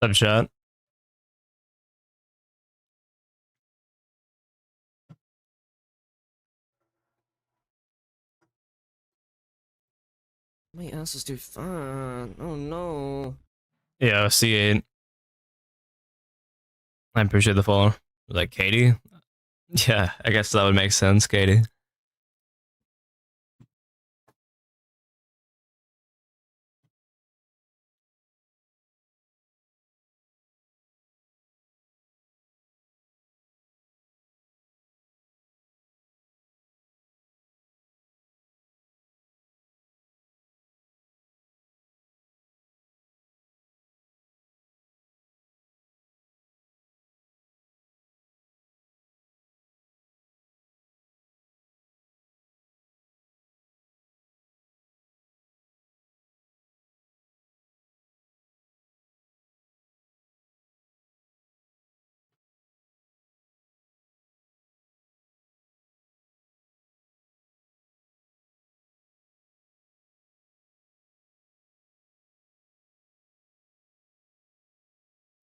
Up chat. My ass is too fat. Oh no. Yeah, C8. I appreciate the follow. Like Katie? Yeah, I guess that would make sense, Katie.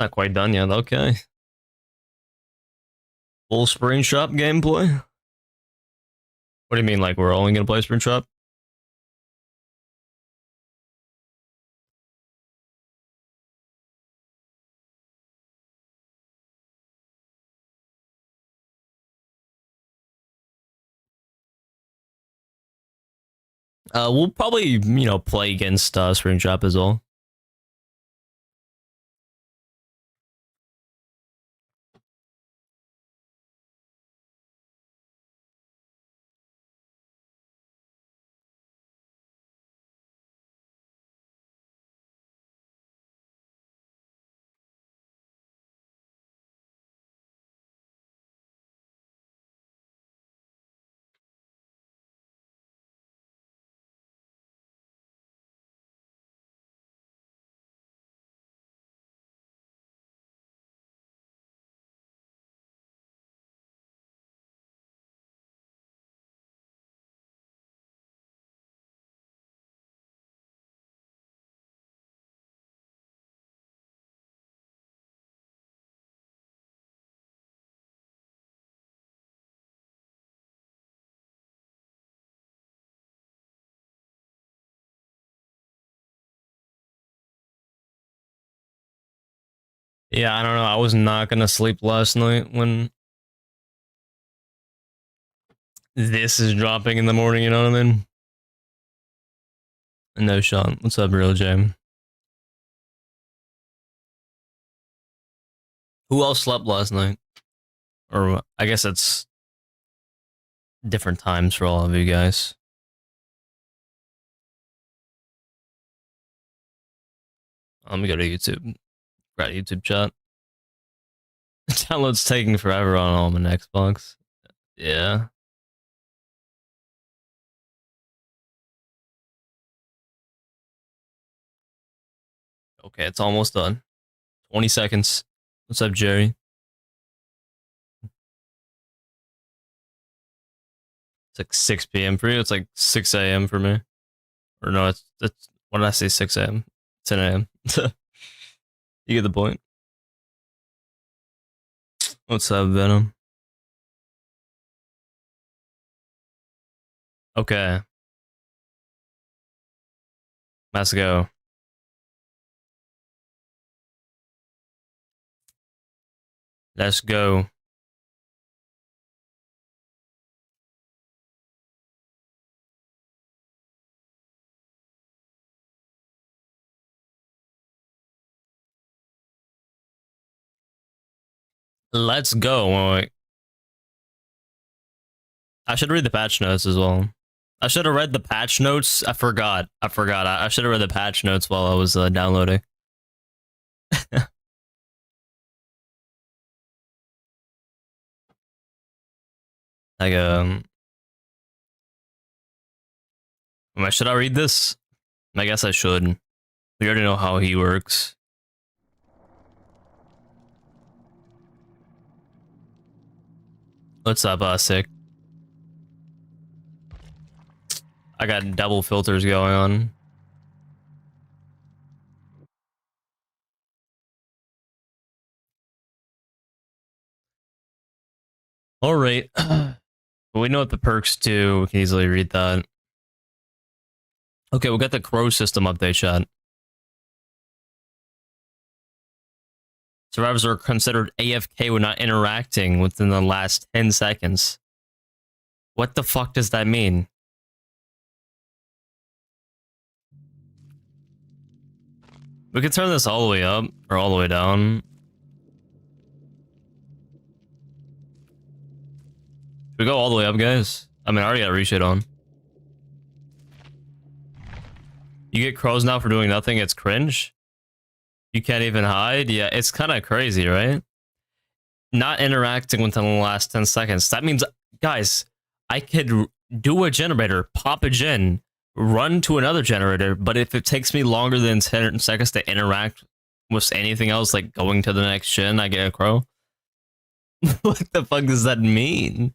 Not quite done yet, okay. Full Springtrap gameplay? What do you mean, like we're only gonna play Springtrap? We'll probably, you know, play against Springtrap as well. Yeah, I don't know. I was not gonna sleep last night when this is dropping in the morning, you know what I mean? No, Sean. What's up, real Jam? Who else slept last night? Or I guess it's different times for all of you guys. Let me go to YouTube. Got YouTube chat. Download's taking forever on all my Xbox. Yeah. Okay, it's almost done. 20 seconds. What's up, Jerry? It's like 6 p.m. for you. It's like 6 a.m. for me. Or no, it's what did I say? 6 a.m. 10 a.m. You get the point. What's up, Venom? Okay. Let's go. Let's go. Let's go. Wait. I should read the patch notes as well. I should have read the patch notes. I forgot. I should have read the patch notes while I was downloading. Like, should I read this? I guess I should. We already know how he works. What's up, Sick? I got double filters going on. All right. We know what the perks do. We can easily read that. Okay, we got the crow system update, chat. Survivors are considered AFK when not interacting within the last 10 seconds. What the fuck does that mean? We can turn this all the way up or all the way down. Should we go all the way up, guys? I mean, I already got reshade on. You get crows now for doing nothing. It's cringe. You can't even hide. Yeah, it's kind of crazy, right? Not interacting within the last 10 seconds. That means, guys, I could do a generator, pop a gen, run to another generator, but if it takes me longer than 10 seconds to interact with anything else, like going to the next gen, I get a crow. What the fuck does that mean?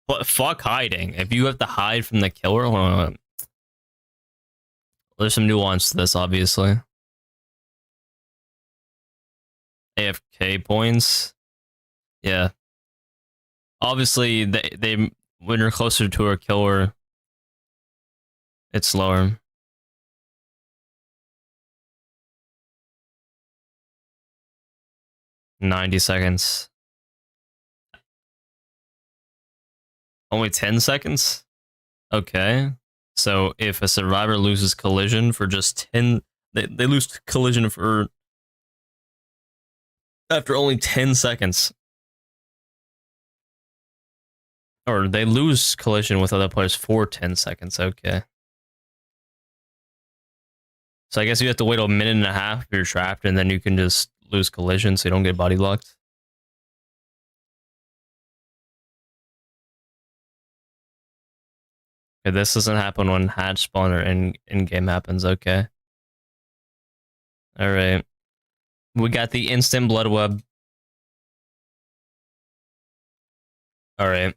But fuck hiding. If you have to hide from the killer, hold on. There's some nuance to this, obviously. AFK points. Yeah. Obviously, they when you're closer to a killer, it's slower. $90 seconds. Only 10 seconds? Okay. So if a survivor loses collision for just 10... They lose collision for... after only 10 seconds. Or they lose collision with other players for 10 seconds. Okay. So I guess you have to wait a minute and a half if you're trapped, and then you can just lose collision so you don't get body blocked. Okay, this doesn't happen when hatch spawn or in-game happens. Okay. Alright. We got the instant blood web. Alright.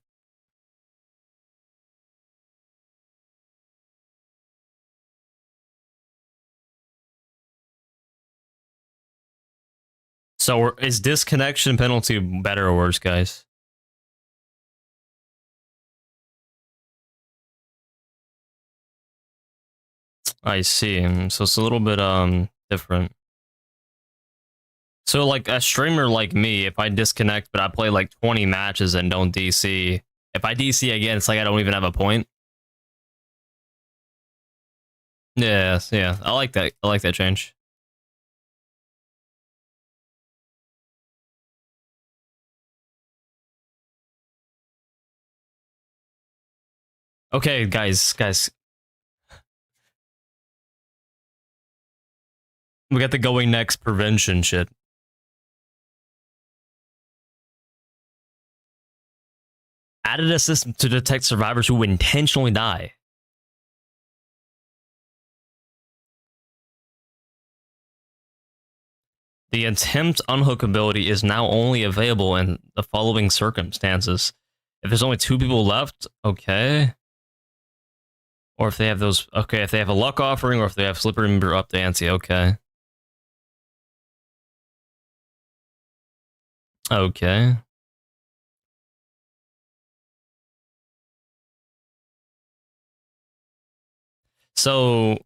So is disconnection penalty better or worse, guys? I see. So it's a little bit different. So like a streamer like me, if I disconnect but I play like 20 matches and don't DC, if I DC again, it's like I don't even have a point. Yes, yeah. I like that. I like that change. Okay, guys. We got the going next prevention shit. Added a system to detect survivors who intentionally die. The attempt unhook ability is now only available in the following circumstances. If there's only 2 people left, okay. Or if they have those, okay, if they have a luck offering, or if they have slippery member up to ante, okay. Okay. So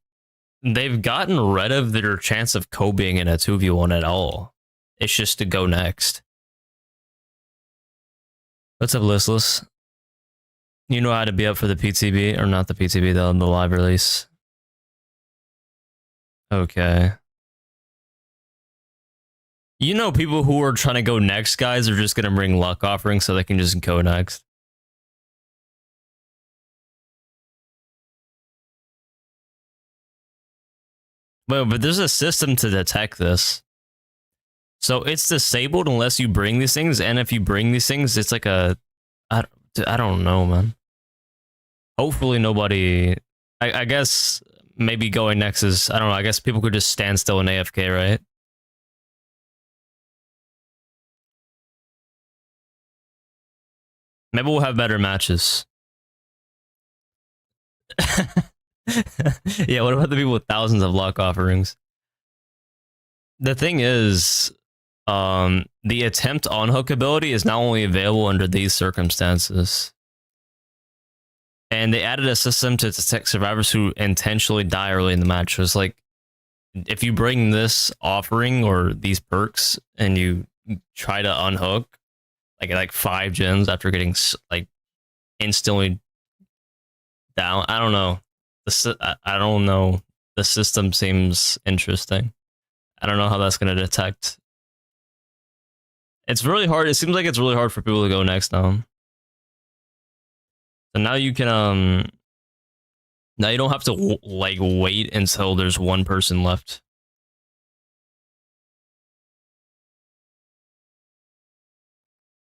they've gotten rid of their chance of co-being in a 2v1 at all. It's just to go next. What's up, Listless? You know how to be up for the PTB, or not the PTB, the live release. Okay. You know, people who are trying to go next, guys, are just going to bring luck offerings so they can just go next. But there's a system to detect this. So it's disabled unless you bring these things, and if you bring these things, it's like a... I don't know, man. Hopefully nobody... I guess maybe going next is... I don't know, I guess people could just stand still in AFK, right? Maybe we'll have better matches. Yeah, what about the people with thousands of luck offerings? The thing is, the attempt on hook ability is now only available under these circumstances. And they added a system to detect survivors who intentionally die early in the match. So it's like, if you bring this offering or these perks and you try to unhook like 5 gens after getting like instantly down, I don't know. I don't know. The system seems interesting. I don't know how that's going to detect. It's really hard. It seems like it's really hard for people to go next now. So now you can now you don't have to like wait until there's one person left.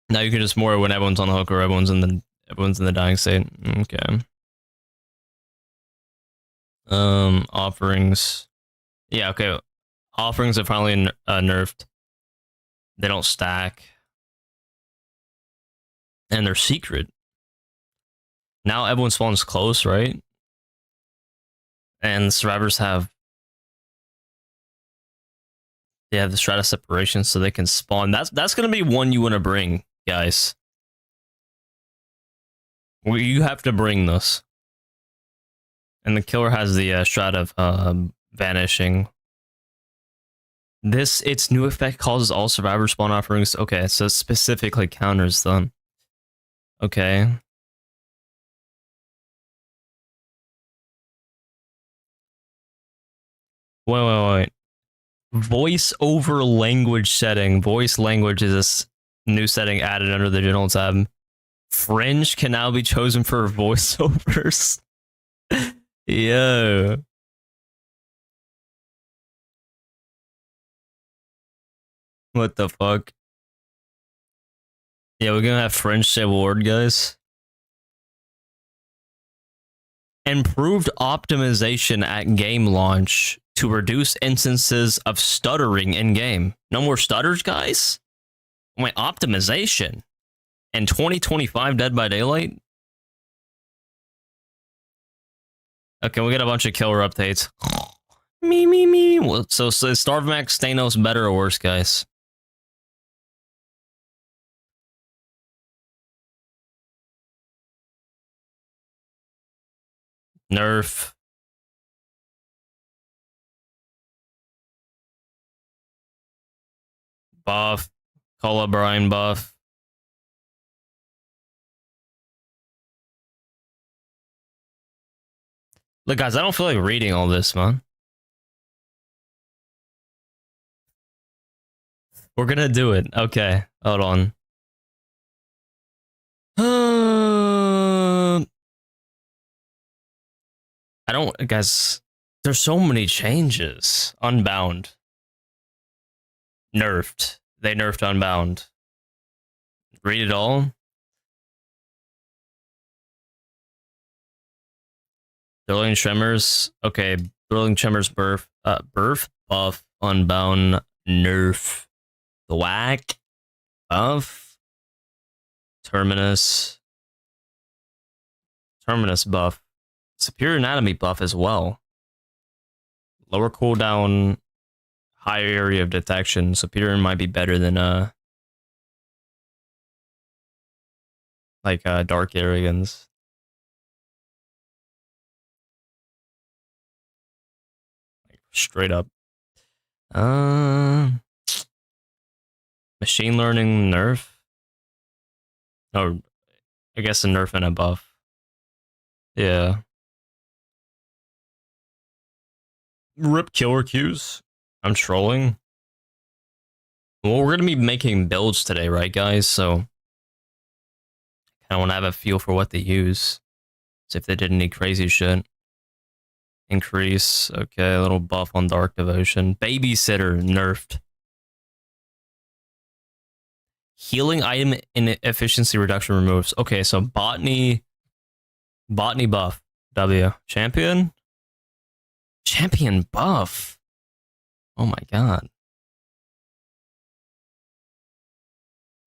Now you can just more when everyone's on the hook or everyone's in the dying state. Okay. Offerings. Yeah, okay. Offerings are finally nerfed. They don't stack. And they're secret. Now everyone spawns close, right? And survivors have the strata separation so they can spawn. That's gonna be one you want to bring, guys. You have to bring this. And the killer has the strata of vanishing. Its new effect causes all survivor spawn offerings. Okay, so it specifically counters them. Okay. Wait. Voice over language setting. Voice language is a new setting added under the general tab. Fringe can now be chosen for voiceovers. Yo. What the fuck? Yeah, we're gonna have Fringe say word, guys. Improved optimization at game launch to reduce instances of stuttering in game. No more stutters, guys? Wait, optimization? In 2025 Dead by Daylight? Okay, we got a bunch of killer updates. Me. So is Starvemax Thanos better or worse, guys? Nerf. Buff. 𝗏𝗏𝗏𝗏𝗏 buff. Look, guys, I don't feel like reading all this, man. We're gonna do it. Okay, hold on. I don't, guys. There's so many changes. Unbound. Nerfed. They nerfed Unbound. Read it all. Brilliant Tremors. Okay, Brilliant Tremors birth buff Unbound nerf. The whack buff. Terminus buff. Superior Anatomy buff as well. Lower cooldown, higher area of detection. Superior might be better than Dark Arrogance. Like straight up. Machine learning nerf. Oh, I guess a nerf and a buff. Yeah. Rip killer queues. I'm trolling. Well, we're gonna be making builds today, right, guys? So I want to have a feel for what they use. See if they did any crazy shit. Increase. Okay, a little buff on Dark Devotion. Babysitter nerfed. Healing item inefficiency reduction removes. Okay, so botany buff. W. Champion buff. Oh my god.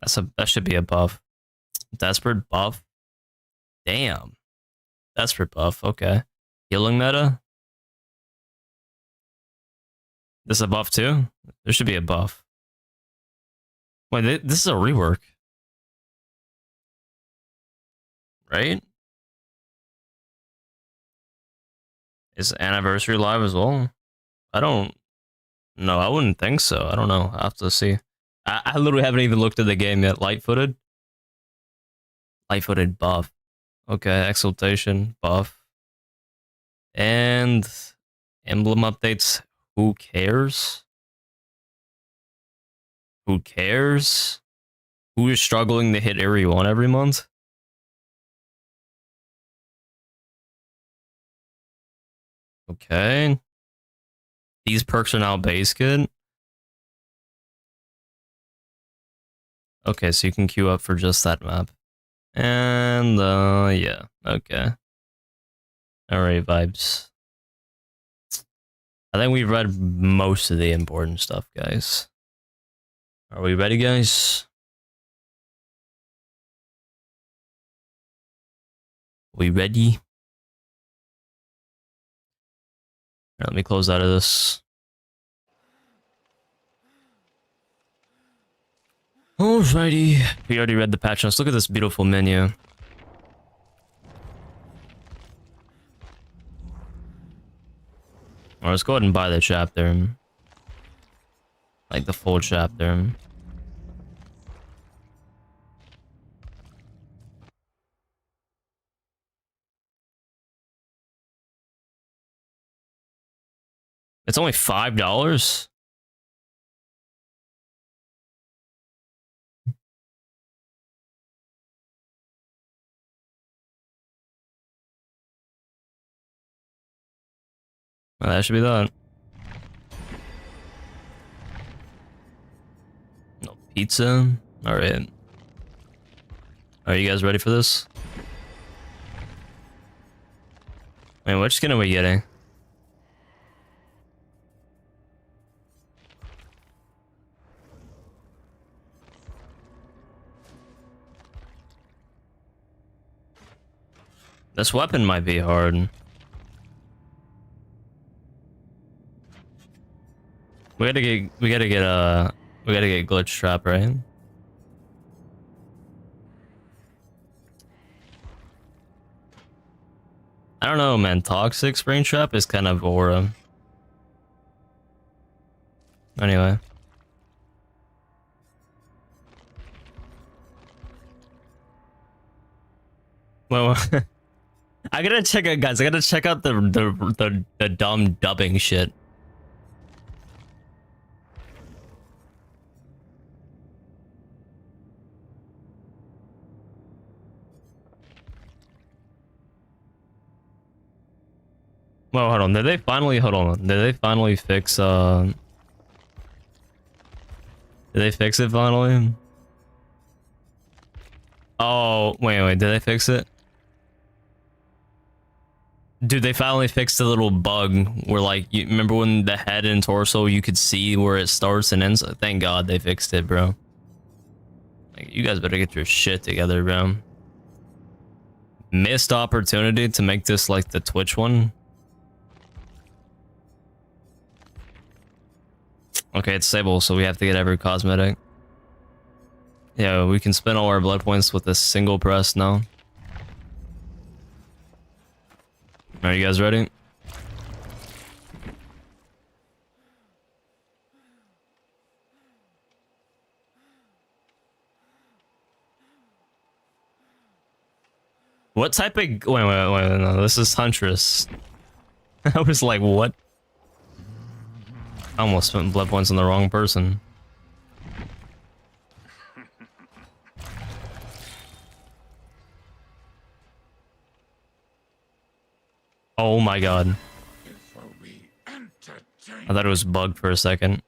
That should be a buff. Desperate buff. Damn. Desperate buff. Okay. Healing meta. This is a buff too? There should be a buff. Wait, this is a rework, right? Is Anniversary live as well? I don't know. I wouldn't think so. I don't know. I have to see. I literally haven't even looked at the game yet. Light-footed buff. Okay, exaltation buff. And emblem updates. Who cares? Who cares? Who is struggling to hit Area 1 every month? Okay. These perks are now base kit. Okay, so you can queue up for just that map. And, yeah. Okay. Alright, vibes. I think we've read most of the important stuff, guys. Are we ready, guys? We ready? Right, let me close out of this. Alrighty. We already read the patch notes. Look at this beautiful menu. Alright, let's go ahead and buy the chapter. Like the full chapter. It's only $5? Well, that should be that. No pizza? Alright. Are you guys ready for this? Wait, which skin are we getting? This weapon might be hard. We gotta get glitch trap, right? I don't know, man. Toxic Springtrap is kind of aura. Anyway. Well, I gotta check out, guys. I gotta check out the dumb dubbing shit. Well, hold on. Did they finally fix Did they fix it finally? Oh, wait, did they fix it? Dude, they finally fixed the little bug where, like, you remember when the head and torso, you could see where it starts and ends? Thank God they fixed it, bro. Like, you guys better get your shit together, bro. Missed opportunity to make this like the Twitch one. Okay, it's Sable, so we have to get every cosmetic. Yeah, we can spend all our blood points with a single press now. Are you guys ready? What type of... Wait, no, this is Huntress. I was like, what? I almost spent blood points on the wrong person. Oh my god. I thought it was bugged for a second.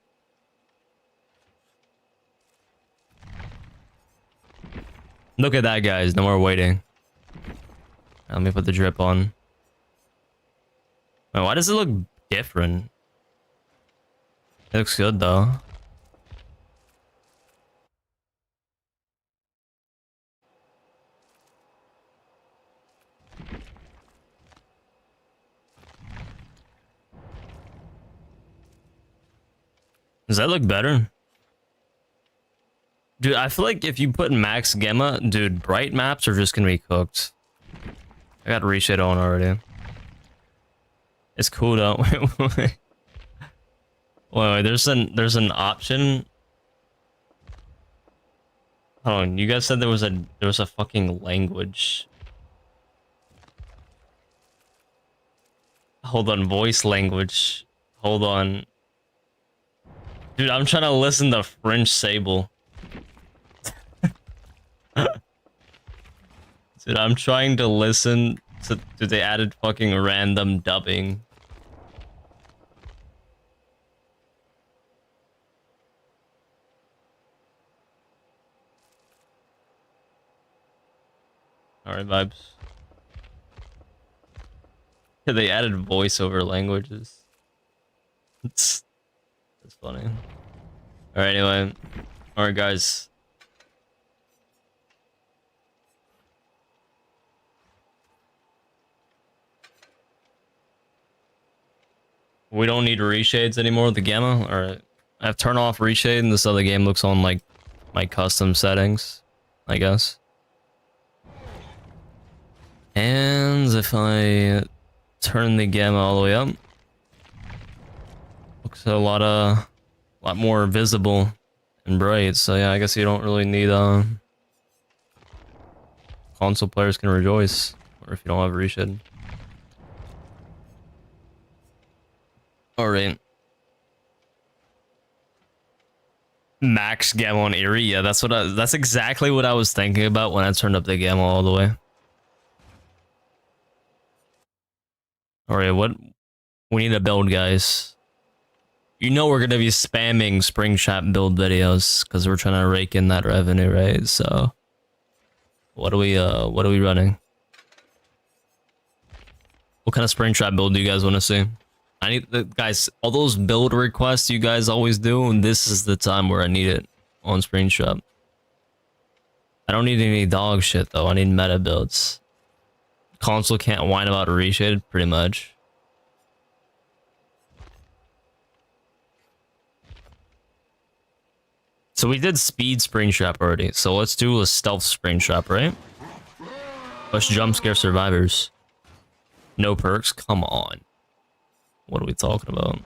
Look at that, guys. No more waiting. Let me put the drip on. Wait, why does it look different? It looks good though. Does that look better? Dude, I feel like if you put max gamma, dude, bright maps are just gonna be cooked. I got reshade on already. It's cool though. Wait, there's an option. Hold on, you guys said there was a fucking language. Hold on, voice language. Hold on. Dude, I'm trying to listen to French Sable. Dude, I'm trying to listen to they added fucking random dubbing. Alright, vibes. Yeah, they added voiceover languages. That's funny. Alright, anyway. Alright, guys. We don't need reshades anymore with the gamma. Alright. I've turned off reshade and this other game looks on like my custom settings, I guess. And if I turn the gamma all the way up, looks a lot more visible and bright. So yeah, I guess you don't really need console players can rejoice, or if you don't have reshade. All right. Max gamma on Eerie. Yeah, that's exactly what I was thinking about when I turned up the gamma all the way. All right, what we need to build, guys. You know we're gonna be spamming Springtrap build videos because we're trying to rake in that revenue, right? So, what are we running? What kind of Springtrap build do you guys want to see? I need the guys, all those build requests you guys always do, and this is the time where I need it on Springtrap. I don't need any dog shit though. I need meta builds. Console can't whine about a reshade, pretty much. So we did speed Springtrap already, so let's do a stealth Springtrap, right? Let's jump scare survivors. No perks? Come on. What are we talking about?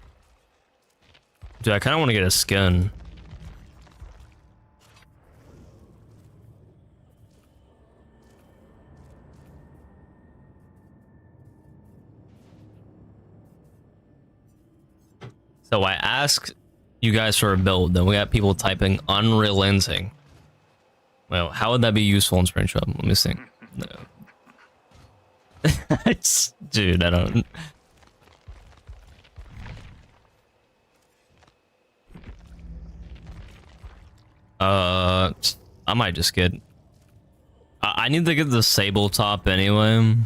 Dude, I kind of want to get a skin. So I asked you guys for a build, then we got people typing Unreal Engine. Well, how would that be useful in Springtrap? Let me see. No. Dude, I don't... I might just get... I need to get the Sable top anyway.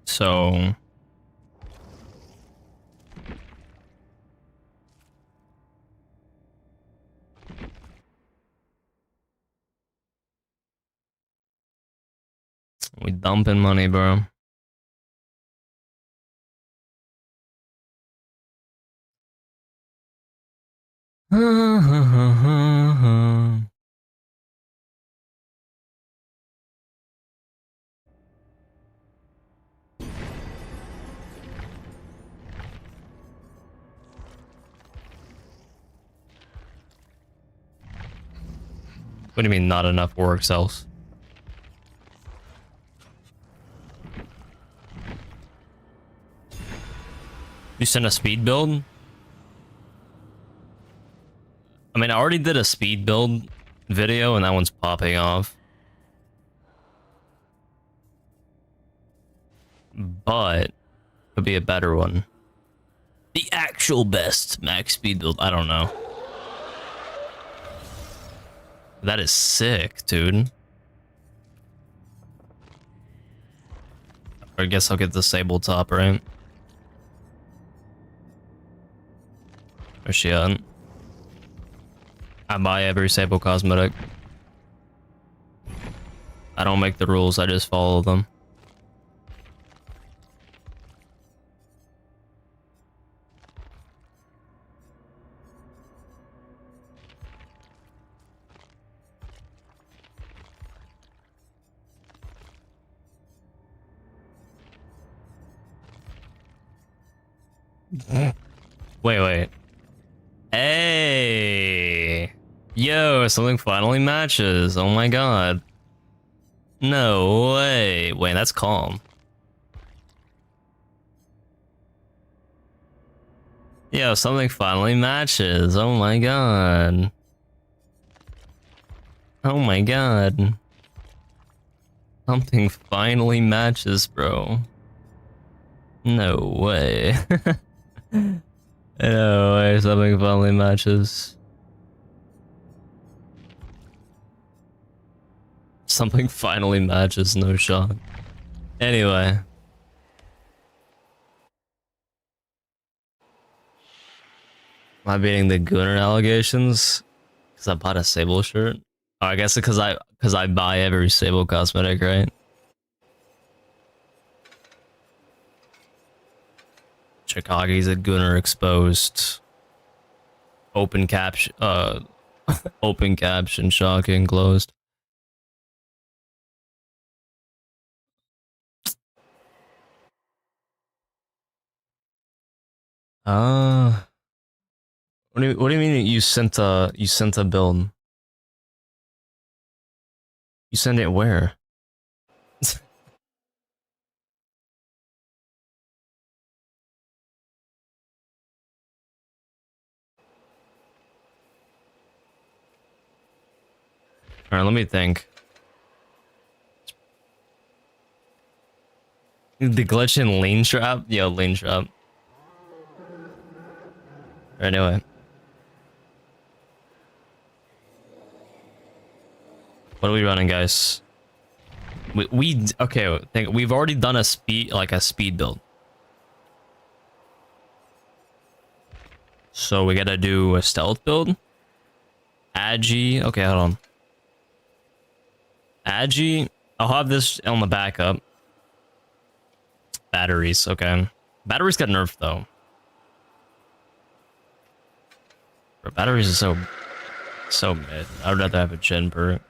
So... we dumping money, bro. What do you mean not enough work cells? You sent a speed build? I mean, I already did a speed build video and that one's popping off. But could be a better one. The actual best max speed build, I don't know. That is sick, dude. I guess I'll get the Sable top, right? Where's she at? I buy every Sable cosmetic. I don't make the rules, I just follow them. Wait. Hey! Yo, something finally matches. Oh my god. No way. Wait, that's calm. Yo, something finally matches. Oh my god. Oh my god. Something finally matches, bro. No way. No way, something finally matches. Something finally matches, no shot. Anyway. Am I beating the Gooner allegations? Because I bought a Sable shirt? Oh, I guess because I buy every Sable cosmetic, right? 𝗧𝗪𝗏's a Gooner exposed. Open caption, open caption, shocking, closed. What do you mean you sent a build? You sent it where? Alright, let me think. The glitch in lane trap? Yo, lane trap. Anyway. What are we running, guys? Okay, we've already done a speed build. So we gotta do a stealth build. Agi, okay, hold on. Agi, I'll have this on the backup. Batteries, okay. Batteries got nerfed though. Bro, batteries is so mid. I would rather have a Jhin perk.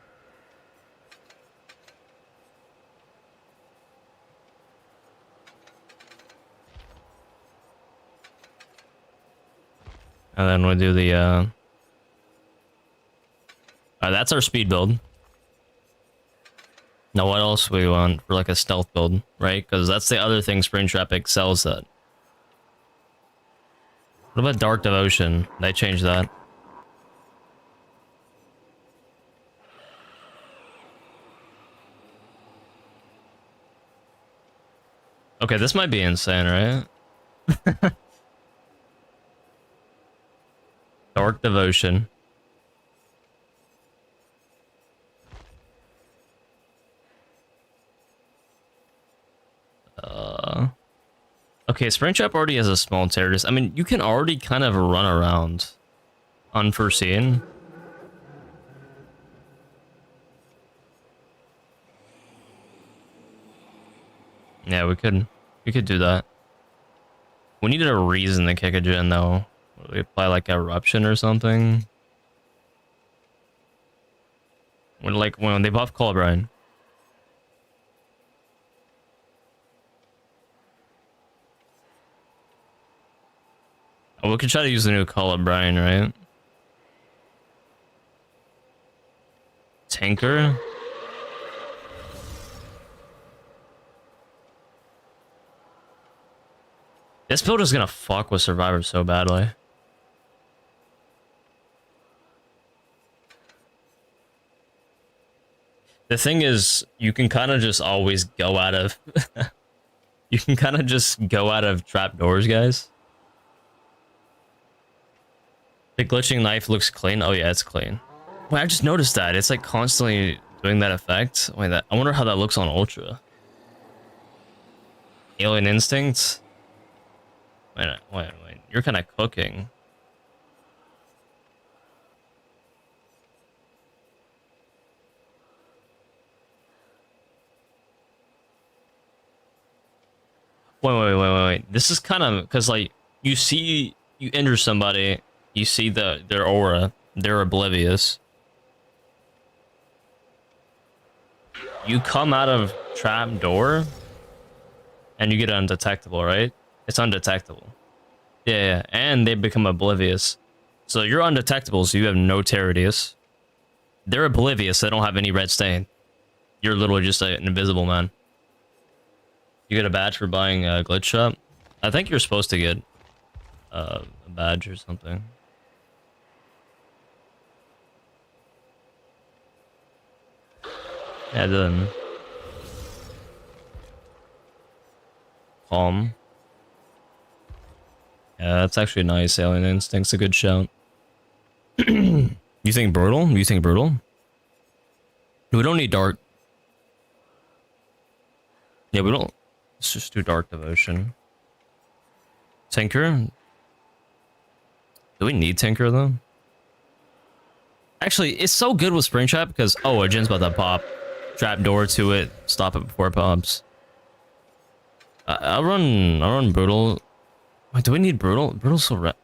And then we'll do the that's our speed build. Now what else we want for like a stealth build, right? Because that's the other thing Springtrap excels at. What about Dark Devotion? They changed that. Okay, this might be insane, right? Dark Devotion. Okay, Springtrap already has a small terrorist. I mean, you can already kind of run around unforeseen. Yeah, we could do that. We needed a reason to kick a Jhin though. We apply like eruption or something. When they buff Colbrine. Oh, we could try to use the new Colbrine, right? Tanker. This build is gonna fuck with Survivor so badly. The thing is, you can kind of just always go out of... you can kind of just go out of trapdoors, guys. The glitching knife looks clean. Oh yeah, it's clean. Wait, I just noticed that. It's like constantly doing that effect. Wait, I wonder how that looks on Ultra. Alien Instinct? Wait. You're kind of cooking. Wait. This is kind of... Because, like, you injure somebody... You see their aura, they're oblivious. You come out of trap door, and you get undetectable, right? It's undetectable. Yeah, and they become oblivious. So you're undetectable, so you have no tear radius. They're oblivious, they don't have any red stain. You're literally just an invisible man. You get a badge for buying a glitch shop. I think you're supposed to get a badge or something. Yeah, then calm. Yeah, that's actually nice. Alien Instinct's a good shout. You think brutal? You think brutal? We don't need dark. Yeah, we don't. Let's just do dark devotion. Tinker? Do we need Tinker though? Actually, it's so good with Springtrap because a gen's about to pop. Trap door to it. Stop it before it pops. I'll run brutal. Wait, do we need brutal? Brutal's so red.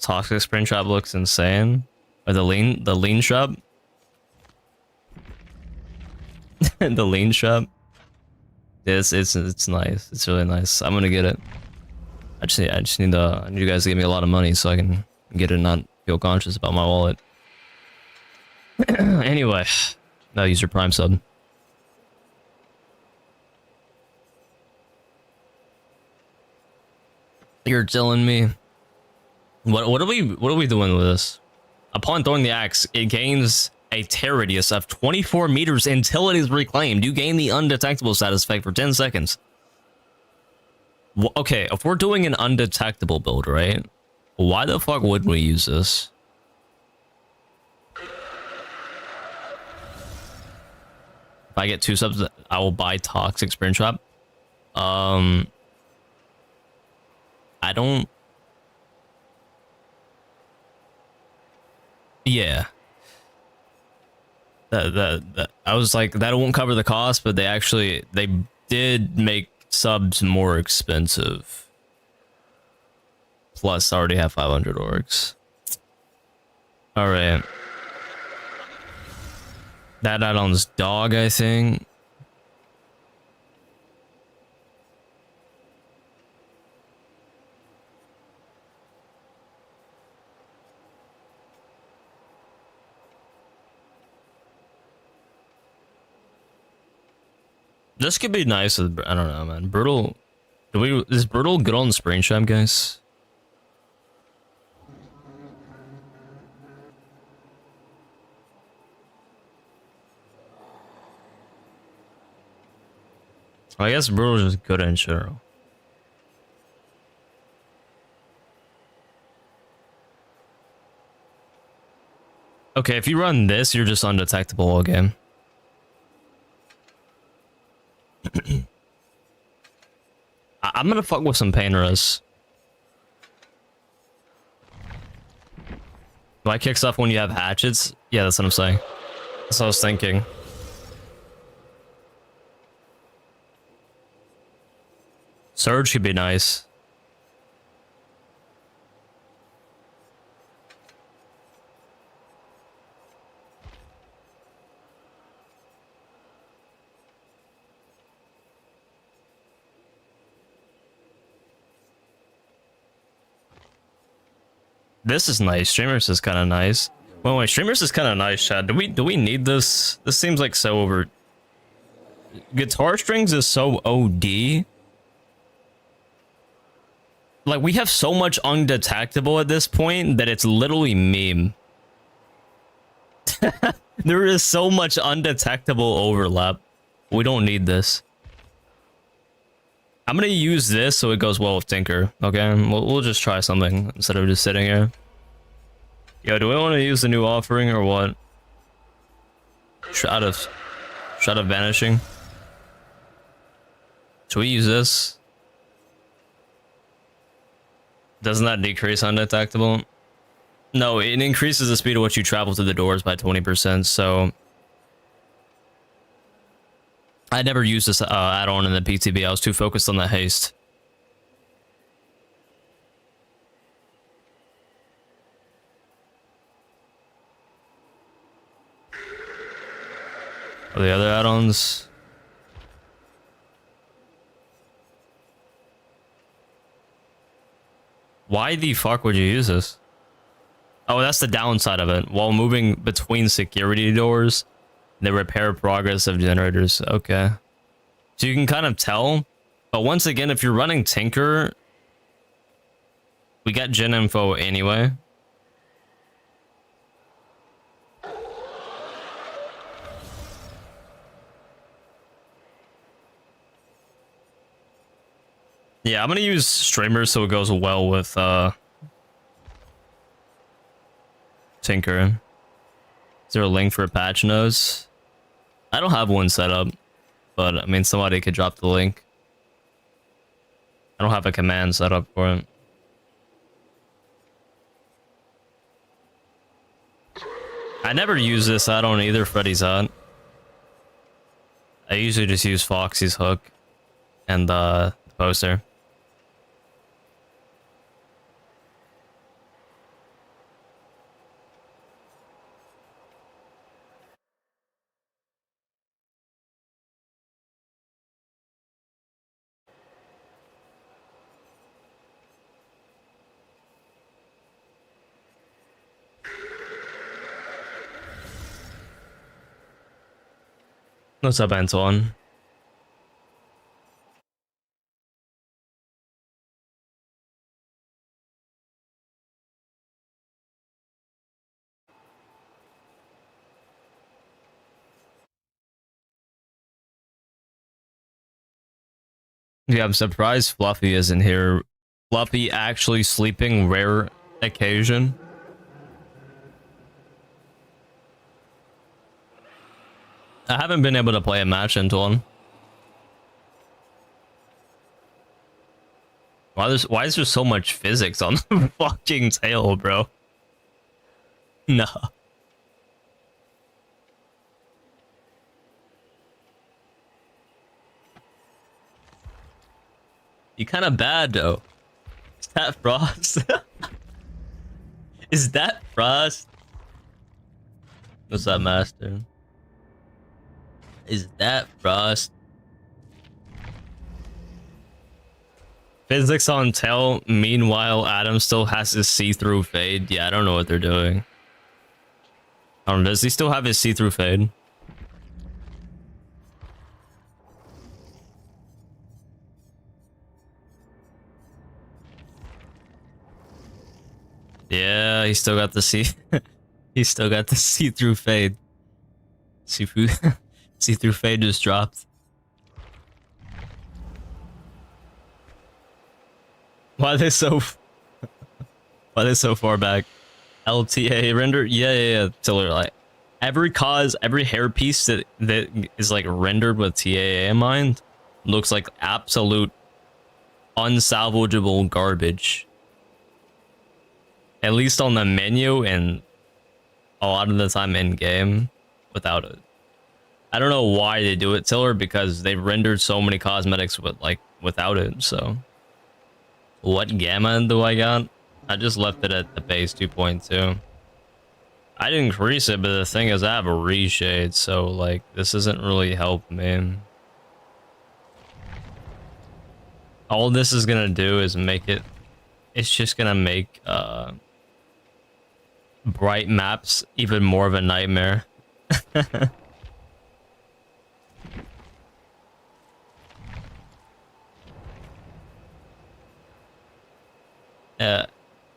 Toxic Springtrap looks insane. Or the lean shop. The lean shop. Yeah, it's nice. It's really nice. I'm gonna get it. I just need you guys to give me a lot of money so I can get it and not feel conscious about my wallet. Anyway, now use your Prime sub. You're telling me. What are we doing with this? Upon throwing the axe, it gains a tear radius of 24 meters until it is reclaimed. You gain the undetectable status effect for 10 seconds. Okay, if we're doing an undetectable build, right? Why the fuck wouldn't we use this? If I get 2 subs, I will buy Toxic Springtrap. I don't... Yeah. I was like, that won't cover the cost, but they did make subs more expensive. Plus, I already have 500 orcs. Alright. That add-on's dog, I think. This could be nice with, I don't know, man. Brutal. Is Brutal good on Springtrap, guys? I guess Brutal is good in general. Okay, if you run this, you're just undetectable all game. I'm gonna fuck with some painters. Do I kick stuff when you have hatchets? Yeah, that's what I'm saying. That's what I was thinking. Surge could be nice. This is nice. Streamers is kind of nice. Well, wait, Streamers is kind of nice, Chad. Do we need this? This seems like so over. Guitar strings is so OD. Like, we have so much undetectable at this point that it's literally meme. There is so much undetectable overlap. We don't need this. I'm gonna use this so it goes well with Tinker. Okay, we'll just try something instead of just sitting here. Yo, do we want to use the new offering or what? Shot of vanishing. Should we use this? Doesn't that decrease undetectable? No, it increases the speed at which you travel to the doors by 20%, so... I never used this add-on in the PTB, I was too focused on the haste. Are the other add-ons? Why the fuck would you use this? Oh, that's the downside of it. While moving between security doors, the repair progress of generators. Okay. So you can kind of tell. But once again, if you're running Tinker, we got gen info anyway. Yeah, I'm gonna use streamers so it goes well with Tinker. Is there a link for patch notes? I don't have one set up, but I mean somebody could drop the link. I don't have a command set up for it. I never use this add-on either, Freddy's Hut. I usually just use Foxy's hook and the poster. What's up, Antoine? Yeah, I'm surprised Fluffy isn't here. Fluffy actually sleeping, rare occasion. I haven't been able to play a match into one. Why is there so much physics on the fucking tail, bro? No. You kind of bad though. Is that Frost? Is that Frost? What's that, Master? Is that Frost? Physics on tail. Meanwhile, Adam still has his see-through fade. Yeah, I don't know what they're doing. I don't know. Does he still have his see-through fade? Yeah, he still got the he still got the see-through fade. See-through fade just dropped. Why are they so far back? LTA render? Yeah. Tiller, like every hair piece that is like rendered with TAA in mind looks like absolute unsalvageable garbage. At least on the menu and a lot of the time in game without it. I don't know why they do it, Tiller, because they've rendered so many cosmetics without it, so. What gamma do I got? I just left it at the base 2.2. I didn't increase it, but the thing is I have a reshade, so like this isn't really helping me. All this is gonna do is make it, it's just gonna make bright maps even more of a nightmare.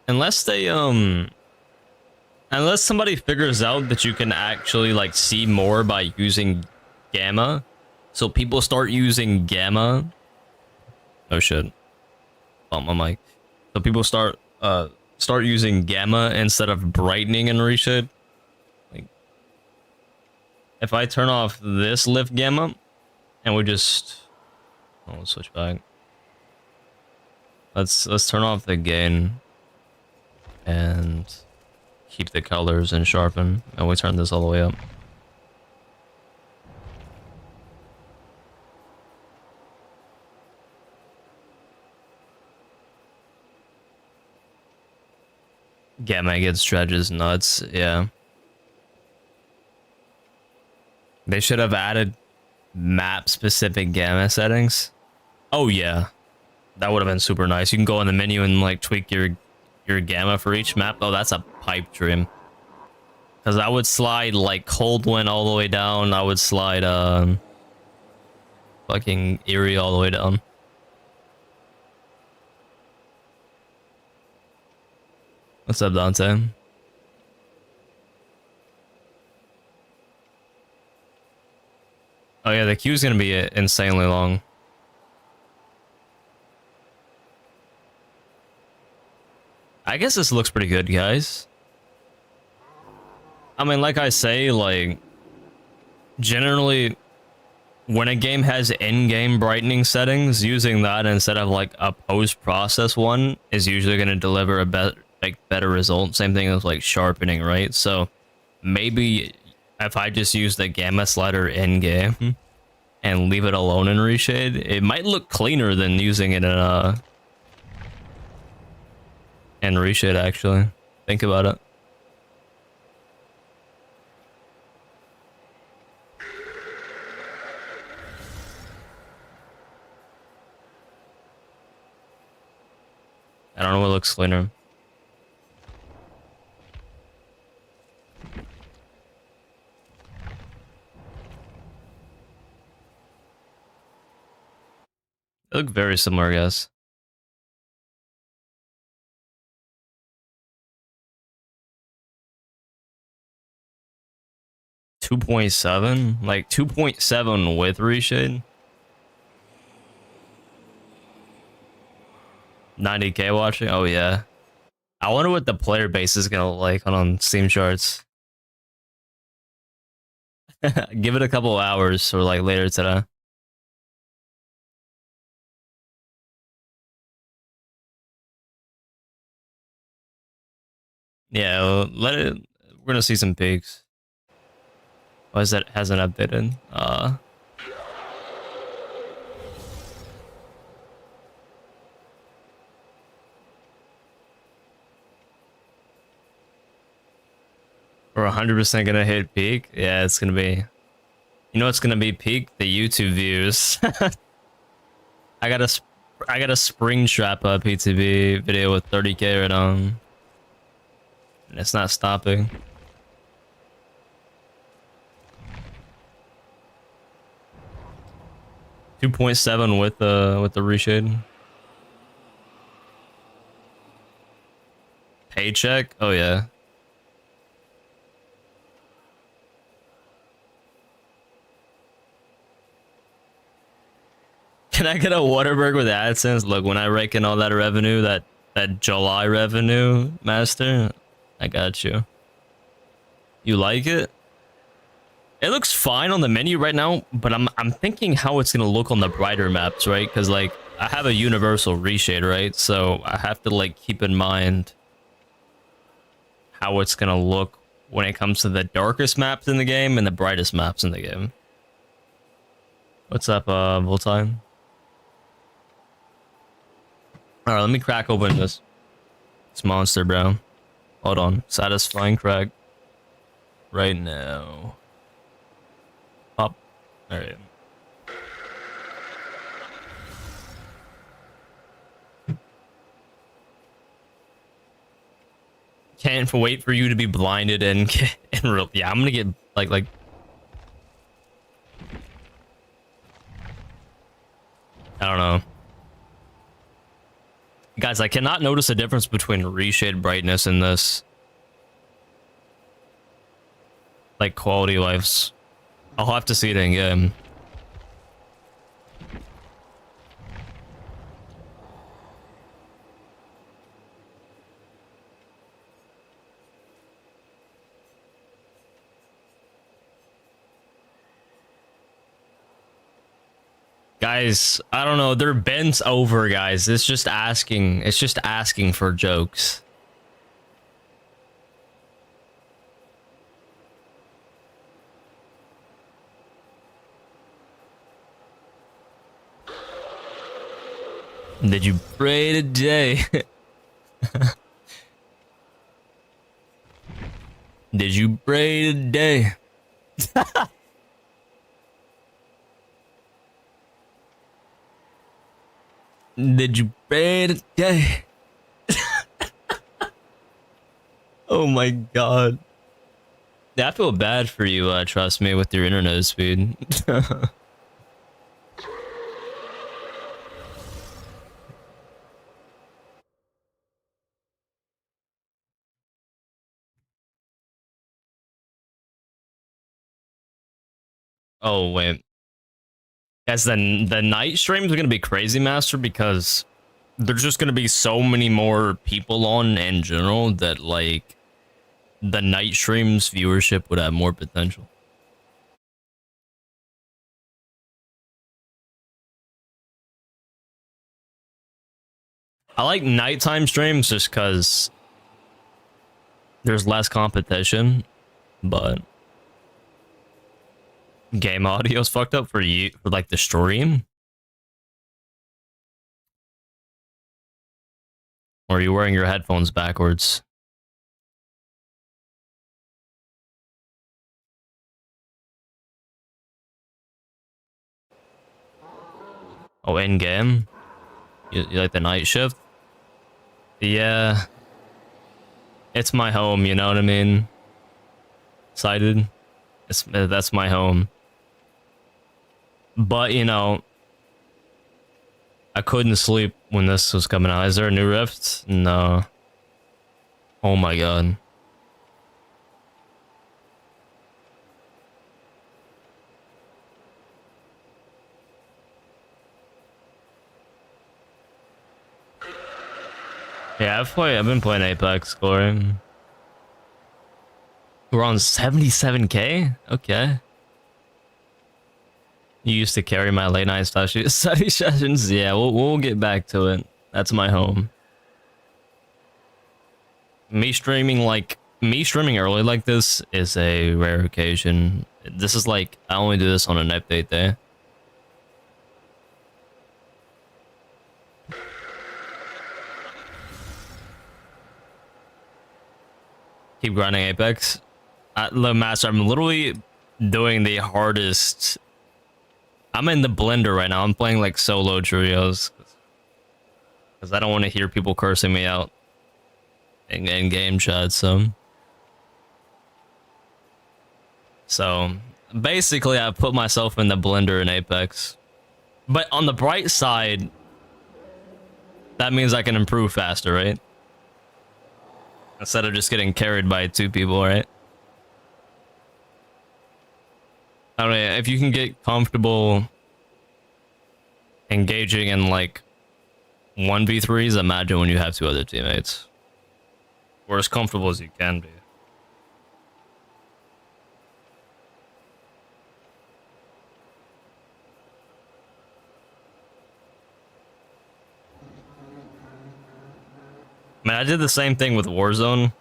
Unless they unless somebody figures out that you can actually like see more by using gamma, so people start using gamma. Oh shit. Bump my mic. So people start using gamma instead of brightening and reshade. Like if I turn off this lift gamma and we just let's switch back. Let's turn off the gain and keep the colors and sharpen, and we turn this all the way up. Gamma gets stretches nuts, yeah. They should have added map specific gamma settings. Oh yeah. That would have been super nice. You can go in the menu and like tweak your your gamma for each map. Oh, that's a pipe dream. Because I would slide like Cold Wind all the way down. I would slide fucking Eerie all the way down. What's up, Dante? Oh yeah, the queue's gonna be insanely long. I guess this looks pretty good, guys. I mean, like I say, like, generally, when a game has in-game brightening settings, using that instead of like a post-process one is usually going to deliver a better result. Same thing as like sharpening, right? So maybe if I just use the gamma slider in-game and leave it alone in Reshade, it might look cleaner than using it in Reshade, actually. Think about it. I don't know what looks cleaner. They look very similar, I guess. $2.7? Like 2.7 with Reshade? 90k watching? Oh yeah. I wonder what the player base is gonna look like on Steam charts. Give it a couple hours or like later today. Yeah, let it. We're gonna see some peaks. Why is that hasn't updated? We're 100% gonna hit peak. Yeah, it's gonna be. You know what's gonna be peak? The YouTube views. I got a Springtrap PTB video with 30k right on, and it's not stopping. $2.7 with the reshade. Paycheck? Oh yeah. Can I get a Waterberg with AdSense? Look, when I rake in all that revenue, that July revenue, master, I got you. You like it? It looks fine on the menu right now, but I'm thinking how it's gonna look on the brighter maps, right? Because like I have a universal reshade, right? So I have to like keep in mind how it's gonna look when it comes to the darkest maps in the game and the brightest maps in the game. What's up, Voltime? All right, let me crack open this monster, bro. Hold on, satisfying crack right now. Up. All right. Can't wait for you to be blinded and real. Yeah, I'm gonna get like I don't know. Guys, I cannot notice a difference between reshade brightness and this. Like quality wise. I'll have to see it in game. Guys, I don't know. They're bent over, guys. It's just asking. It's just asking for jokes. Did you pray today? Did you pray today? Did you pray today? Oh my god. Yeah, I feel bad for you, trust me, with your internet speed. Oh, wait. Guys, the night streams are gonna be crazy, Master, because there's just gonna be so many more people on in general that, like, the night streams viewership would have more potential. I like nighttime streams just because there's less competition, but game audio's fucked up for you, for like the stream. Or are you wearing your headphones backwards? Oh, in game? You like the night shift? Yeah. It's my home, you know what I mean? Excited? That's my home. But, you know, I couldn't sleep when this was coming out. Is there a new Rift? No. Oh my god. Yeah, I've been playing Apex, Glory. We're on 77k? Okay. You used to carry my late night study sessions? Yeah, we'll get back to it. That's my home. Me streaming early like this is a rare occasion. This is like, I only do this on an update day. Keep grinding Apex. Look, Master, I'm literally doing the hardest. I'm in the blender right now. I'm playing like solo trios because I don't want to hear people cursing me out in game chat. So basically, I put myself in the blender in Apex. But on the bright side, that means I can improve faster, right? Instead of just getting carried by 2 people, right? I don't know, if you can get comfortable engaging in like 1v3s, imagine when you have 2 other teammates. Or as comfortable as you can be. Man, I did the same thing with Warzone.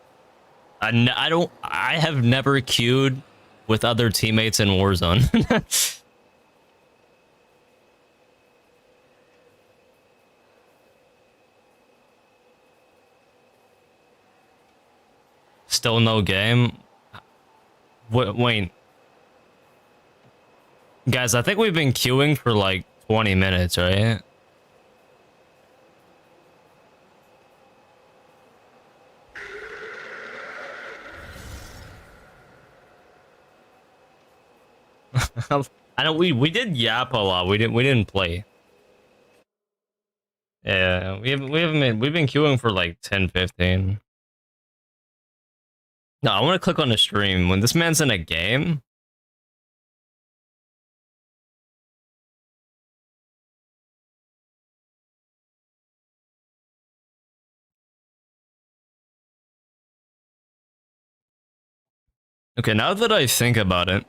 I have never queued with other teammates in Warzone. Still no game. Wait. Guys, I think we've been queuing for like 20 minutes, right? I know we did yap a lot. We didn't play. Yeah, we've been queuing for like 10-15. No, I want to click on the stream when this man's in a game. Okay, now that I think about it,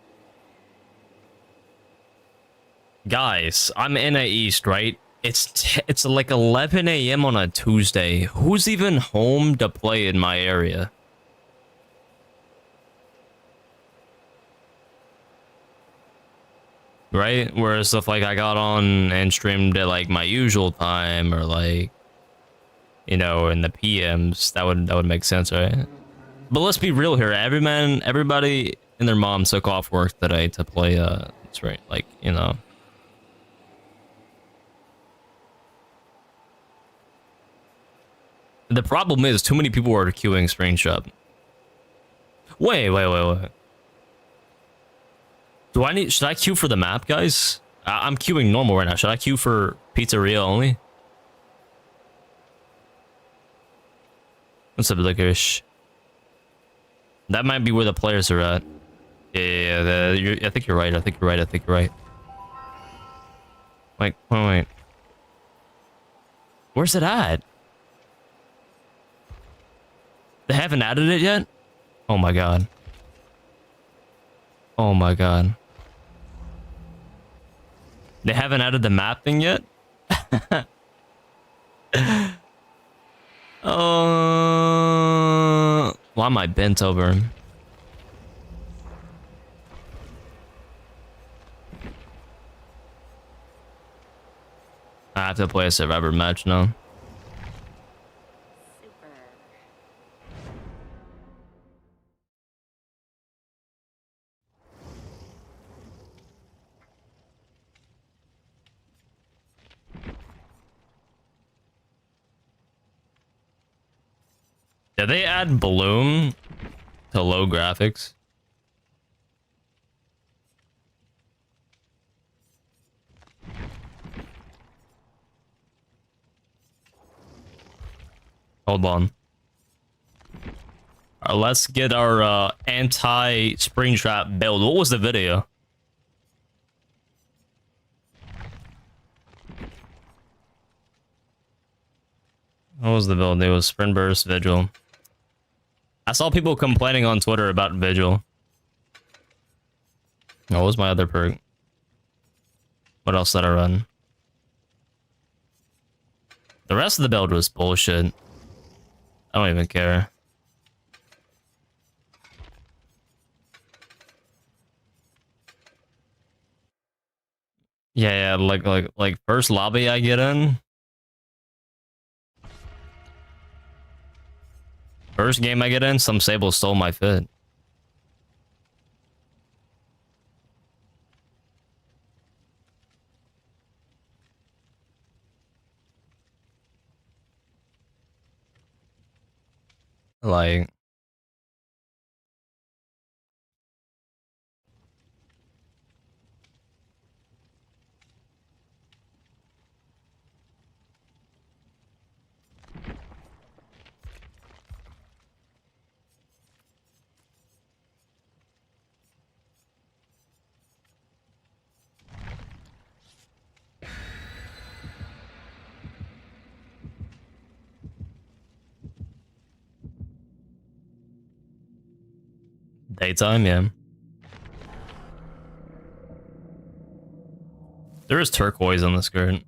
guys, I'm in a East, right? It's like 11 a.m. on a Tuesday. Who's even home to play in my area? Right? Whereas if like I got on and streamed at like my usual time or like, you know, in the PMs, that would make sense, right? But let's be real here. Everybody and their mom took off work today to play. That's right. Like, you know. The problem is too many people are queuing Springtrap. Wait. Do I need? Should I queue for the map, guys? I'm queuing normal right now. Should I queue for pizzeria only? What's up, Licorice? That might be where the players are at. Yeah, I think you're right. I think you're right. Wait. Where's it at? They haven't added it yet? Oh my god. They haven't added the map thing yet? Why am I bent over? I have to play a survivor match now. Did they add Bloom to low graphics? Hold on. Let's get our anti-Springtrap build. What was the video? What was the build? It was Sprint Burst Vigil. I saw people complaining on Twitter about Vigil. What was my other perk? What else did I run? The rest of the build was bullshit. I don't even care. Yeah, like first lobby I get in. First game I get in, some Sable stole my fit. Like... Daytime, yeah. There is turquoise on the skirt.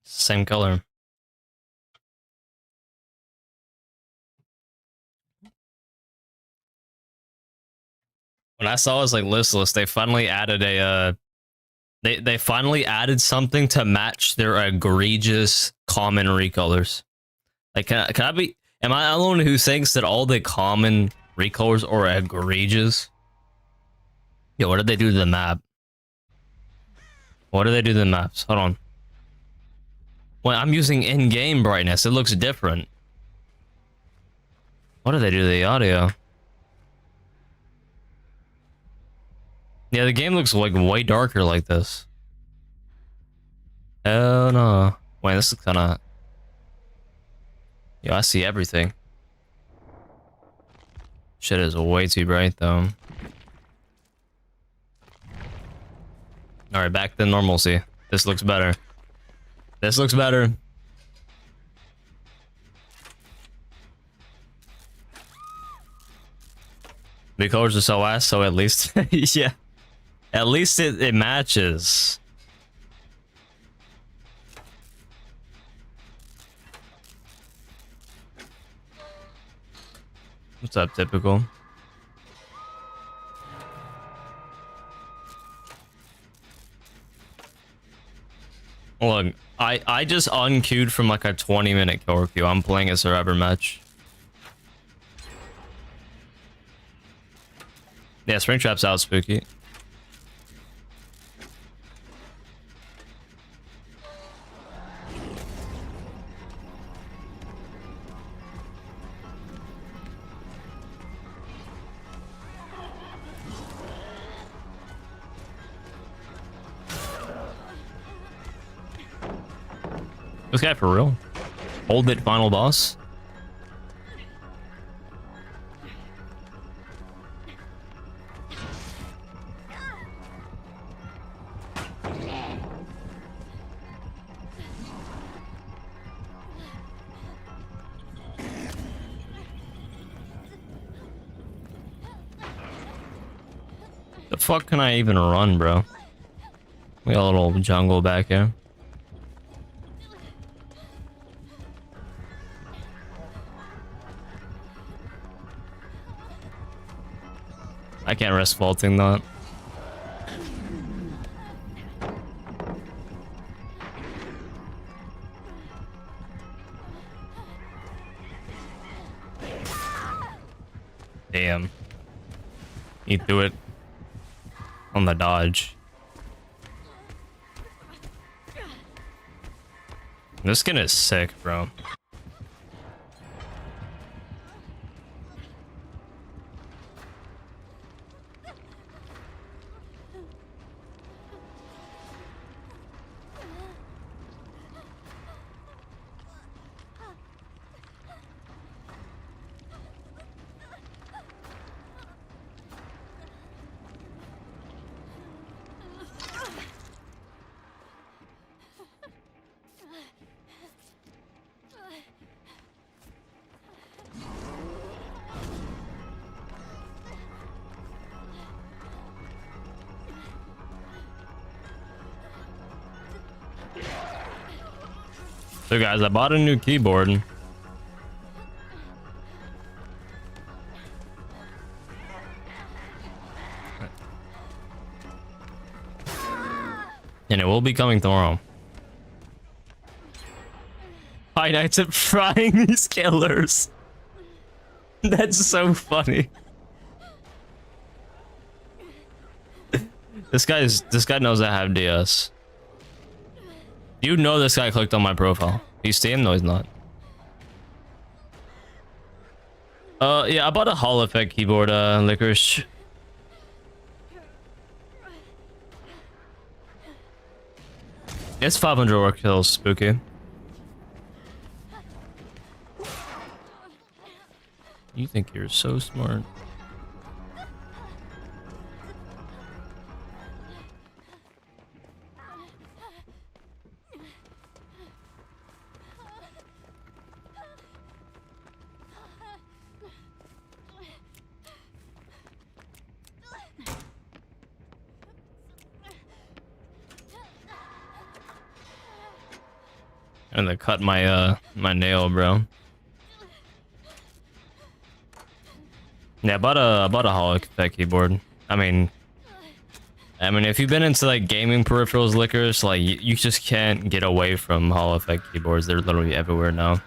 Same color. When I saw it was like listless, they finally added a they finally added something to match their egregious common recolors. Like can I be, am I the one who thinks that all the common recolors are egregious? Yo, what did they do to the map? What did they do to the maps? Hold on. Well, I'm using in-game brightness. It looks different. What did they do to the audio? Yeah, the game looks like way darker like this. Oh no. Wait, this is kind of... Yo, I see everything. Shit is way too bright though. Alright, back to normalcy. This looks better. This looks better. The colors are so last, so at least... yeah. At least it matches. What's up, typical? Look, I just unqueued from like a 20-minute kill queue. I'm playing a survivor match. Yeah, Springtrap's out, Spooky. This guy for real? Hold it, final boss. The fuck can I even run, bro? We got a little jungle back here. I can't risk vaulting that. Damn. He threw it on the dodge. This skin is sick, bro. So guys, I bought a new keyboard. And it will be coming tomorrow. Hi Nights at frying these killers. That's so funny. This guy knows I have DS. You know this guy clicked on my profile. He's Steam? No, he's not. Yeah, I bought a Hall Effect keyboard, licorice. It's 500 orc kills, spooky. You think you're so smart. And they cut my my nail, bro. Yeah, I bought a Hall Effect keyboard. I mean, if you've been into like gaming peripherals, liquors, like you just can't get away from Hall Effect keyboards. They're literally everywhere now,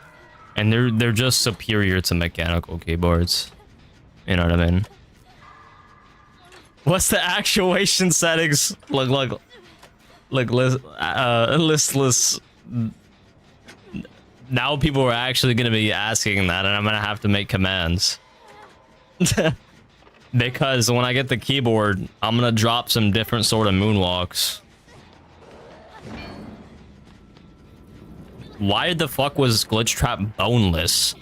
and they're just superior to mechanical keyboards. You know what I mean? What's the actuation settings look like? Listless. Now people are actually going to be asking that, and I'm going to have to make commands. Because when I get the keyboard, I'm going to drop some different sort of moonwalks. Why the fuck was Glitchtrap boneless?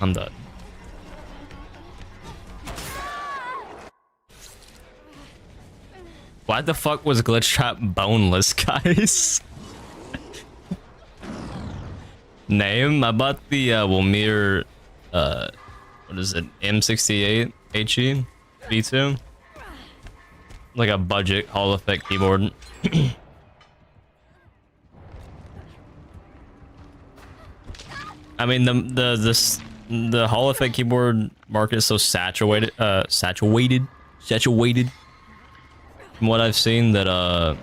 I'm done. Why the fuck was Glitchtrap boneless, guys? Name? I bought the 𝗦𝗫, what is it? M68 HE V2. Like a budget Hall Effect keyboard. I mean the Hall Effect keyboard market is so saturated from what I've seen, that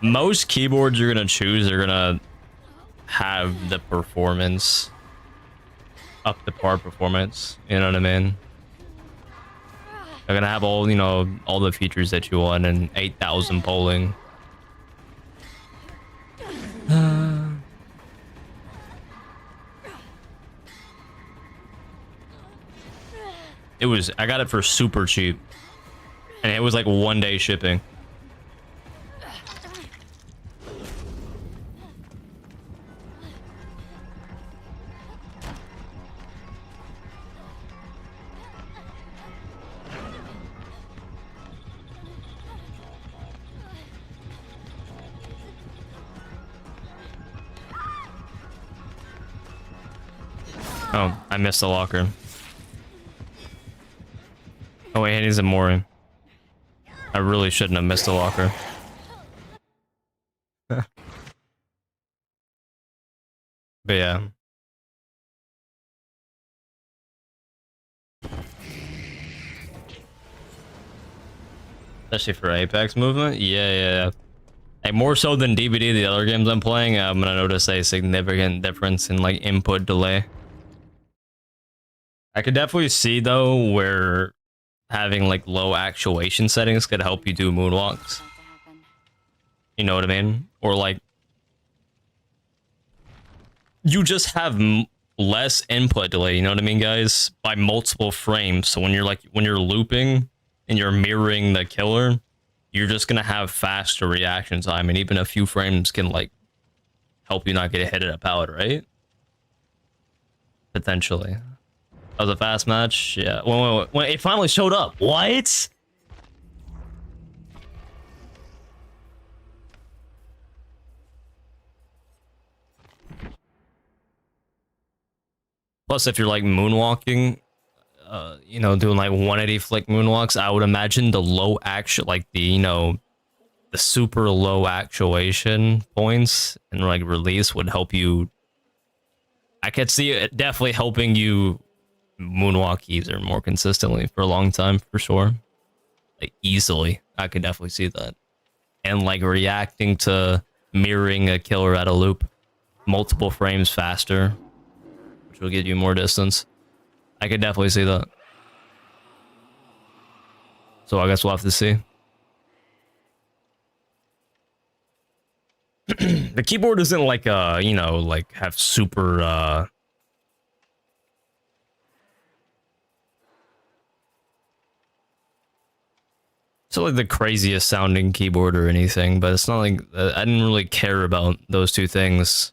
most keyboards you're gonna choose are gonna have the performance up to par performance. You know what I mean? They're gonna have all, you know, all the features that you want and 8,000 polling. I got it for super cheap. And it was like 1 day shipping. Oh, I missed the locker. Oh wait, he's a Mori. I really shouldn't have missed the locker. But yeah. Especially for Apex movement? Yeah. Like, more so than DBD, the other games I'm playing, I'm gonna notice a significant difference in like input delay. I could definitely see though where having like low actuation settings could help you do moonwalks. You know what I mean? Or like you just have less input delay, you know what I mean, guys? By multiple frames. So when you're looping and you're mirroring the killer, you're just gonna have faster reaction time, and even a few frames can like help you not get hit at a pallet, right? Potentially. That was a fast match. Yeah. When it finally showed up. What? Plus, if you're like moonwalking, you know, doing like 180 flick moonwalks, I would imagine the low action, like the, you know, the super low actuation points and like release would help you. I could see it definitely helping you moonwalk either more consistently for a long time, for sure. Like easily, I could definitely see that. And like reacting to mirroring a killer at a loop multiple frames faster, which will give you more distance. I could definitely see that. So I guess we'll have to see. The keyboard isn't like you know, like have super so like the craziest sounding keyboard or anything, but it's not like I didn't really care about those two things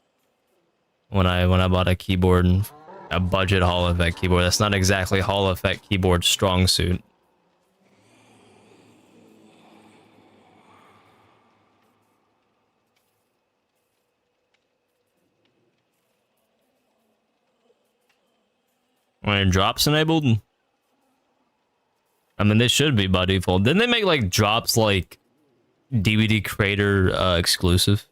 when I bought a keyboard, and a budget Hall Effect keyboard. That's not exactly Hall Effect keyboard strong suit. When drops enabled, I mean, they should be by default. Didn't they make like drops like DVD creator exclusive?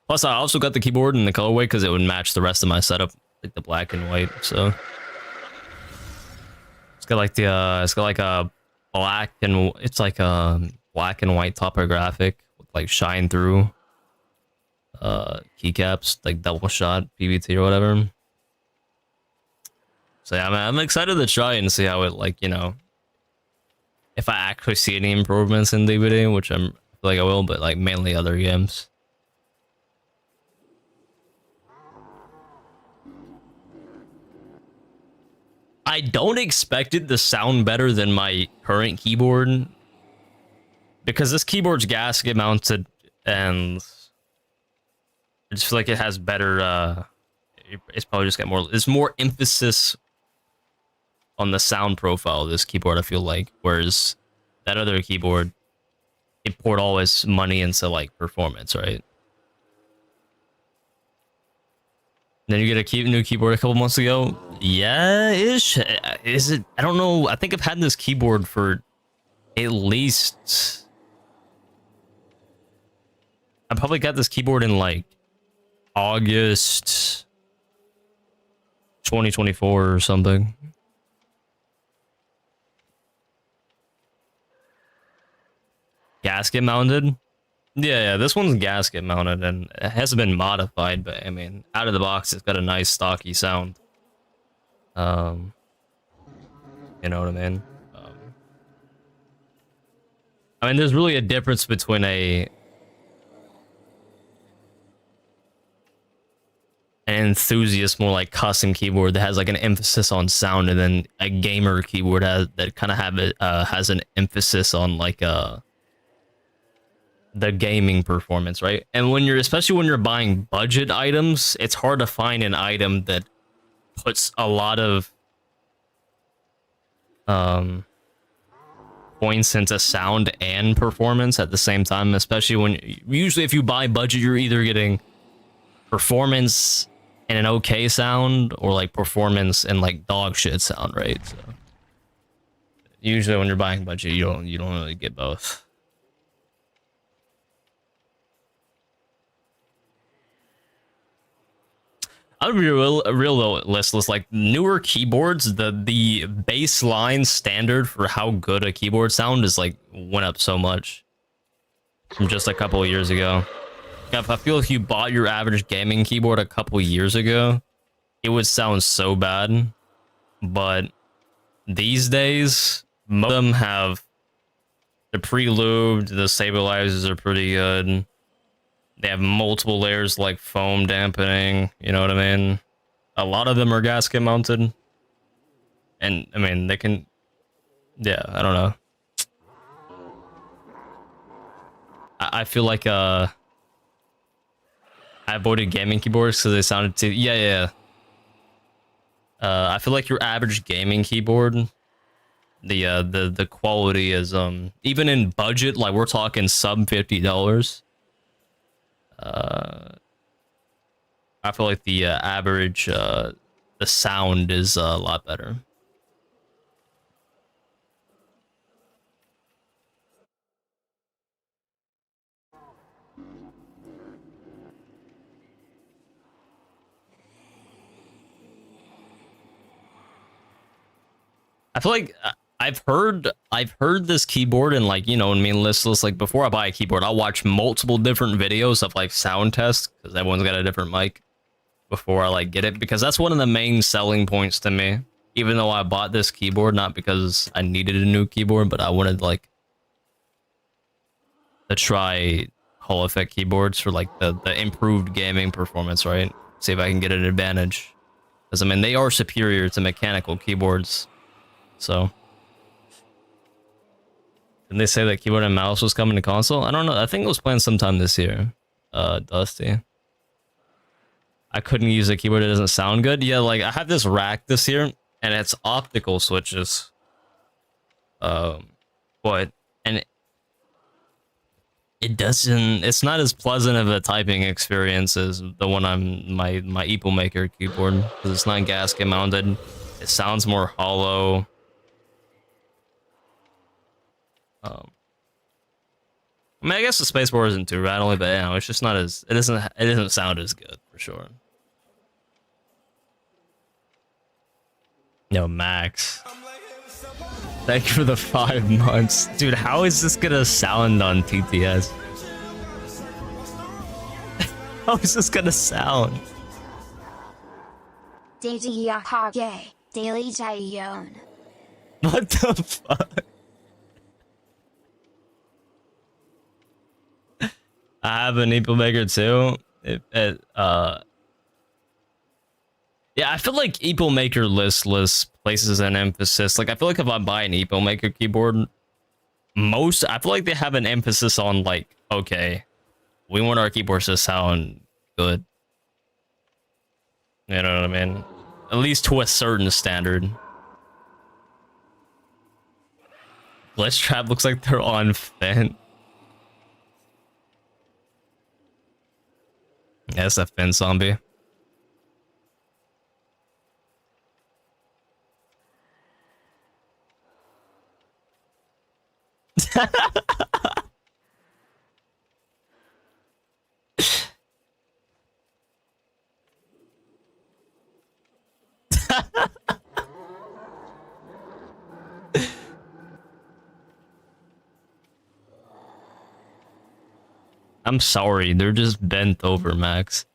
Plus, I also got the keyboard in the colorway because it would match the rest of my setup, like the black and white. So it's got like the it's got like a black and it's like a black and white topographic with like shine through keycaps, like double shot PVT or whatever. So yeah, I'm excited to try and see how it, like, you know, if I actually see any improvements in DVD, which I feel like I will, but like mainly other games. I don't expect it to sound better than my current keyboard, because this keyboard's gasket mounted, and I just feel like it has better it's probably just got more, there's more emphasis on the sound profile of this keyboard, I feel like, whereas that other keyboard, it poured all its money into like performance, right? Then you get a new keyboard a couple months ago. Yeah, ish. Is it? I don't know. I think I've had this keyboard for at least. I probably got this keyboard in like August 2024 or something. Gasket mounted. Yeah, this one's gasket mounted and it hasn't been modified, but I mean, out of the box, it's got a nice stocky sound. You know what I mean? I mean, there's really a difference between an enthusiast, more like custom keyboard that has like an emphasis on sound, and then a gamer keyboard that kind of has an emphasis on like the gaming performance, right? And when especially when you're buying budget items, it's hard to find an item that puts a lot of points into sound and performance at the same time, especially when usually if you buy budget, you're either getting performance and an okay sound, or like performance and like dog shit sound, right? So usually when you're buying budget, you don't really get both. I'd be real listless. Like newer keyboards, the baseline standard for how good a keyboard sound is like went up so much from just a couple of years ago. I feel if you bought your average gaming keyboard a couple years ago, it would sound so bad. But these days, most of them have the pre-lubed, the stabilizers are pretty good. They have multiple layers like foam dampening, you know what I mean? A lot of them are gasket mounted. And I mean, they can, yeah, I don't know. I feel like I avoided gaming keyboards because they sounded too, yeah. I feel like your average gaming keyboard, the quality is even in budget, like we're talking sub $50. I feel like the average the sound is a lot better. I feel like I've heard this keyboard, and like, you know what I mean, listless, like before I buy a keyboard, I'll watch multiple different videos of like sound tests because everyone's got a different mic before I like get it, because that's one of the main selling points to me. Even though I bought this keyboard not because I needed a new keyboard, but I wanted like to try Hall Effect keyboards for like the improved gaming performance, right? See if I can get an advantage, because I mean they are superior to mechanical keyboards. So didn't they say that keyboard and mouse was coming to console? I don't know. I think it was planned sometime this year. Dusty. I couldn't use a keyboard that doesn't sound good. Yeah, like I have this rack this year, and it's optical switches. But and it doesn't. It's not as pleasant of a typing experience as the one on my Epomaker keyboard, because it's not gasket mounted. It sounds more hollow. I mean, I guess the spacebar isn't too rattly, but you know, it's just not as it doesn't sound as good for sure. Yo, Max, thank you for the 5 months, dude. How is this gonna sound on TTS? How is this gonna sound? thejakkage, daily Jayon. What the fuck? I have an Epomaker too. Yeah, I feel like Epomaker listless places an emphasis. Like, I feel like if I buy an Epomaker keyboard, I feel like they have an emphasis on like, okay, we want our keyboards to sound good. You know what I mean? At least to a certain standard. Glitchtrap looks like they're on Fent. Yeah, that's a Fent zombie. I'm sorry, they're just bent over, Max.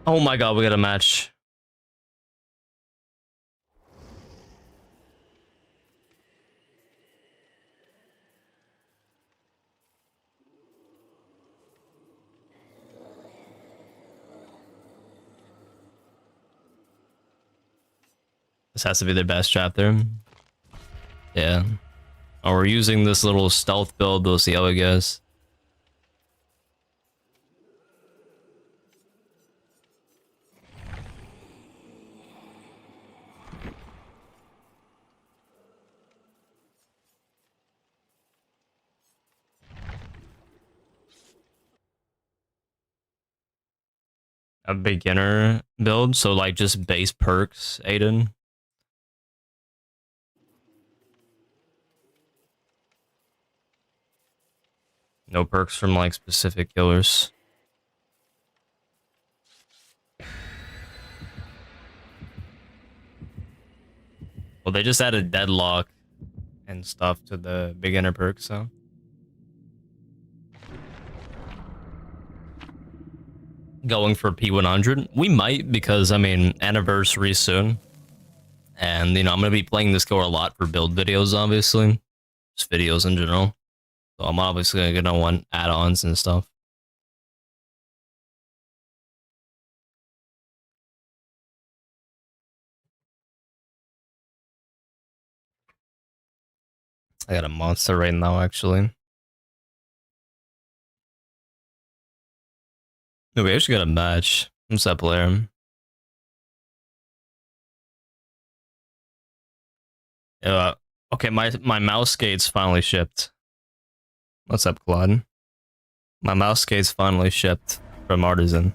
Oh my god, we got a match. This has to be their best chapter. Yeah. Oh, we're using this little stealth build. We'll see how it goes. a beginner build, so like just base perks, Aiden. No perks from like specific killers. Well, they just added deadlock and stuff to the beginner perks, so. Going for P100? We might, because, I mean, anniversary soon. And, you know, I'm going to be playing this core a lot for build videos, obviously. Just videos in general. So I'm obviously going to want add-ons and stuff. I got a monster right now, actually. No, we actually got a match. What's that player? Okay, my mouse skate's finally shipped. What's up, Claude? My mouse skate's finally shipped from Artisan.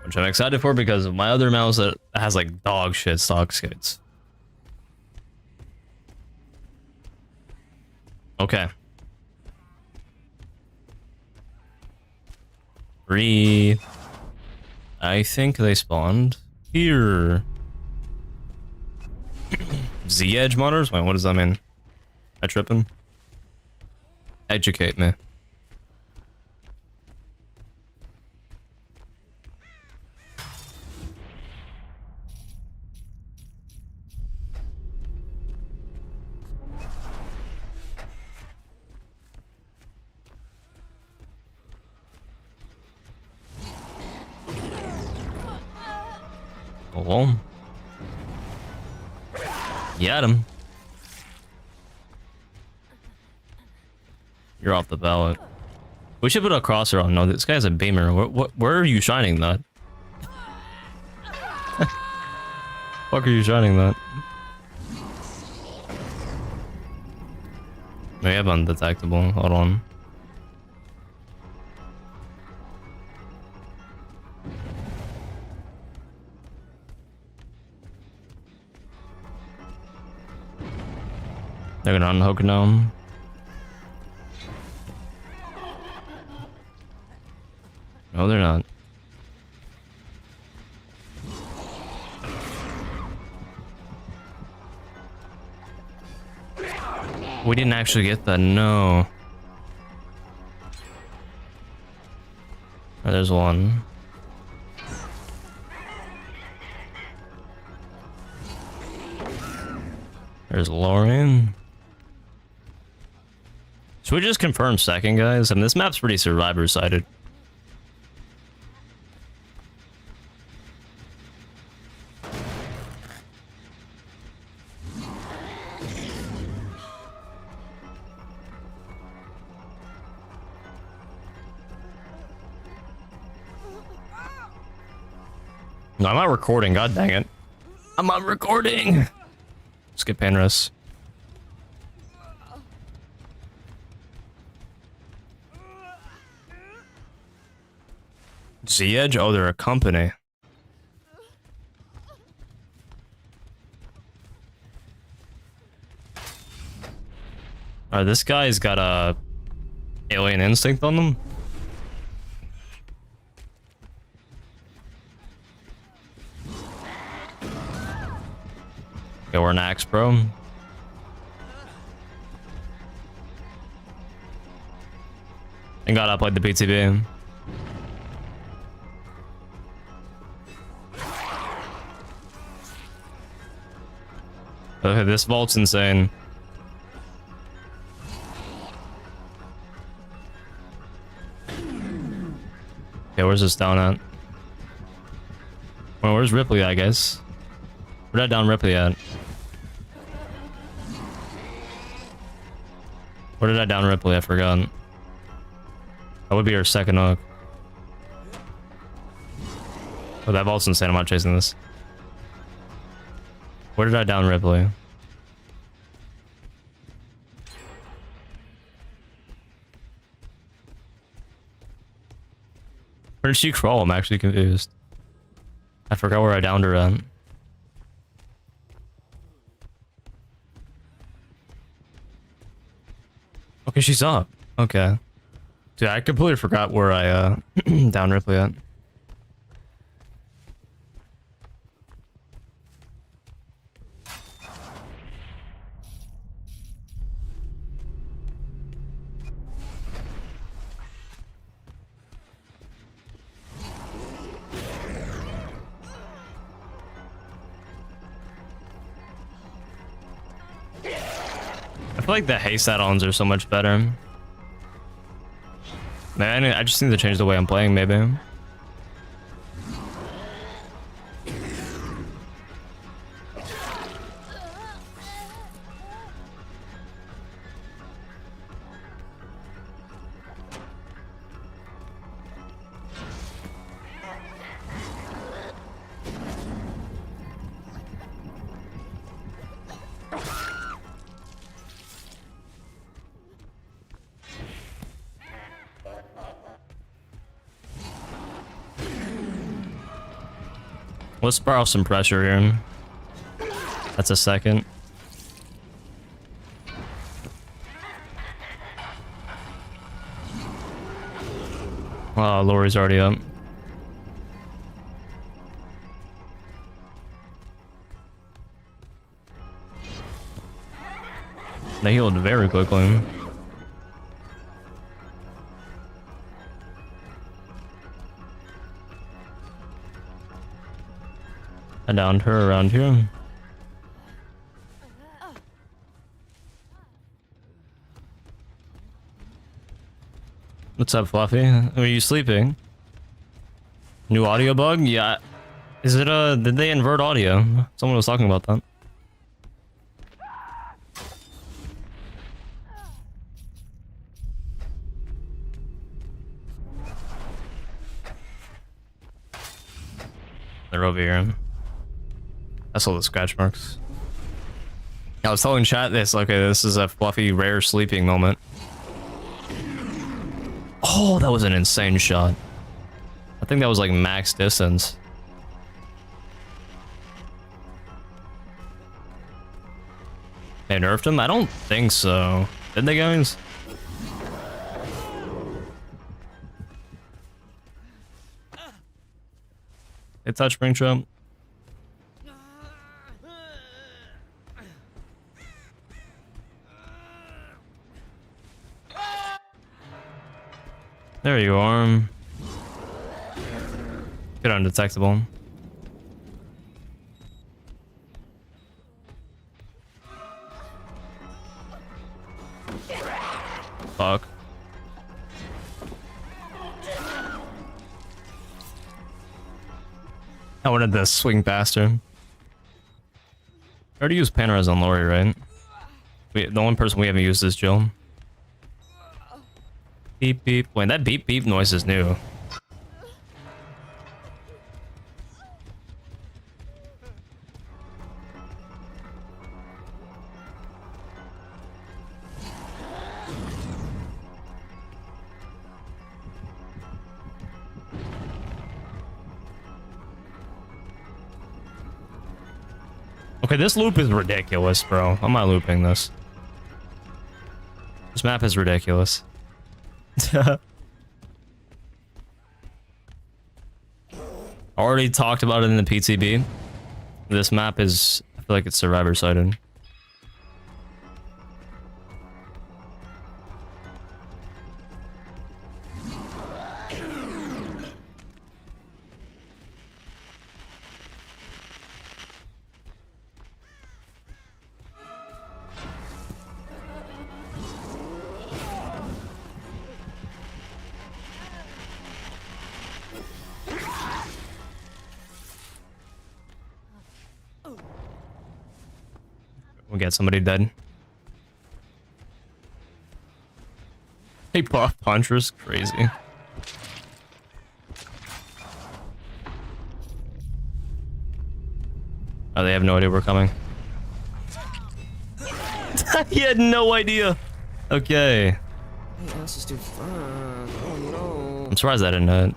Which I'm excited for because of my other mouse that has like dog shit stock skates. Okay. Breathe. I think they spawned here. Z-Edge monitors? Wait, what does that mean? Am I tripping? Educate me. Oh. Get him. You're off the ballot. We should put a crosser on. No, this guy's a beamer. Where are you shining that? Fuck are you shining that? We have undetectable. Hold on. They're gonna unhook now. No, they're not. We didn't actually get that, no. Oh, there's one. There's Lauren. Should we just confirm second, guys? I mean, this map's pretty survivor-sided. No, I'm not recording, god dang it. I'm not recording! Skip Panrus. Z-Edge? Oh, they're a company. Alright, this guy's got a alien instinct on them. Okay, we're an axe, bro. Thank God I played the PTB. Okay, this vault's insane. Okay, where's this down at? Well, where's Ripley at, guys? Where'd that down Ripley at? Where did I down Ripley? I forgot. That would be our second hook. Oh, that vault's insane. I'm not chasing this. Where did I down Ripley? Where did she crawl? I'm actually confused. I forgot where I downed her at. Okay, she's up. Okay. Dude, I completely forgot where I downed Ripley at. I feel like the haste add-ons are so much better. Man, I just need to change the way I'm playing, maybe. Let's borrow some pressure here. That's a second. Oh, Lori's already up. They healed very quickly. I downed her around here. What's up, Fluffy? Are you sleeping? New audio bug? Yeah. Is it did they invert audio? Someone was talking about that. They're over here. That's all the scratch marks. I was telling chat this. Okay, this is a Fluffy rare sleeping moment. Oh, that was an insane shot. I think that was like max distance. They nerfed him? I don't think so. Did they, guys? They touched Springtrap. There you are. Get undetectable. Fuck. I wanted to swing past her. I already used Panorez on Lori, right? The only person we haven't used is Jill. Beep beep. Wait, that beep beep noise is new. Okay, this loop is ridiculous, bro. I'm not looping this. This map is ridiculous. Already talked about it in the PTB. This map is, I feel like it's survivor sided. We'll get somebody dead. Hey, buff punchers, crazy. Oh, they have no idea we're coming. He had no idea. Okay. Hey, this is too fun. Oh no. I'm surprised I didn't hit.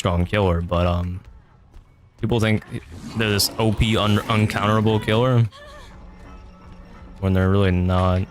strong killer, but people think they're this OP uncounterable killer when they're really not.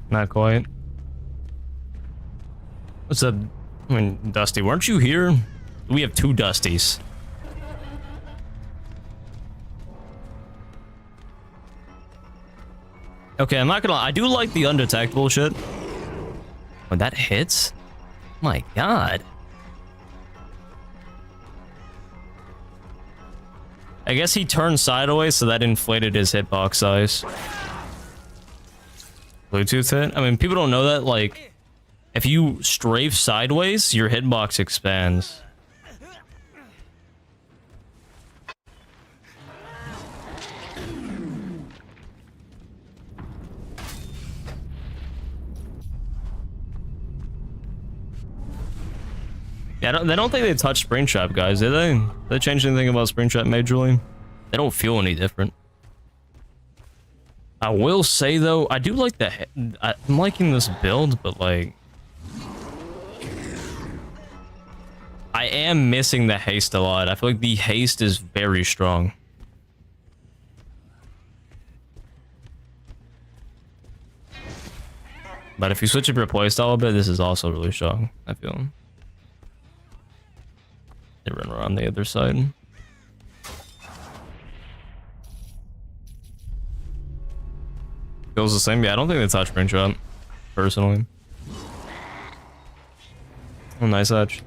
Not quite. What's up? I mean, Dusty, weren't you here? We have 2 Dusties. Okay, I'm not gonna lie. I do like the undetectable shit. When that hits? My god. I guess he turned sideways, so that inflated his hitbox size. Bluetooth hit? I mean, people don't know that, like, if you strafe sideways, your hitbox expands. Yeah, they don't think they touched Springtrap, guys, did they? Did they change anything about Springtrap majorly? They don't feel any different. I will say, though, I do like the... I'm liking this build, but, like... I am missing the haste a lot. I feel like the haste is very strong. But if you switch up your playstyle a bit, this is also really strong, I feel. They run around the other side. Feels the same. Yeah, I don't think they touch Springtrap, personally. Oh, nice edge.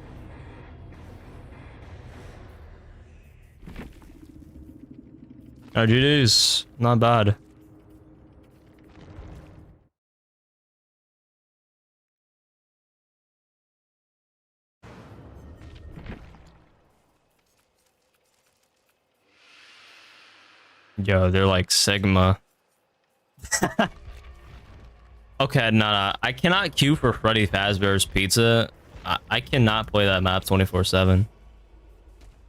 GG's. Not bad. Yo, they're like Sigma. Okay, nah. I cannot queue for Freddy Fazbear's Pizza. I cannot play that map 24/7.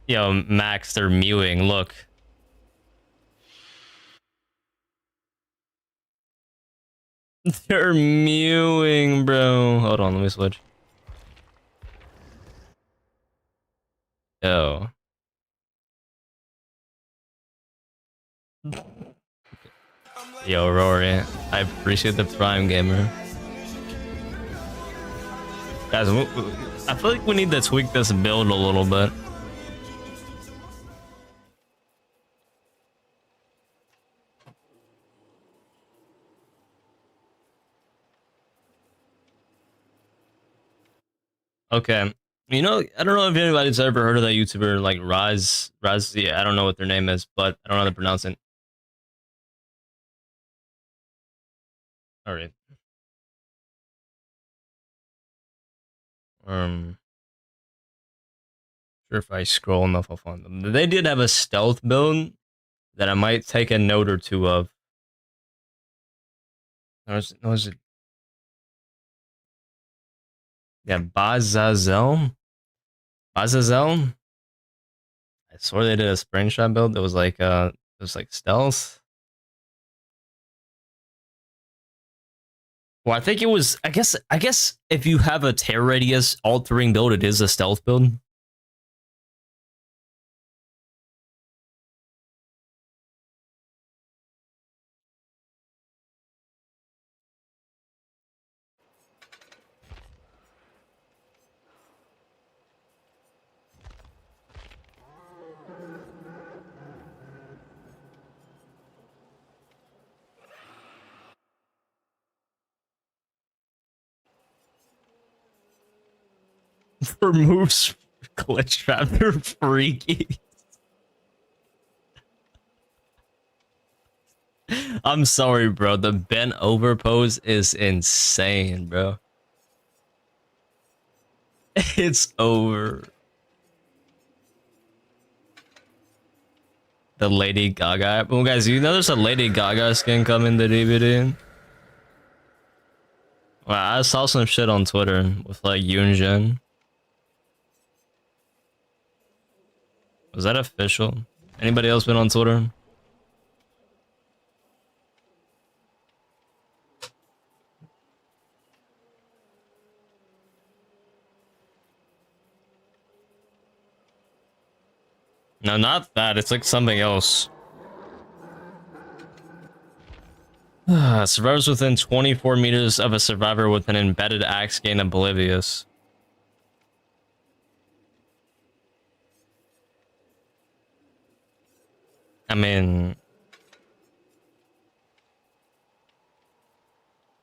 Yo, Max, they're mewing. Look. They're mewing, bro. Hold on, let me switch. Yo. Yo, Rory, I appreciate the Prime Gamer. Guys, I feel like we need to tweak this build a little bit. Okay. You know, I don't know if anybody's ever heard of that YouTuber like 𝗧𝗪𝗜𝗍𝗪𝗧𝗪𝗓. Yeah, I don't know what their name is, but I don't know how to pronounce it. All right. Sure, if I scroll enough, I'll find them. They did have a stealth build that I might take a note or two of. No, is it? Yeah, 𝗑𝗲𝗪𝗓𝗏. 𝗑𝗲𝗪𝗓𝗏. I swear they did a Springtrap build that was like stealth. Well, I think it was. I guess if you have a tear radius altering build, it is a stealth build. For moves, glitch trap, they're freaky. I'm sorry, bro. The bent over pose is insane, bro. It's over. The Lady Gaga. Well, guys, you know there's a Lady Gaga skin coming to DVD. Well, I saw some shit on Twitter with like Yoonjin. Was that official? Anybody else been on Twitter? No, not that. It's like something else. Survivors within 24 meters of a survivor with an embedded axe gain oblivious. I mean,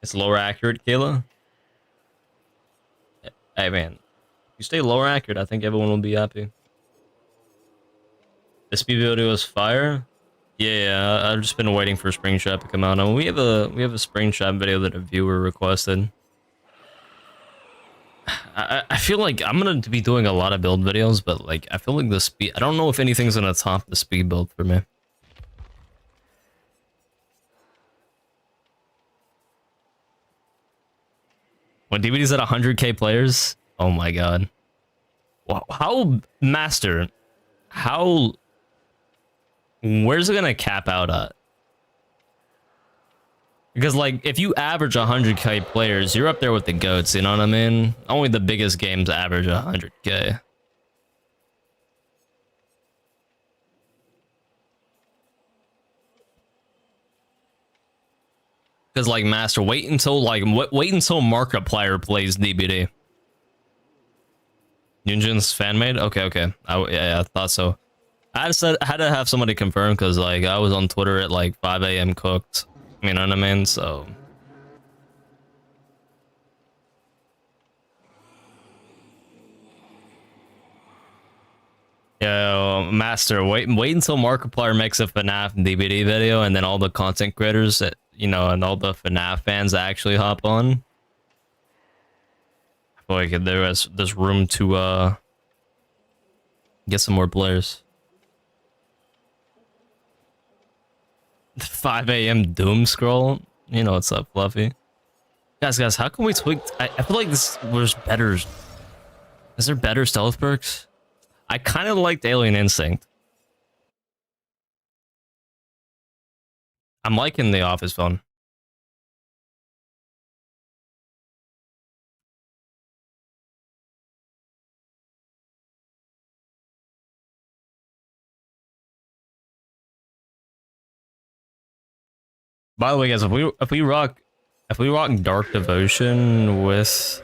it's lower accurate, Kayla. Hey man, if you stay lower accurate, I think everyone will be happy. This video was fire. Yeah, I've just been waiting for Springtrap to come out. We have a Springtrap video that a viewer requested. I feel like I'm gonna be doing a lot of build videos, but like I feel like the speed. I don't know if anything's gonna top the speed build for me. When DVD's at 100k players, oh my god. Wow, how master? How? Where's it gonna cap out at? Because like if you average 100k players, you're up there with the goats. You know what I mean? Only the biggest games average 100k. Because like master, wait until Markiplier plays DBD. Yunjin's fan made? Okay. I thought so. I had to have somebody confirm because like I was on Twitter at like 5 a.m. cooked. You know what I mean? So yo, Master, wait until Markiplier makes a FNAF DVD video, and then all the content creators that, you know, and all the FNAF fans actually hop on. I feel like there's room to get some more players. 5 a.m. doom scroll. You know what's up, Fluffy. Guys, how can we tweak? I feel like there's better. Is there better stealth perks? I kind of liked Alien Instinct. I'm liking the office phone. By the way, guys, if we rock Dark Devotion with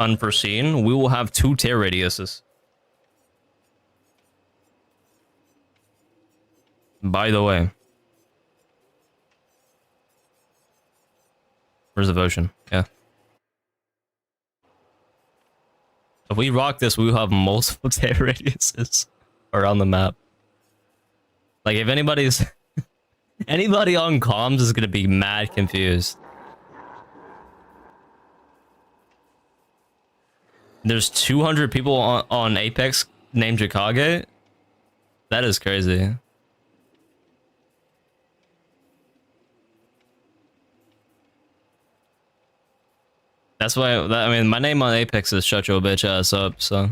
Unforeseen, we will have 2 tear radiuses. By the way, where's Devotion? Yeah. If we rock this, we will have multiple tear radiuses around the map. Like, if anybody's anybody on comms is gonna be mad confused. There's 200 people on Apex named 𝗥𝗲𝗦. That is crazy. That's why, I mean, my name on Apex is shut your bitch ass up, so.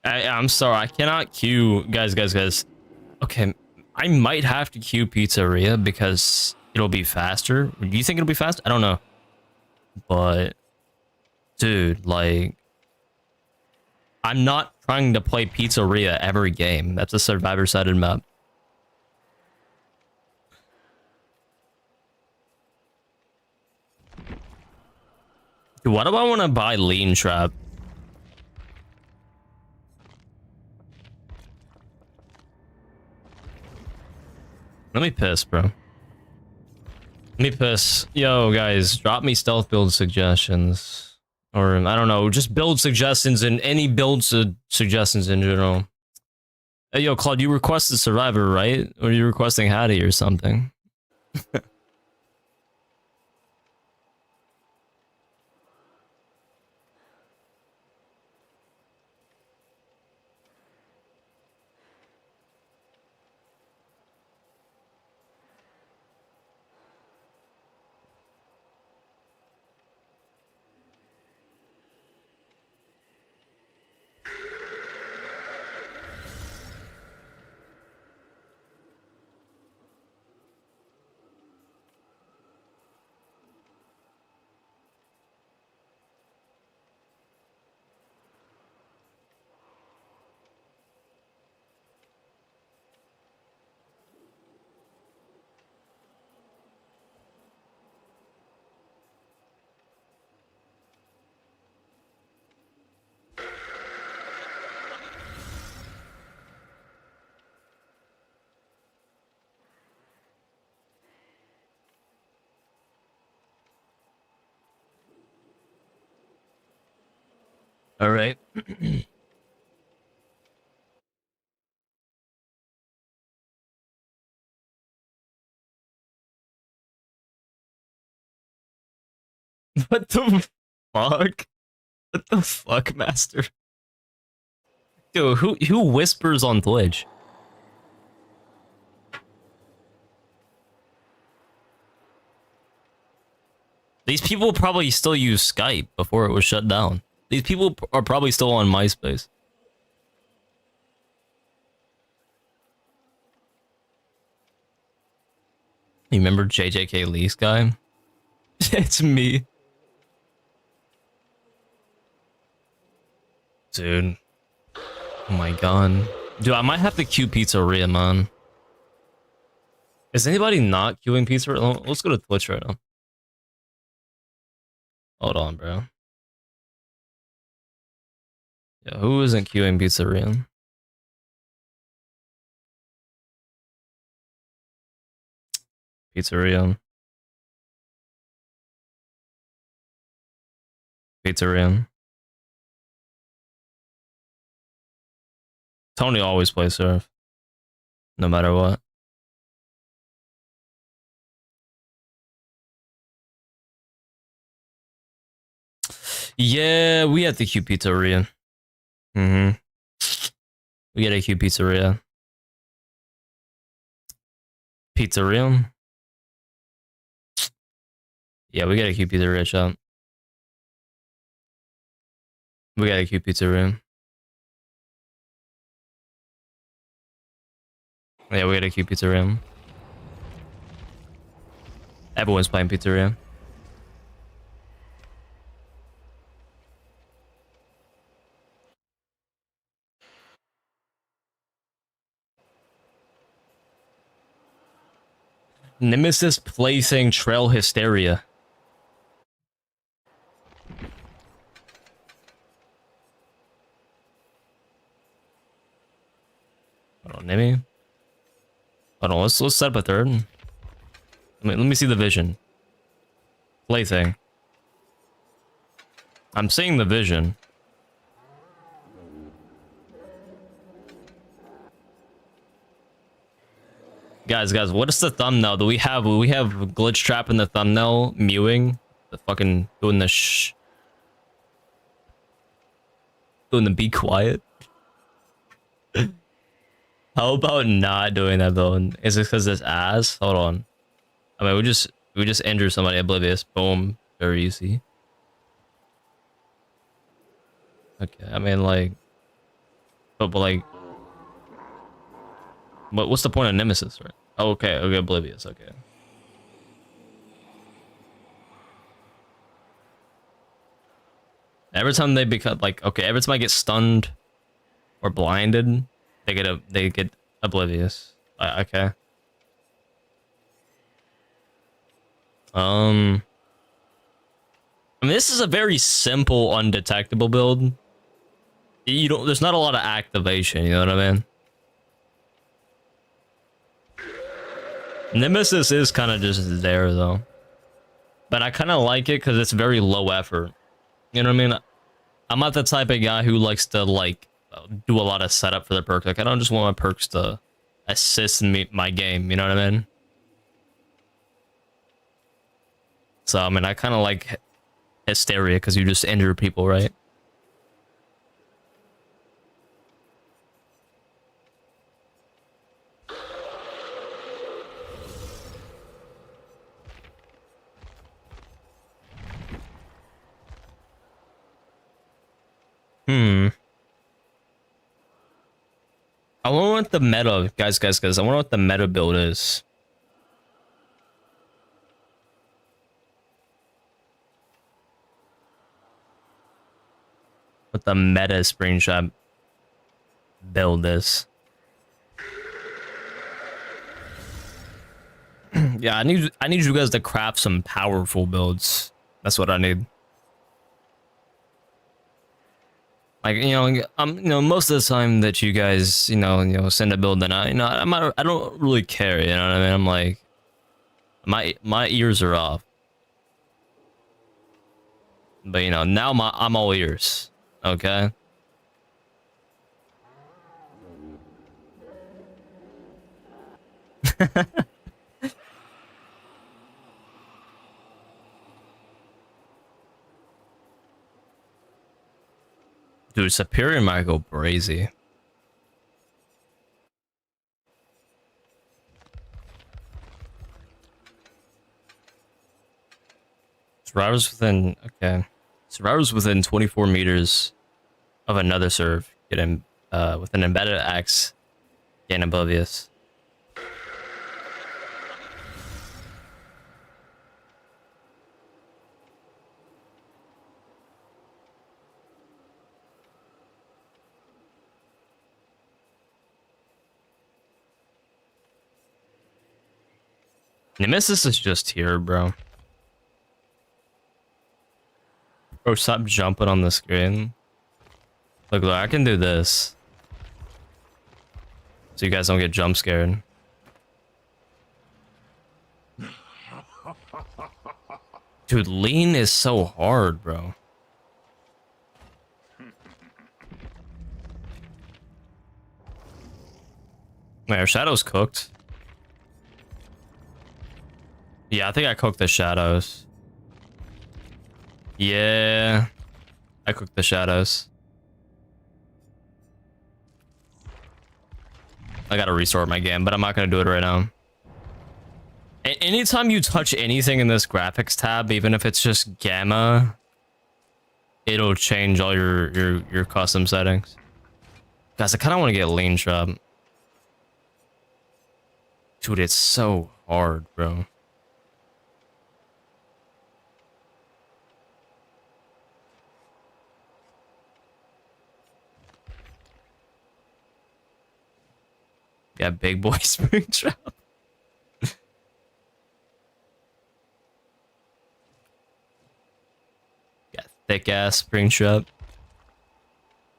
I'm sorry, I cannot queue, guys. Okay, I might have to queue Pizzeria because it'll be faster. Do you think it'll be fast? I don't know. But, dude, like, I'm not trying to play Pizzeria every game. That's a survivor-sided map. Dude, why do I want to buy Lean Trap? Let me piss, bro. Let me piss. Yo, guys, drop me stealth build suggestions. Or, I don't know, just build suggestions and any build suggestions in general. Hey, yo, Claude, you requested Survivor, right? Or are you requesting Hattie or something? All right. What the fuck? What the fuck, Master? Dude, who whispers on Twitch? These people probably still use Skype before it was shut down. These people are probably still on MySpace. You remember JJK Lee's guy? It's me. Dude. Oh my god. Dude, I might have to queue Pizzeria, man. Is anybody not queuing Pizzeria? Let's go to Twitch right now. Hold on, bro. Yeah, who isn't queuing pizzeria? Pizzeria. Pizzeria. Tony always plays serve, no matter what. Yeah, we had to queue pizzeria. We gotta queue pizzeria. Pizzeria? Yeah, we gotta queue pizzeria, shop. We gotta queue pizzeria. Yeah, we gotta queue pizzeria. Everyone's playing pizzeria. Nemesis placing trail hysteria. Hold on, maybe. Hold on, let's set up a third. Let me see the vision. Plaything. I'm seeing the vision. Guys, what is the thumbnail? Do we have glitch trap in the thumbnail mewing? The fucking doing the doing the be quiet. How about not doing that though? Is it because this ass? Hold on. I mean, we just injure somebody oblivious. Boom. Very easy. Okay, I mean like, but like, what's the point of Nemesis, right? Oh, okay, oblivious. Okay. Every time they become like, okay, every time I get stunned or blinded, they get oblivious. Okay. I mean, this is a very simple undetectable build. There's not a lot of activation, you know what I mean? Nemesis is kind of just there though. But I kind of like it because it's very low effort. You know what I mean? I'm not the type of guy who likes to like do a lot of setup for the perk. Like I don't just want my perks to assist my game, you know what I mean? So I mean I kind of like hysteria because you just injure people, right? I wonder what the meta, guys. I wonder what the meta build is. What the meta Springtrap build is. Yeah, I need you guys to craft some powerful builds. That's what I need. Like, most of the time that you guys, send a build, then I don't really care, you know what I mean? I'm like, my ears are off. But now I'm all ears, okay? Dude, Superior might go crazy. Survivors within 24 meters of another serve get with an embedded axe gain oblivious. Nemesis is just here, bro. Bro, stop jumping on the screen. Look, I can do this. So you guys don't get jump scared. Dude, lean is so hard, bro. Wait, our shadows cooked. Yeah, I think I cooked the shadows. Yeah, I cooked the shadows. I gotta restart my game, but I'm not gonna do it right now. Anytime you touch anything in this graphics tab, even if it's just gamma, it'll change all your custom settings. Guys, I kind of want to get lean trap. Dude, it's so hard, bro. Yeah, big boy Springtrap. Yeah, thick ass Springtrap.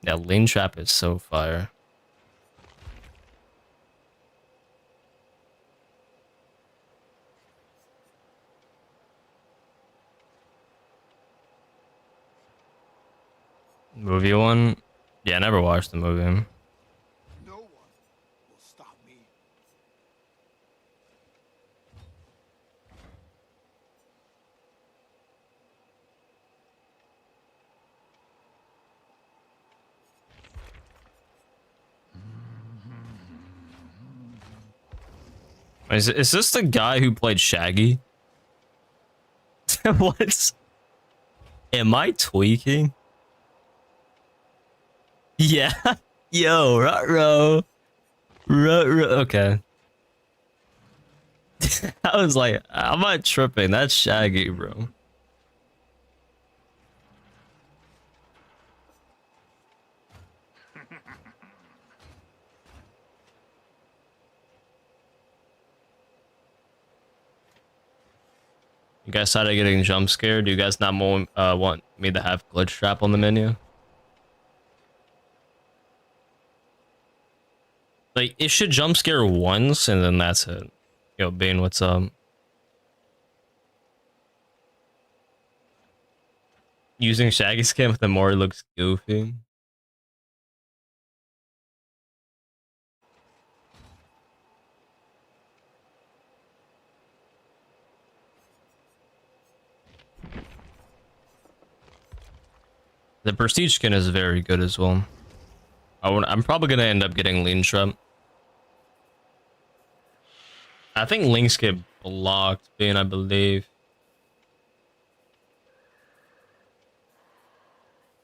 Yeah, lean trap is so fire. Movie one? Yeah, I never watched the movie. No one will stop me. Is this the guy who played Shaggy? What? Am I tweaking? Yeah. Yo, ruh-roh. Ruh-roh. Okay. I was like, I'm not tripping. That's Shaggy, bro. You guys started getting jump scared? Do you guys not want me to have glitch trap on the menu? Like, it should jump scare once, and then that's it. Yo, Bane, what's up? Using Shaggy skin with the more looks goofy. The prestige skin is very good as well. I'm probably gonna end up getting lean trap. I think links get blocked, Bane, I believe.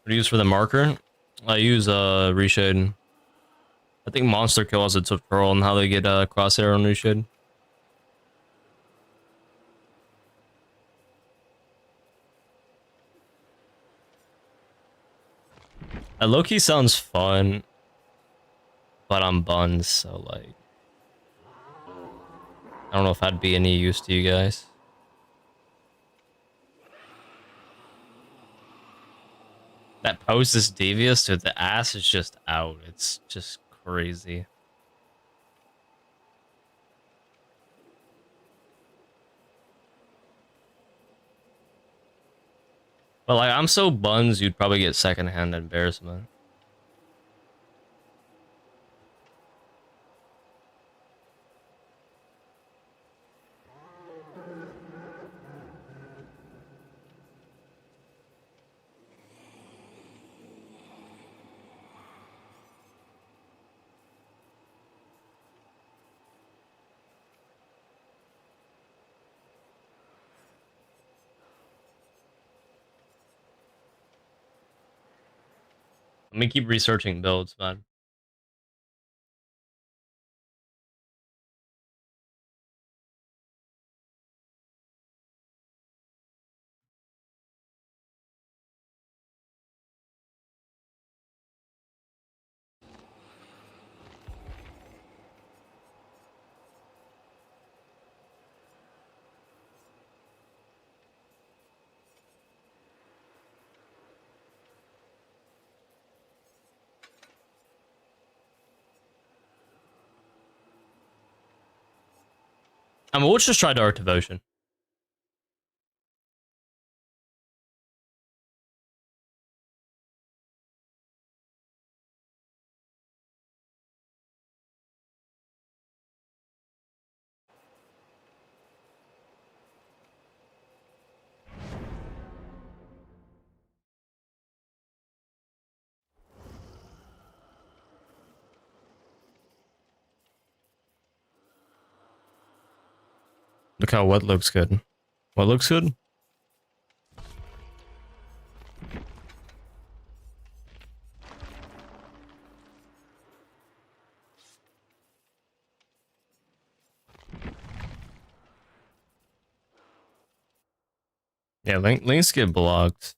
What do you use for the marker? I use reshade. I think Monster Kill has a tutorial on how they get crosshair on reshade. Low-key sounds fun, but I'm buns, so like, I don't know if I'd be any use to you guys. That pose is devious, dude. The ass is just out. It's just crazy. But like, I'm so buns, you'd probably get secondhand embarrassment. Let me keep researching builds, man. I mean, we'll just try Dark Devotion. Look how what looks good. What looks good? Yeah, links get blocked.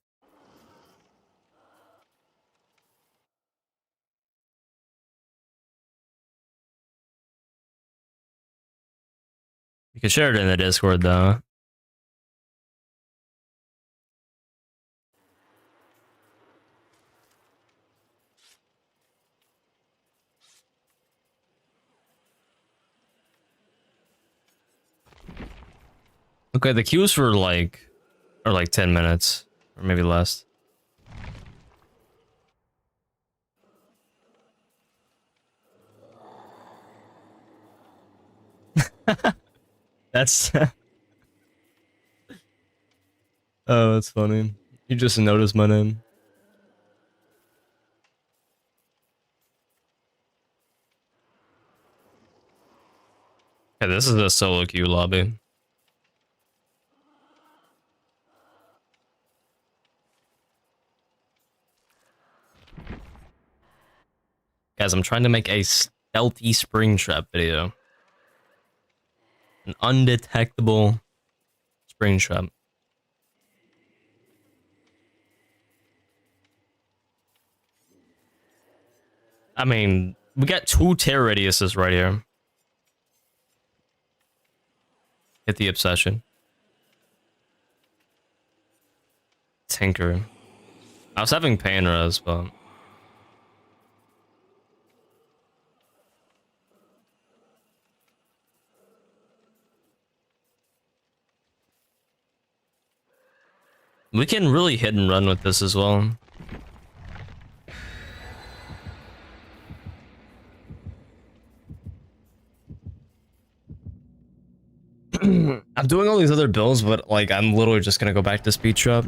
You can share it in the Discord though. Okay, the queues for are like 10 minutes or maybe less. That's oh, that's funny. You just noticed my name. Okay, this is a solo queue lobby. Guys, I'm trying to make a stealthy Springtrap video. An undetectable Springtrap. I mean, we got 2 tear radiuses right here. Hit the obsession. Tinker. I was having pain res, but we can really hit and run with this as well. I'm doing all these other builds, but like I'm literally just gonna go back to speed trap.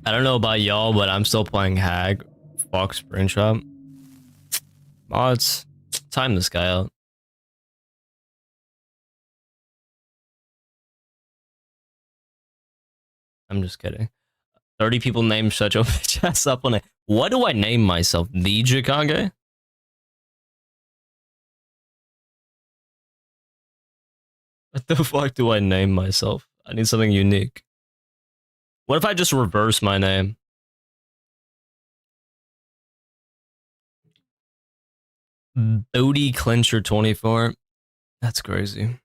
I don't know about y'all, but I'm still playing Hag. Fuck Springtrap. Mods, time this guy out. I'm just kidding. 30 people named such a bitch ass up on it. What do I name myself? thejakkage? What the fuck do I name myself? I need something unique. What if I just reverse my name? Bodhi Clincher 24. That's crazy.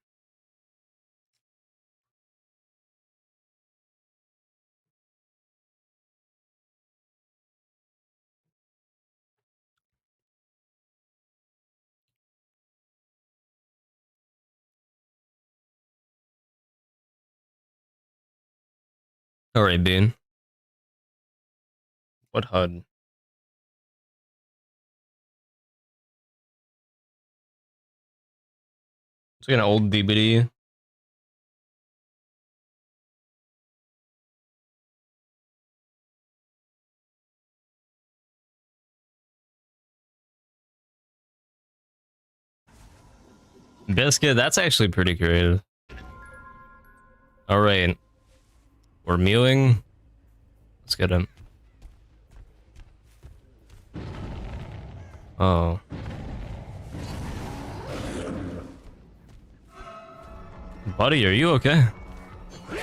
Alright, Bean. What HUD? It's like an old DVD. Biscuit, that's actually pretty creative. Alright. We're mewing. Let's get him. Oh. Buddy, are you okay? Oh,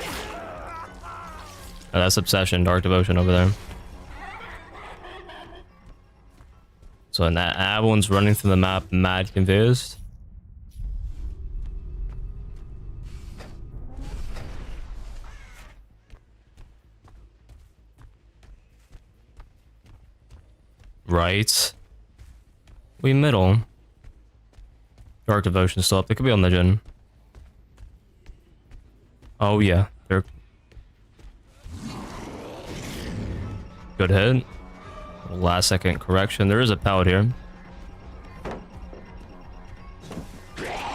that's Obsession, Dark Devotion over there. So and that everyone's running through the map, mad confused. Right. We middle. Dark Devotion still up. They could be on the Jin. Oh yeah, they're good hit. Last second correction. There is a pallet here.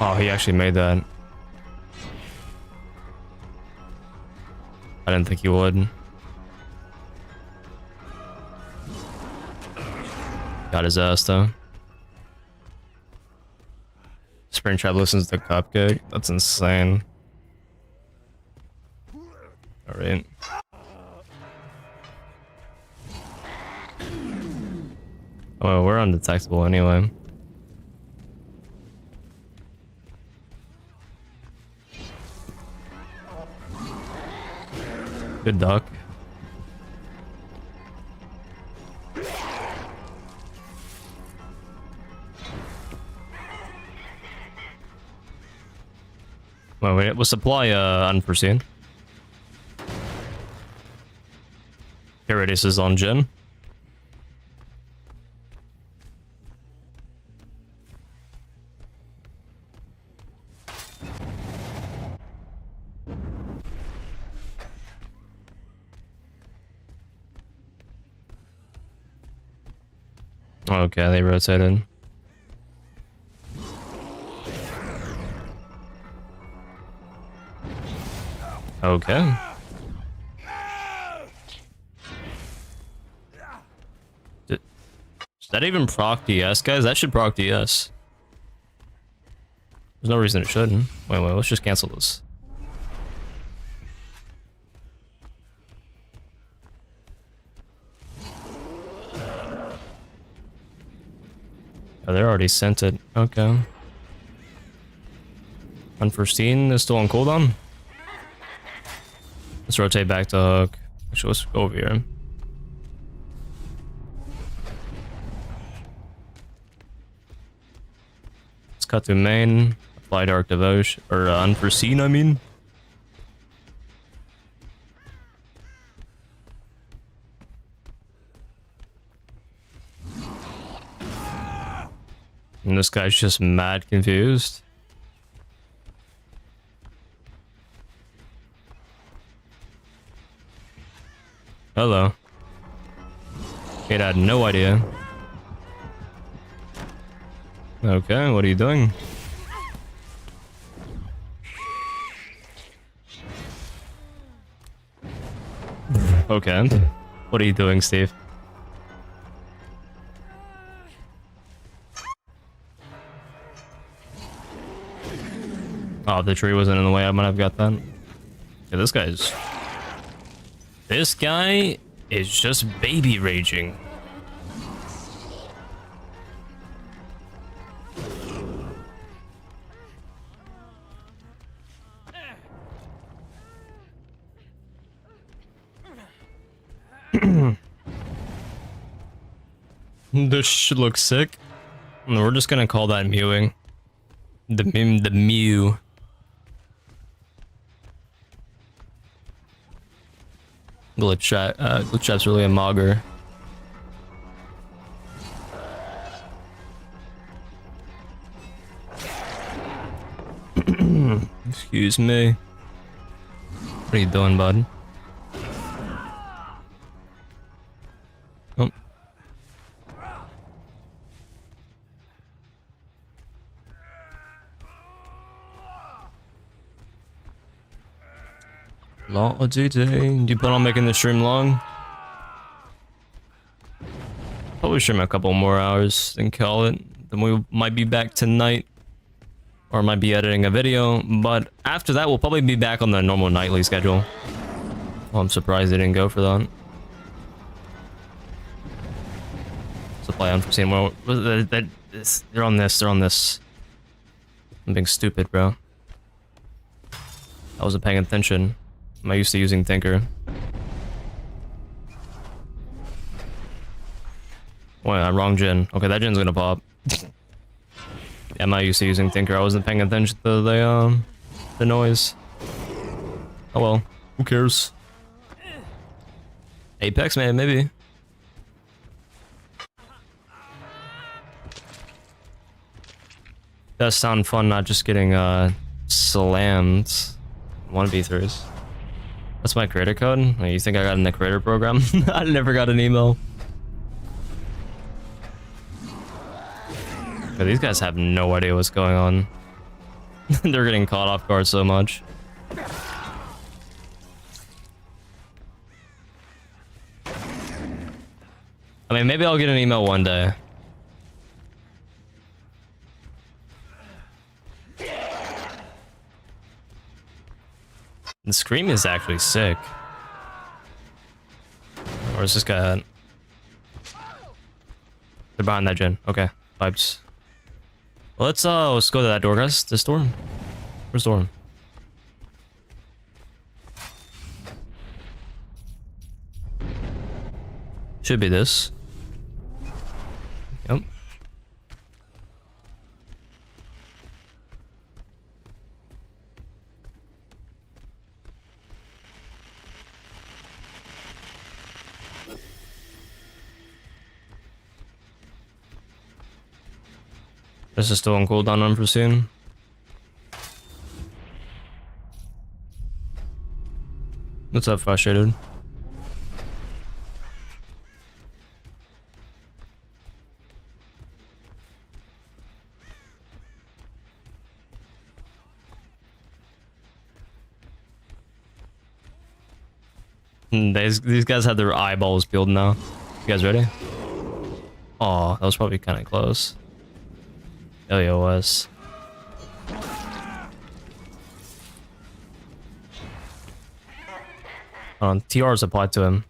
Oh, he actually made that. I didn't think he would. Got his ass though. Springtrap listens to 𝗏𝗏𝗏𝗏. That's insane. Alright. Oh, we're undetectable anyway. Good duck. Wait, was supply unforeseen? Radius is on Jin. Okay, they rotated. Okay. Does that even proc DS, guys? That should proc DS. There's no reason it shouldn't. Wait, let's just cancel this. Oh, they already sent it. Okay. Unforeseen is still on cooldown. Let's rotate back to hook. Actually, let's go over here. Let's cut to main. Apply Dark Devotion. Or Unforeseen, I mean. And this guy's just mad confused. Hello. Kid had no idea. Okay, what are you doing? Okay. What are you doing, Steve? Oh, if the tree wasn't in the way, I might have got that. Yeah, this guy is just baby raging. This should look sick. We're just gonna call that mewing. The mew. Glitchtrap's really a mogger. Excuse me. What are you doing, bud? Oh. Do you plan on making the stream long? Probably stream a couple more hours, then call it. Then we might be back tonight. Or might be editing a video. But after that, we'll probably be back on the normal nightly schedule. Well, I'm surprised they didn't go for that. Supply unforeseen. Well, they're on this. They're on this. I'm being stupid, bro. I wasn't paying attention. Am I used to using Thinker? Wait, wrong Jin. Okay, that Jin's gonna pop. Am I used to using Thinker? I wasn't paying attention to the noise. Oh well, who cares? Apex, man, maybe. Does sound fun, not just getting slammed. 1v3s. That's my creator code? Oh, you think I got in the creator program? I never got an email. But these guys have no idea what's going on. They're getting caught off guard so much. I mean, maybe I'll get an email one day. The scream is actually sick. Where's this guy at? They're behind that gen. Okay, vibes. Let's go to that door, guys. This door. Where's the door? Should be this. Yep. This is still on cooldown, unforeseen. What's up, frustrated? These guys have their eyeballs peeled now. You guys ready? Oh, that was probably kind of close. Hell yeah, it was. TR's applied to him.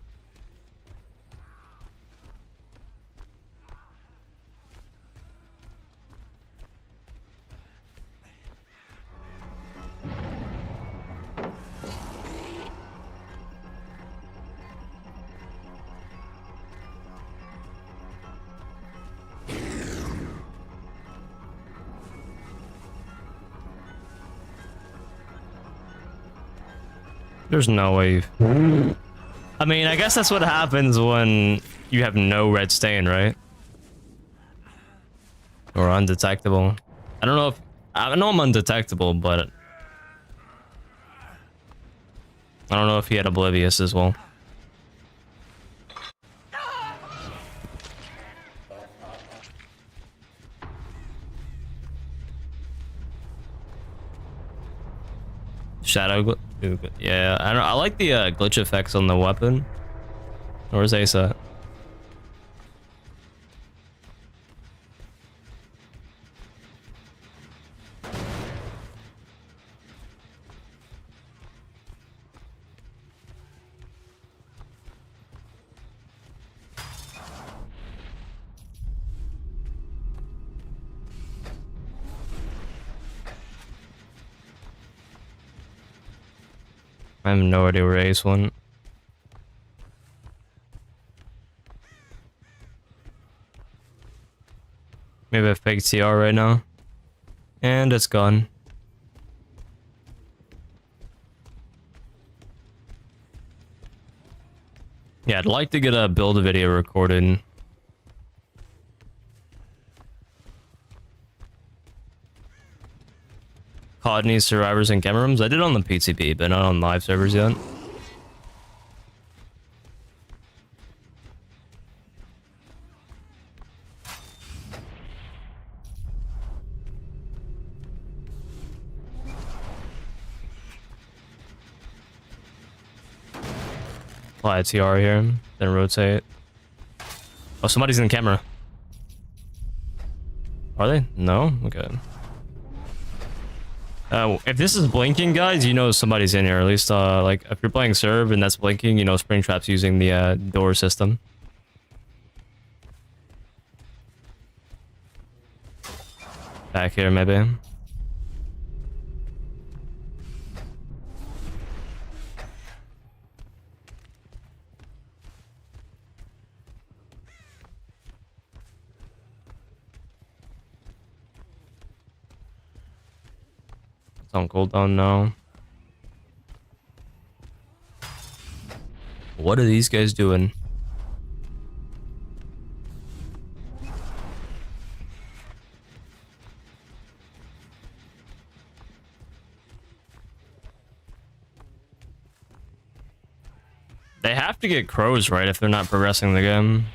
There's no way. I mean, I guess that's what happens when you have no red stain, right? Or undetectable. I don't know if... I know I'm undetectable, but... I don't know if he had oblivious as well. Shadow... Yeah, I don't know. I like the glitch effects on the weapon. Where's Ace at? I have no idea where Ace went. Maybe I've picked TR right now. And it's gone. Yeah, I'd like to get a build video recorded. COD needs survivors and camera rooms. I did on the PTP, but not on live servers yet. Apply a TR here, then rotate. Oh, somebody's in the camera. Are they? No? Okay. If this is blinking, guys, you know somebody's in here. At least, like, if you're playing serve and that's blinking, you know Springtrap's using the door system. Back here, maybe. On cooldown now. What are these guys doing? They have to get crows, right, if they're not progressing the game.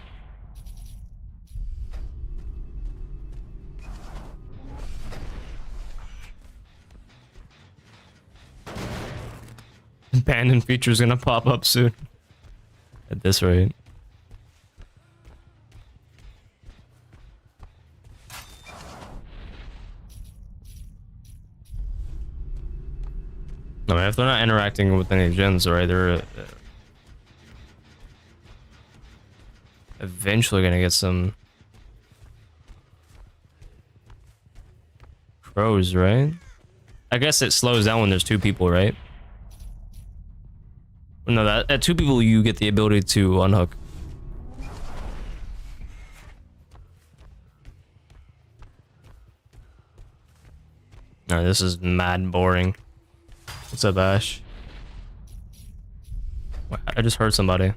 Abandoned feature is gonna pop up soon. At this rate. I mean, if they're not interacting with any gens, right, they're eventually gonna get some crows, right? I guess it slows down when there's two people, right? No, that at two people you get the ability to unhook. Alright, this is mad boring. What's up, Ash? I just heard somebody.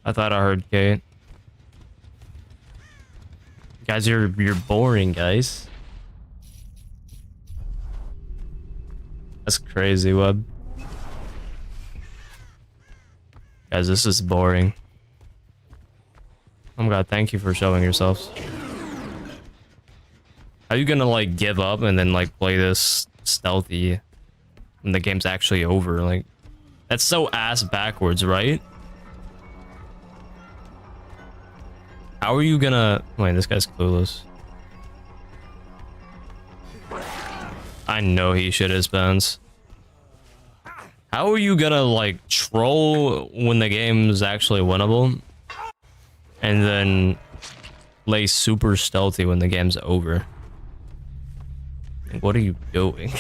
I thought I heard Kate. Guys, you're boring, guys. That's crazy, Web. Guys, this is boring. Oh my god, thank you for showing yourselves. How are you gonna like give up and then like play this stealthy when the game's actually over? Like, that's so ass backwards, right? How are you gonna... Wait, this guy's clueless. I know he shit his pants. How are you gonna, like, troll when the game's actually winnable? And then play super stealthy when the game's over? What are you doing?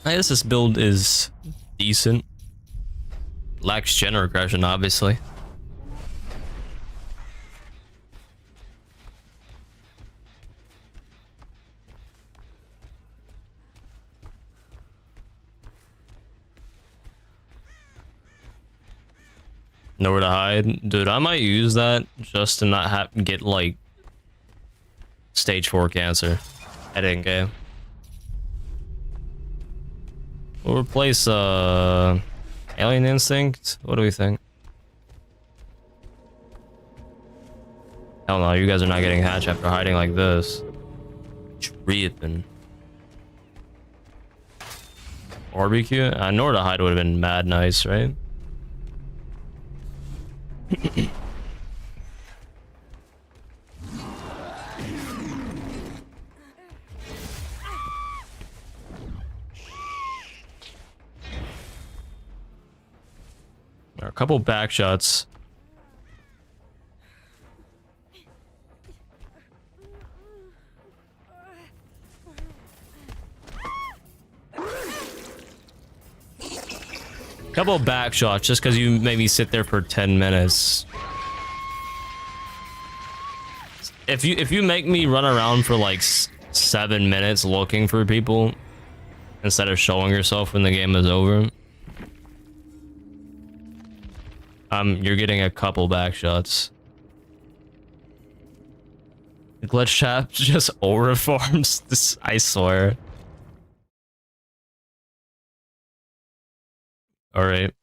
I guess this build is decent. Lacks gen regression, obviously. Nowhere to hide. Dude, I might use that just to not have to get like stage 4 cancer at end game. We'll replace Alien Instinct. What do we think? Hell no, you guys are not getting hatch after hiding like this. Tripping. Barbecue? Nowhere to hide would have been mad nice, right? A couple back shots. Couple back shots just because you made me sit there for 10 minutes. If you make me run around for like 7 minutes looking for people instead of showing yourself when the game is over, you're getting a couple back shots. Glitch Trap just aura farms this, I swear. All right.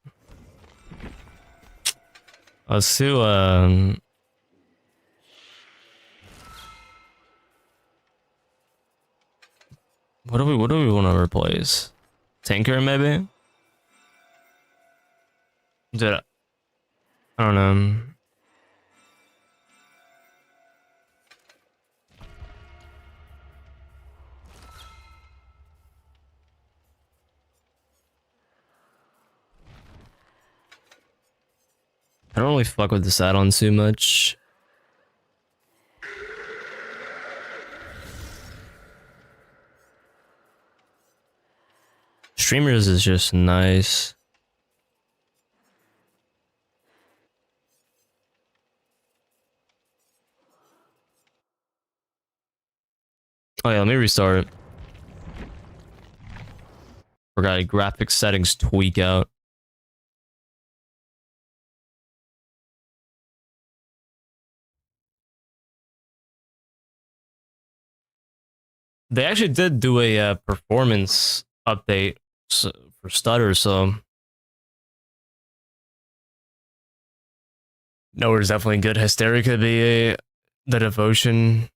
Let's do what do we want to replace? Tinker maybe? Dude, I don't know. I don't really fuck with this add-on too much. Streamers is just nice. Oh yeah, let me restart it. Forgot graphics settings tweak out. They actually did do a performance update for stutter, so Nowhere's definitely good. Hysteria could be the devotion.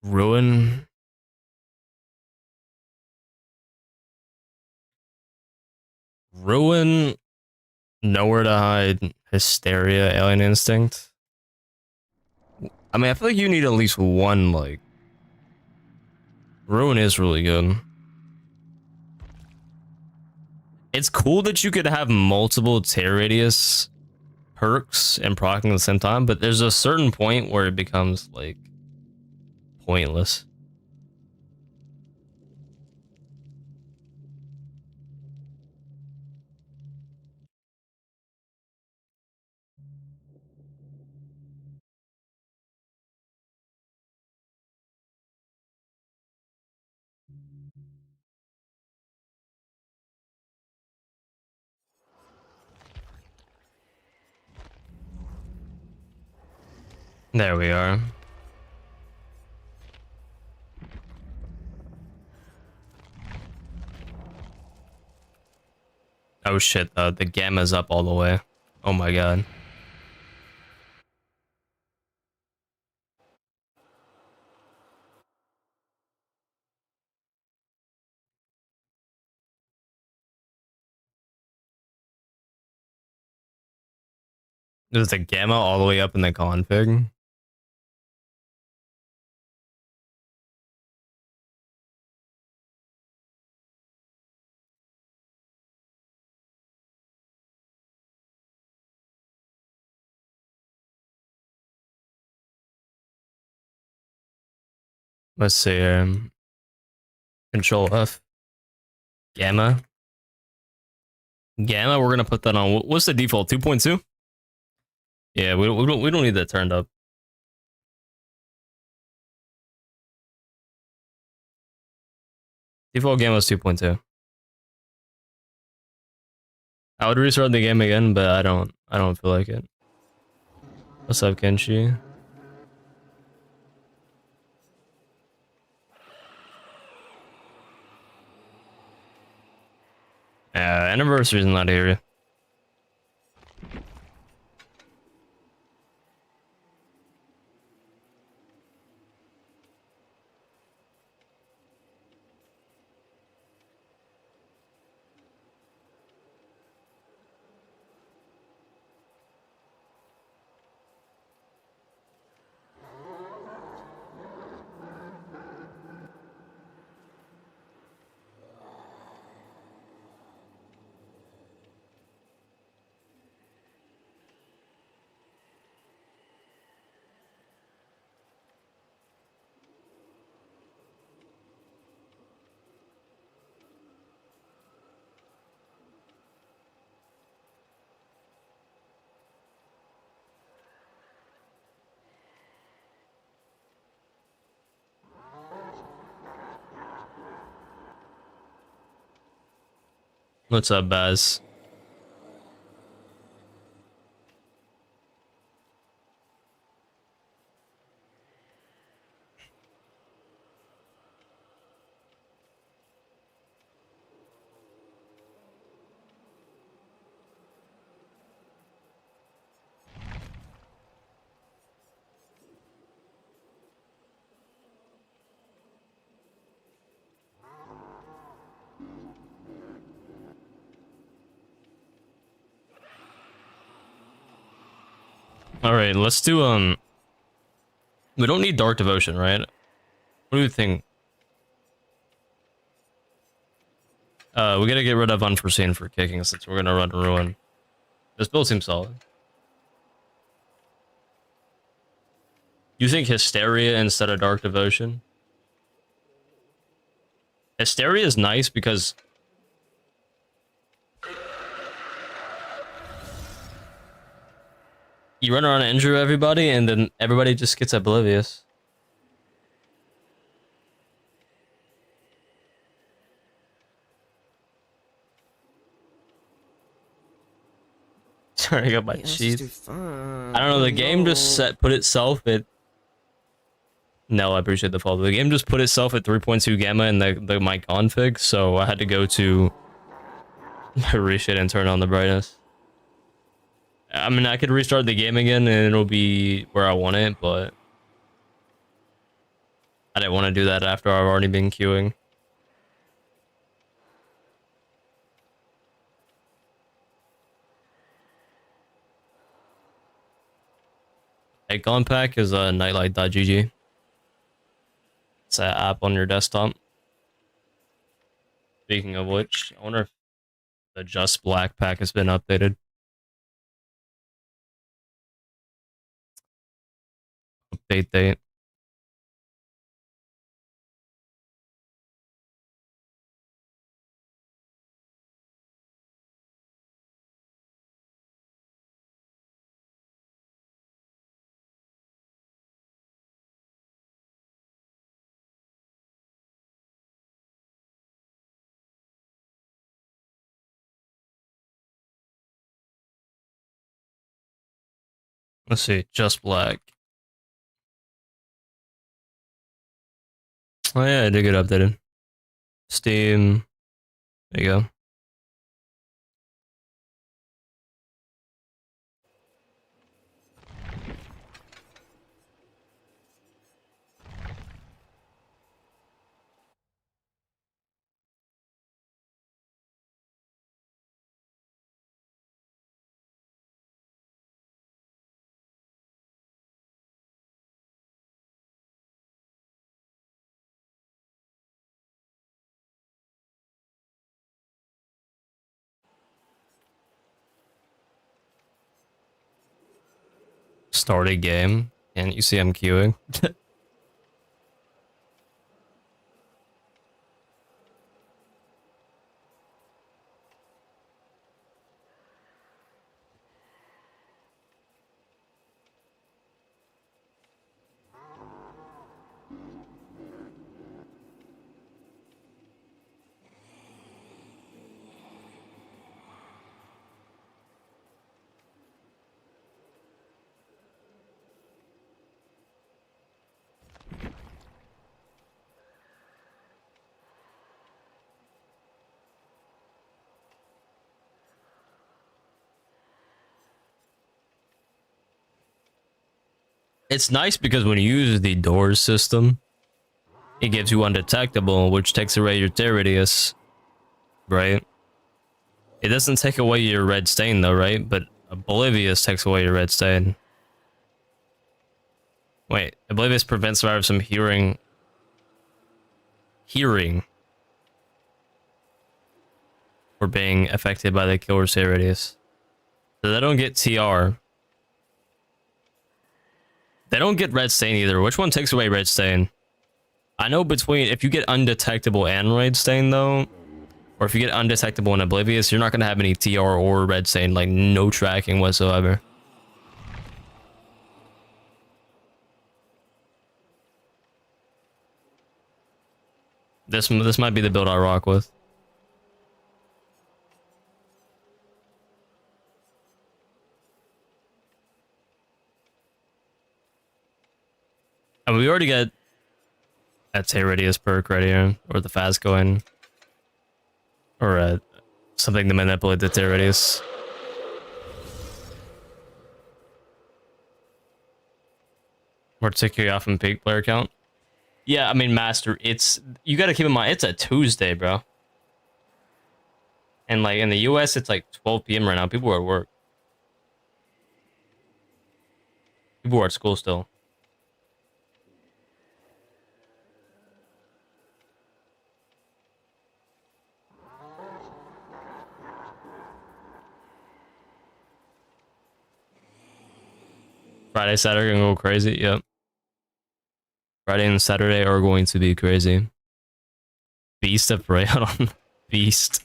Ruin. Ruin. Nowhere to hide. Hysteria. Alien instinct. I mean, I feel like you need at least one, like... Ruin is really good. It's cool that you could have multiple tear radius perks and proccing at the same time, but there's a certain point where it becomes, like, pointless. There we are. Oh shit, the gamma's up all the way. Oh my god. Is the gamma all the way up in the config? Let's see. Control F. Gamma. Gamma, we're gonna put that on. What's the default? 2.2? Yeah, we don't need that turned up. Default gamma is 2.2. I would restart the game again, but I don't feel like it. What's up, Kenshi? Anniversary's not here. What's up, Baz? All right, let's do we don't need Dark Devotion, right? What do you think? We gotta get rid of Unforeseen for kicking since we're gonna run Ruin. This build seems solid. You think Hysteria instead of Dark Devotion? Hysteria is nice because you run around and injure everybody, and then everybody just gets oblivious. Turning up my Let's just cheats. do fun. I don't know. The Oh, game just put itself at. No, I appreciate the follow. The game just put itself at 3.2 gamma in my config, so I had to go to reshit and turn on the brightness. I mean, I could restart the game again and it'll be where I want it, but I didn't want to do that after I've already been queuing. Icon pack is a nightlight.gg. It's an app on your desktop. Speaking of which, I wonder if the Just Black pack has been updated. Update date. Let's see, Just Black. Oh yeah, it did get updated. Steam. There you go. Start a game. Can't you see I'm queuing? It's nice because when you use the doors system, it gives you undetectable, which takes away your tear radius, right? It doesn't take away your red stain though, right? But Oblivious takes away your red stain. Wait, Oblivious prevents survivors from hearing or being affected by the killer's tear radius. So they don't get TR. They don't get red stain either. Which one takes away red stain? I know between if you get undetectable and red stain though, or if you get undetectable and oblivious, you're not gonna have any TR or red stain, like no tracking whatsoever. This might be the build I rock with. And we already got that tear radius perk right here, or the fast going, or something to manipulate the tear radius. Or take you off from peak player count. Yeah, I mean, Master, it's, you gotta keep in mind, it's a Tuesday, bro. And like in the US, it's like 12 p.m. right now. People are at work. People are at school still. Friday, Saturday gonna go crazy. Yep. Friday and Saturday are going to be crazy. Beast of Prey on Beast.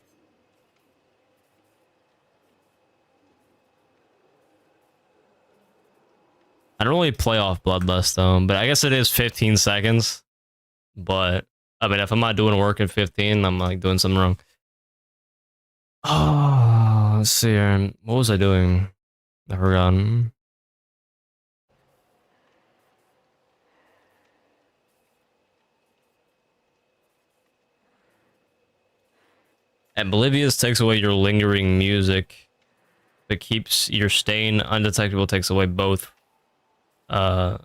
I don't really play off Bloodlust though, but I guess it is 15 seconds. But I mean, if I'm not doing work in 15, I'm like doing something wrong. Oh, let's see here. What was I doing? I forgot. And Oblivious takes away your lingering music. It keeps your stain undetectable, takes away both. Yeah,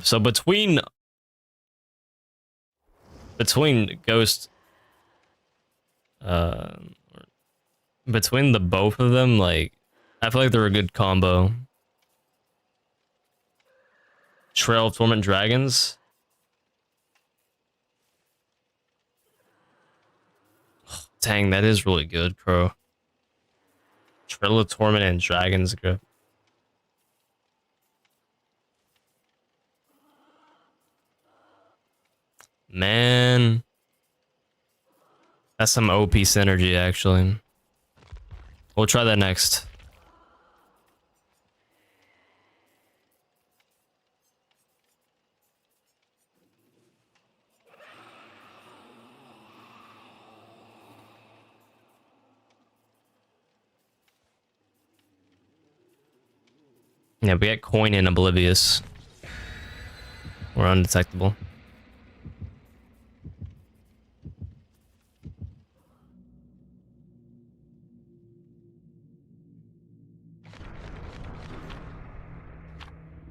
so between Ghost between the both of them, like, I feel like they're a good combo. Trail of Torment Dragons. Dang, that is really good, Crow. Trail of Torment and Dragon's Grip. Man. That's some OP synergy, actually. We'll try that next. Yeah, we get coin in Oblivious. We're undetectable.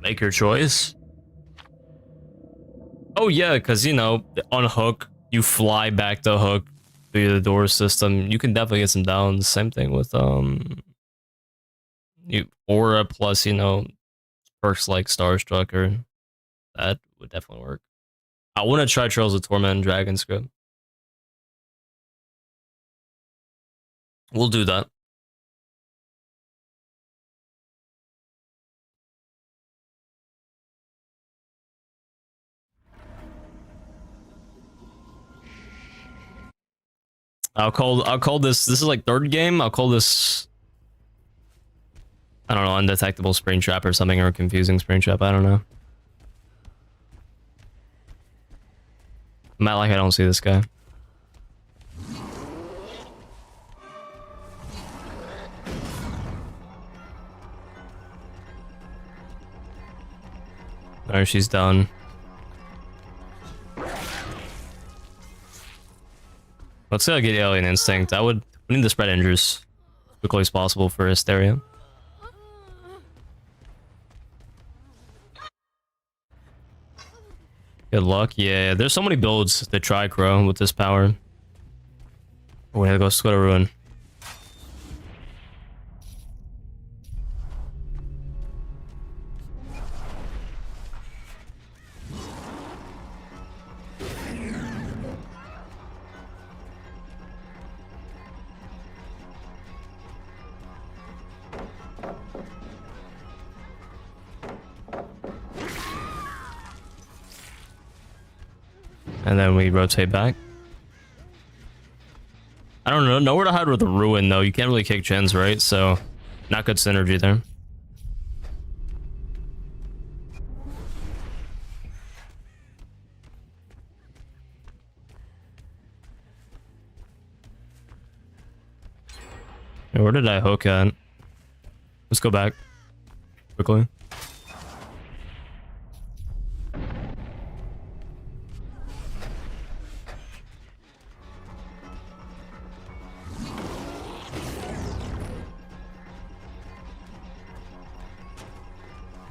Make your choice. Oh yeah, because, you know, on Hook, you fly back to Hook through the door system. You can definitely get some downs. Same thing with Aura plus, you know, perks like Starstrucker. That would definitely work. I want to try Trails of Torment and Dragon Script. We'll do that. I'll call this is like third game. I'll call this, I don't know, Undetectable Springtrap or something, or Confusing Springtrap. I don't know. I'm not like I don't see this guy. Alright, she's done. Let's go get Alien Instinct. We need to spread injures as quickly as possible for Hysteria. Good luck. Yeah, there's so many builds to try, Crow, with this power. Oh, wait, let's go to Ruin. And then we rotate back. I don't know. Nowhere to hide with the Ruin, though. You can't really kick gens, right? So, not good synergy there. Hey, where did I hook at? Let's go back quickly.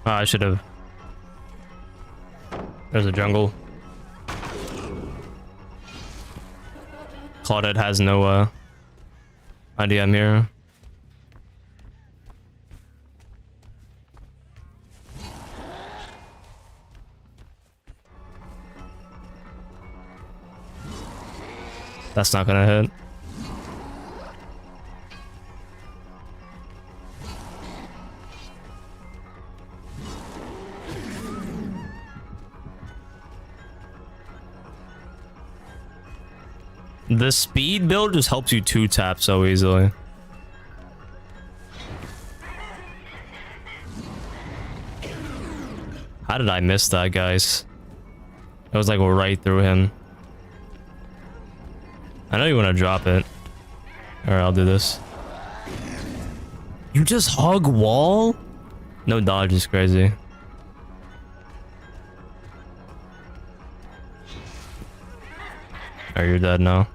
I should have. There's a jungle. Claudette has no idea I'm here. That's not gonna hit. The speed build just helps you 2-tap so easily. How did I miss that, guys? It was like right through him. I know you want to drop it. Alright, I'll do this. You just hug wall? No dodge is crazy. Oh, you're dead now.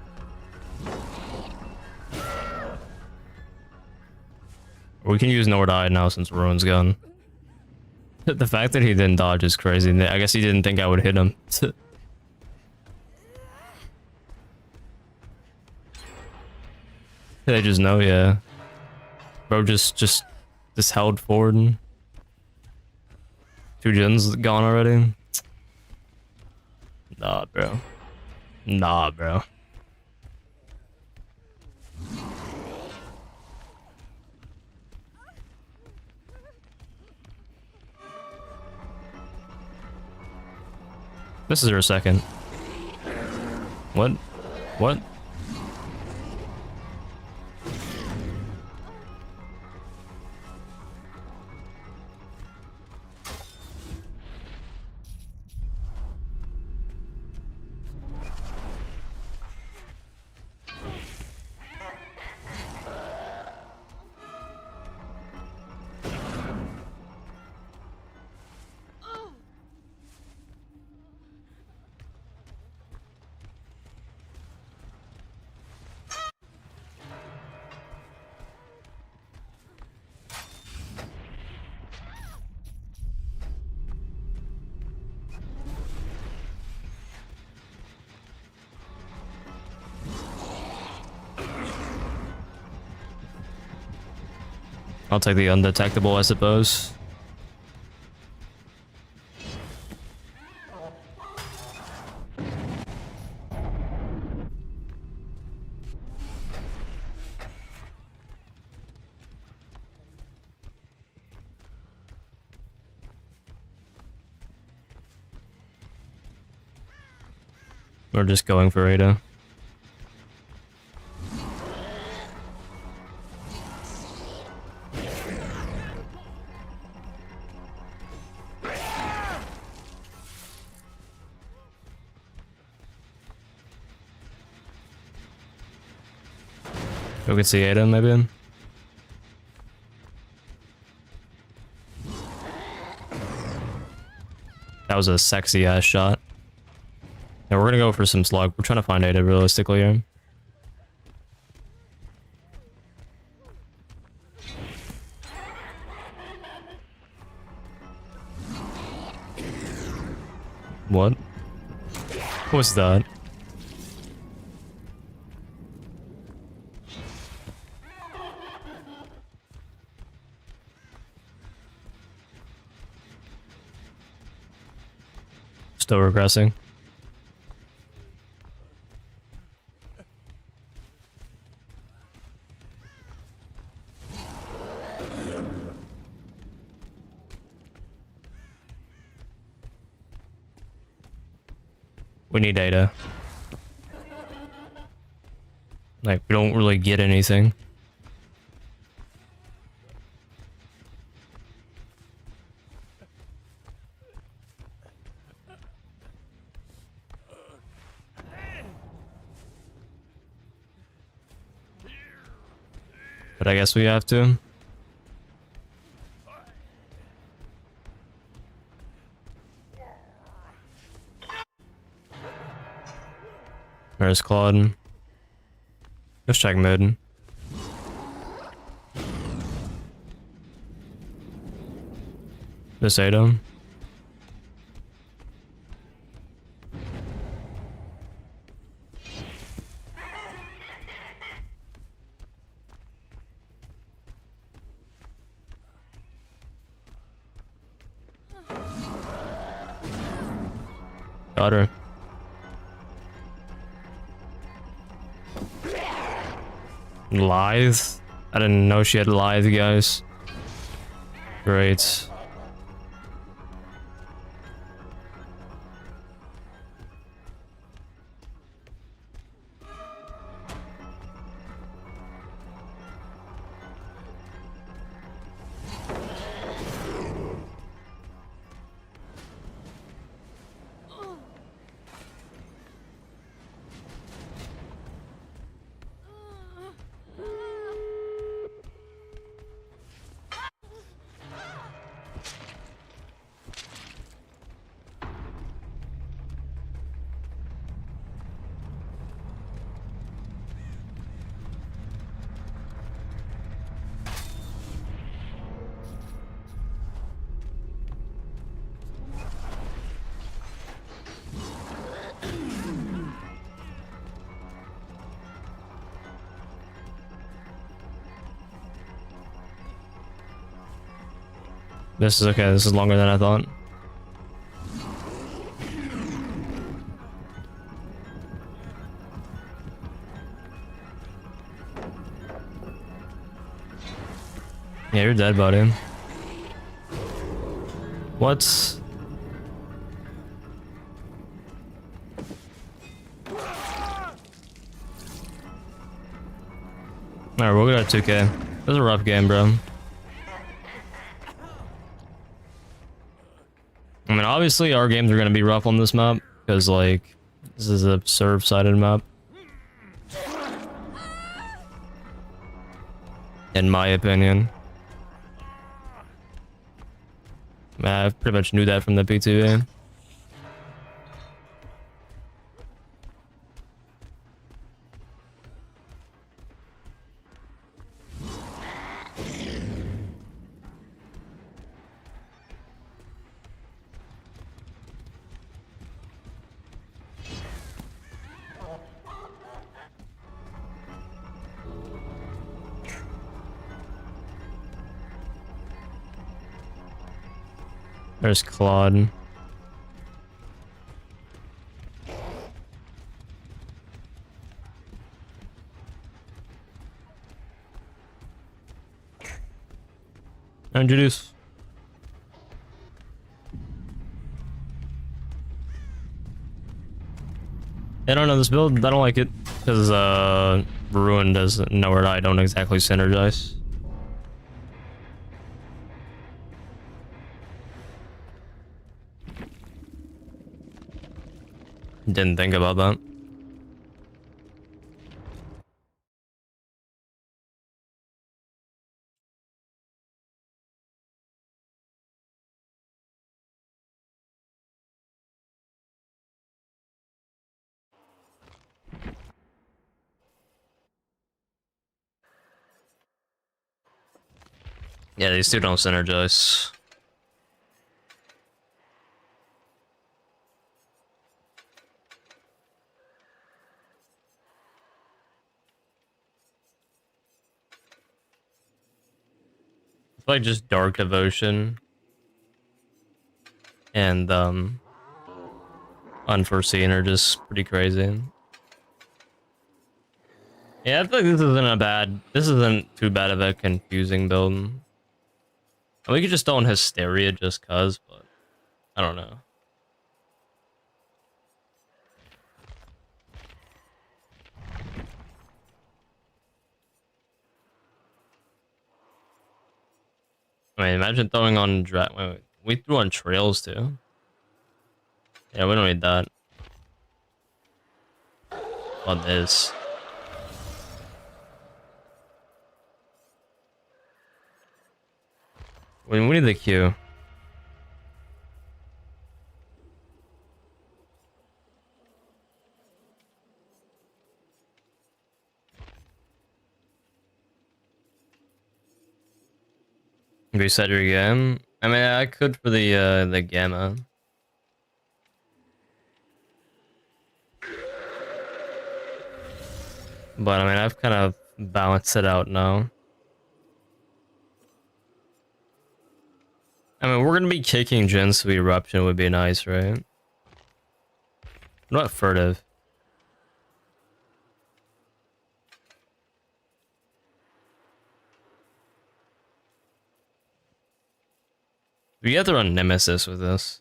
We can use nowhere to hide now since Ruin's gone. The fact that he didn't dodge is crazy. I guess he didn't think I would hit him. They just know, yeah. Bro just held forward. 2 gens gone already. Nah, bro. Nah, bro. This is her second. What? What? I'll take the undetectable, I suppose. We're just going for Ada. We can see Ada maybe. That was a sexy ass shot. Yeah, we're gonna go for some slug. We're trying to find Ada realistically here. What? What's that? Still regressing. We need data. Like, we don't really get anything. But I guess we have to. There's Claude. Let's check mid. This Ada. Got her. Lithe? I didn't know she had lithe, guys. Great. This is okay. This is longer than I thought. Yeah, you're dead, buddy. What? Alright, we'll get at 2K. This is a rough game, bro. I mean, obviously, our games are going to be rough on this map, because, like, this is a serve-sided map. In my opinion. Man, I pretty much knew that from the P2A. There's Claude. Introduce. I don't know this build. I don't like it because Ruin does nowhere I don't exactly synergize. Didn't think about that. Yeah, these two don't synergize. It's like just Dark Devotion and Unforeseen are just pretty crazy. Yeah, I feel like this isn't too bad of a confusing build. And we could just throw in Hysteria just cuz, but I don't know. I mean, imagine throwing on wait, we threw on Trails too. Yeah, we don't need that. On this. We need the Q. Reset your game. I mean, I could for the Gamma. But I mean, I've kind of balanced it out now. I mean, we're gonna be kicking Jin, so Eruption would be nice, right? Not furtive. We have to run Nemesis with this.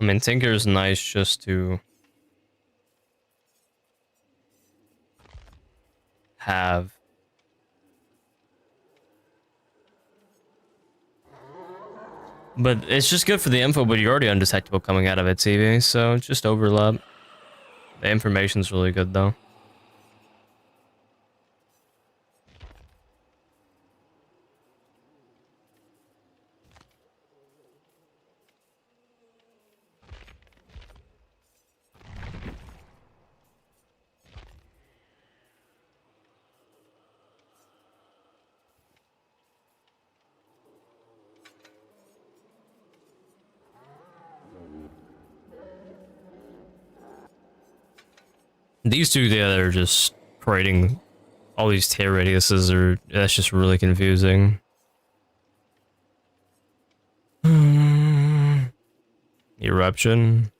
I mean, Tinker's nice just to have. But it's just good for the info, but you're already undetectable coming out of it, TV, so just overlap. The information's really good, though. These two together are just creating all these tear radiuses. That's just really confusing. Eruption.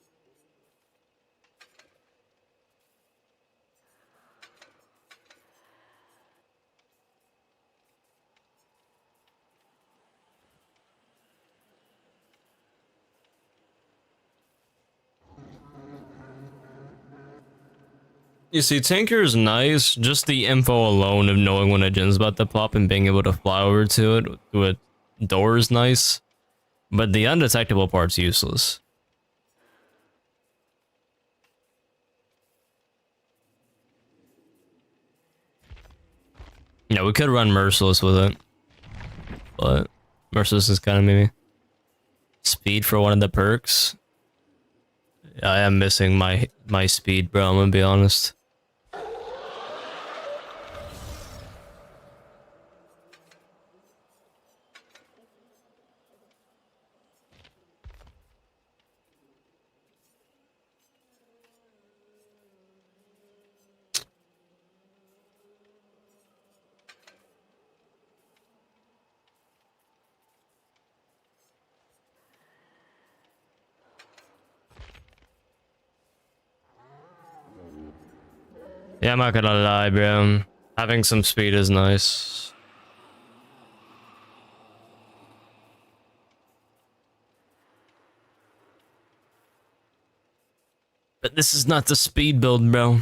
You see, Tinker is nice, just the info alone of knowing when a gen's about to pop and being able to fly over to it through a door is nice, but the undetectable part's useless. Yeah, we could run Merciless with it, but Merciless is kind of maybe speed for one of the perks. I am missing my speed, bro, I'm gonna be honest. Yeah, I'm not gonna lie, bro. Having some speed is nice. But this is not the speed build, bro.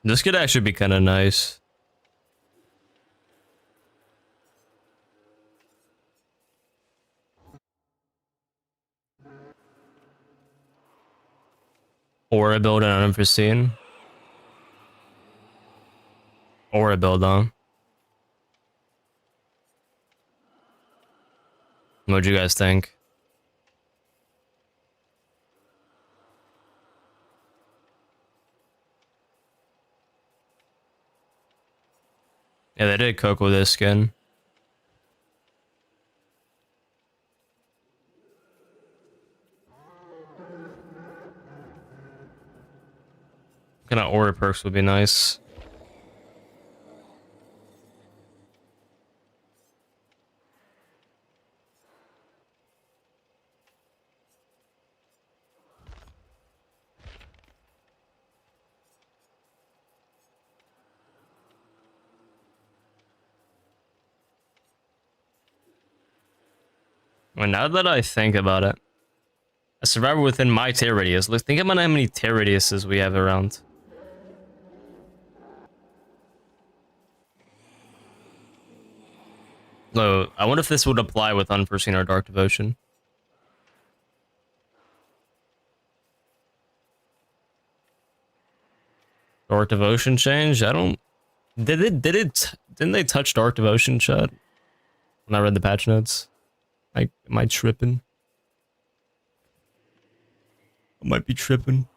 This could actually be kind of nice. Or a build on unforeseen. Or a build on. What'd you guys think? Yeah, they did cook with this skin. What kind of aura perks would be nice? Well, now that I think about it, a survivor within my tear radius. Look, think about how many tear radiuses we have around. So, I wonder if this would apply with Unforeseen or Dark Devotion. Dark Devotion change? I don't... Didn't they touch Dark Devotion, chat? When I read the patch notes? Am I tripping? I might be tripping.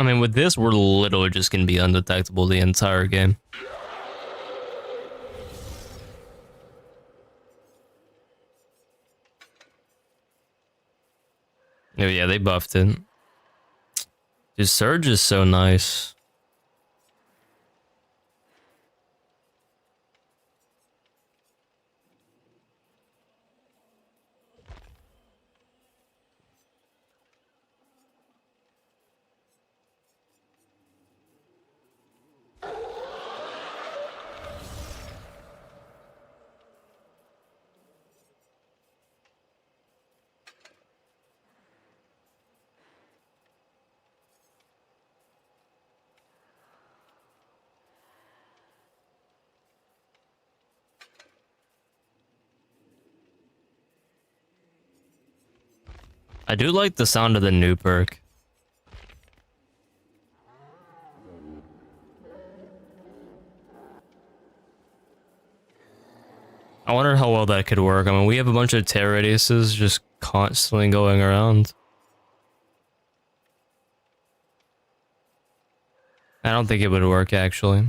I mean, with this, we're literally just gonna be undetectable the entire game. Oh yeah, they buffed it. Dude, Surge is so nice. I do like the sound of the new perk. I wonder how well that could work. I mean, we have a bunch of tear radiuses just constantly going around. I don't think it would work, actually.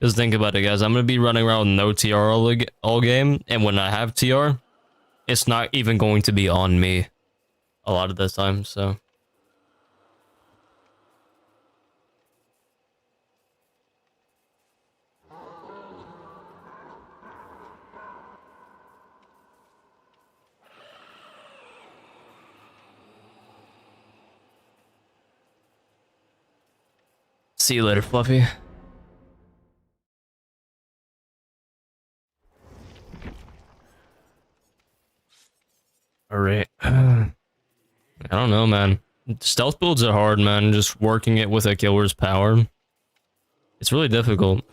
Just think about it, guys. I'm gonna be running around with no TR all game, and when I have TR, it's not even going to be on me a lot of the time, so. See you later, Fluffy. Alright. I don't know, man. Stealth builds are hard, man. Just working it with a killer's power. It's really difficult.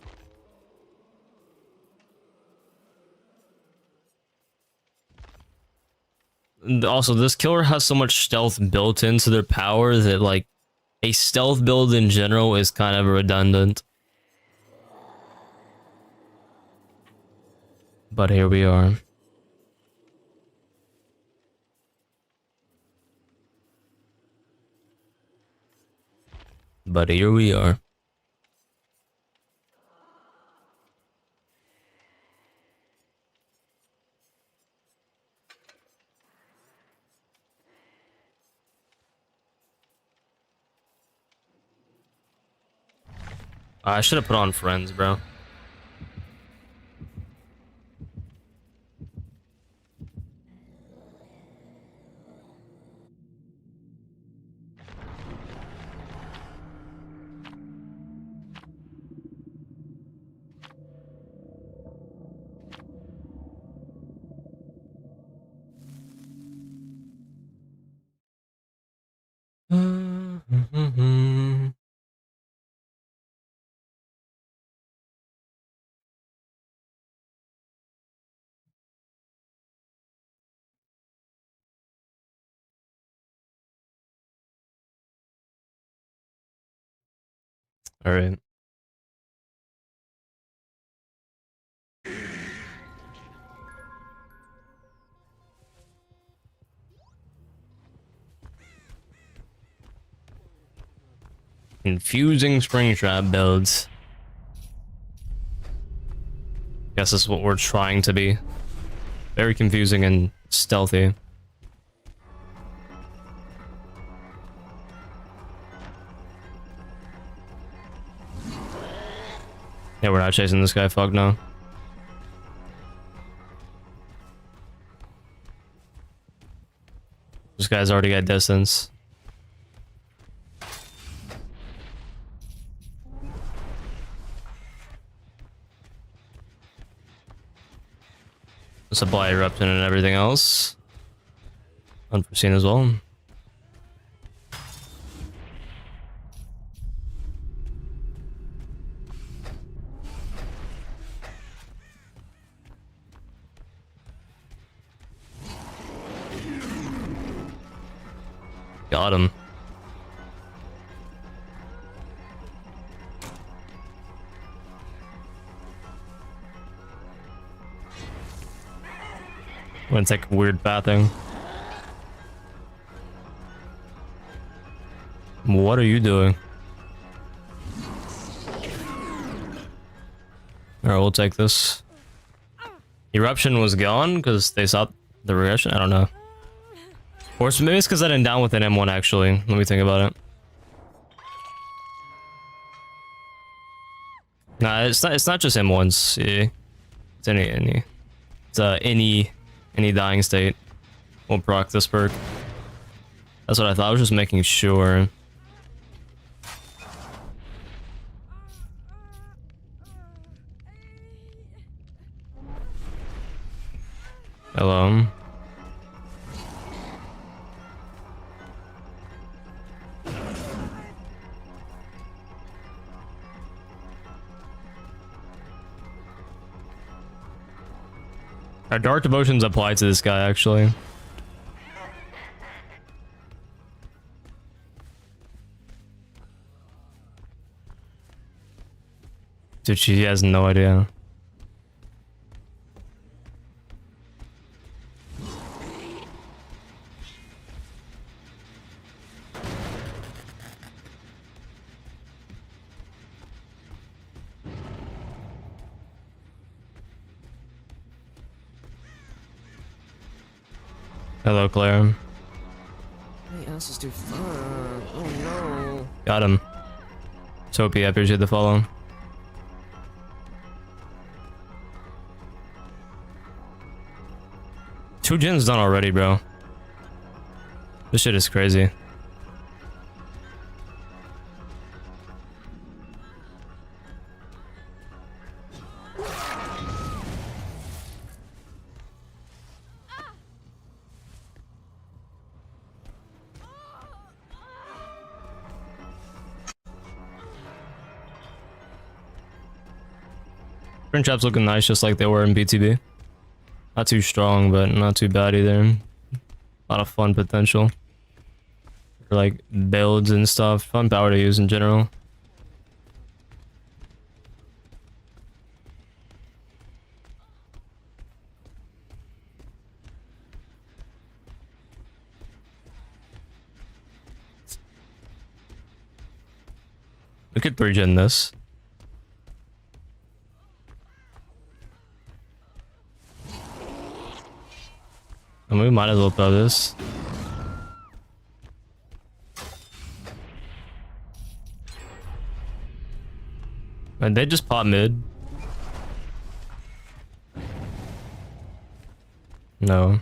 And also, this killer has so much stealth built into their power that, like, a stealth build in general is kind of redundant. But here we are. But here we are. I should have put on friends, bro. All right. Confusing Springtrap builds. Guess that's what we're trying to be. Very confusing and stealthy. Yeah, we're not chasing this guy. Fuck no. This guy's already got distance. Supply eruption and everything else. Unforeseen as well. Got him. Went like weird pathing. What are you doing? Alright, we'll take this. Eruption was gone because they saw the regression? I don't know. Or maybe it's because I didn't down with an M1 actually. Let me think about it. Nah, it's not just M1s. It's any. It's any dying state will proc this perk. That's what I thought. I was just making sure. Hello. Our dark devotions apply to this guy, actually. Dude, she has no idea. Hello, Claire. My ass is too fun. Oh no. Got him. Soapy, I appreciate the follow. Two gens done already, bro. This shit is crazy. Springtrap's looking nice, just like they were in BTB. Not too strong, but not too bad either. A lot of fun potential for like builds and stuff. Fun power to use in general. We could 3-gen this. And we might as well throw this. And they just pop mid. No.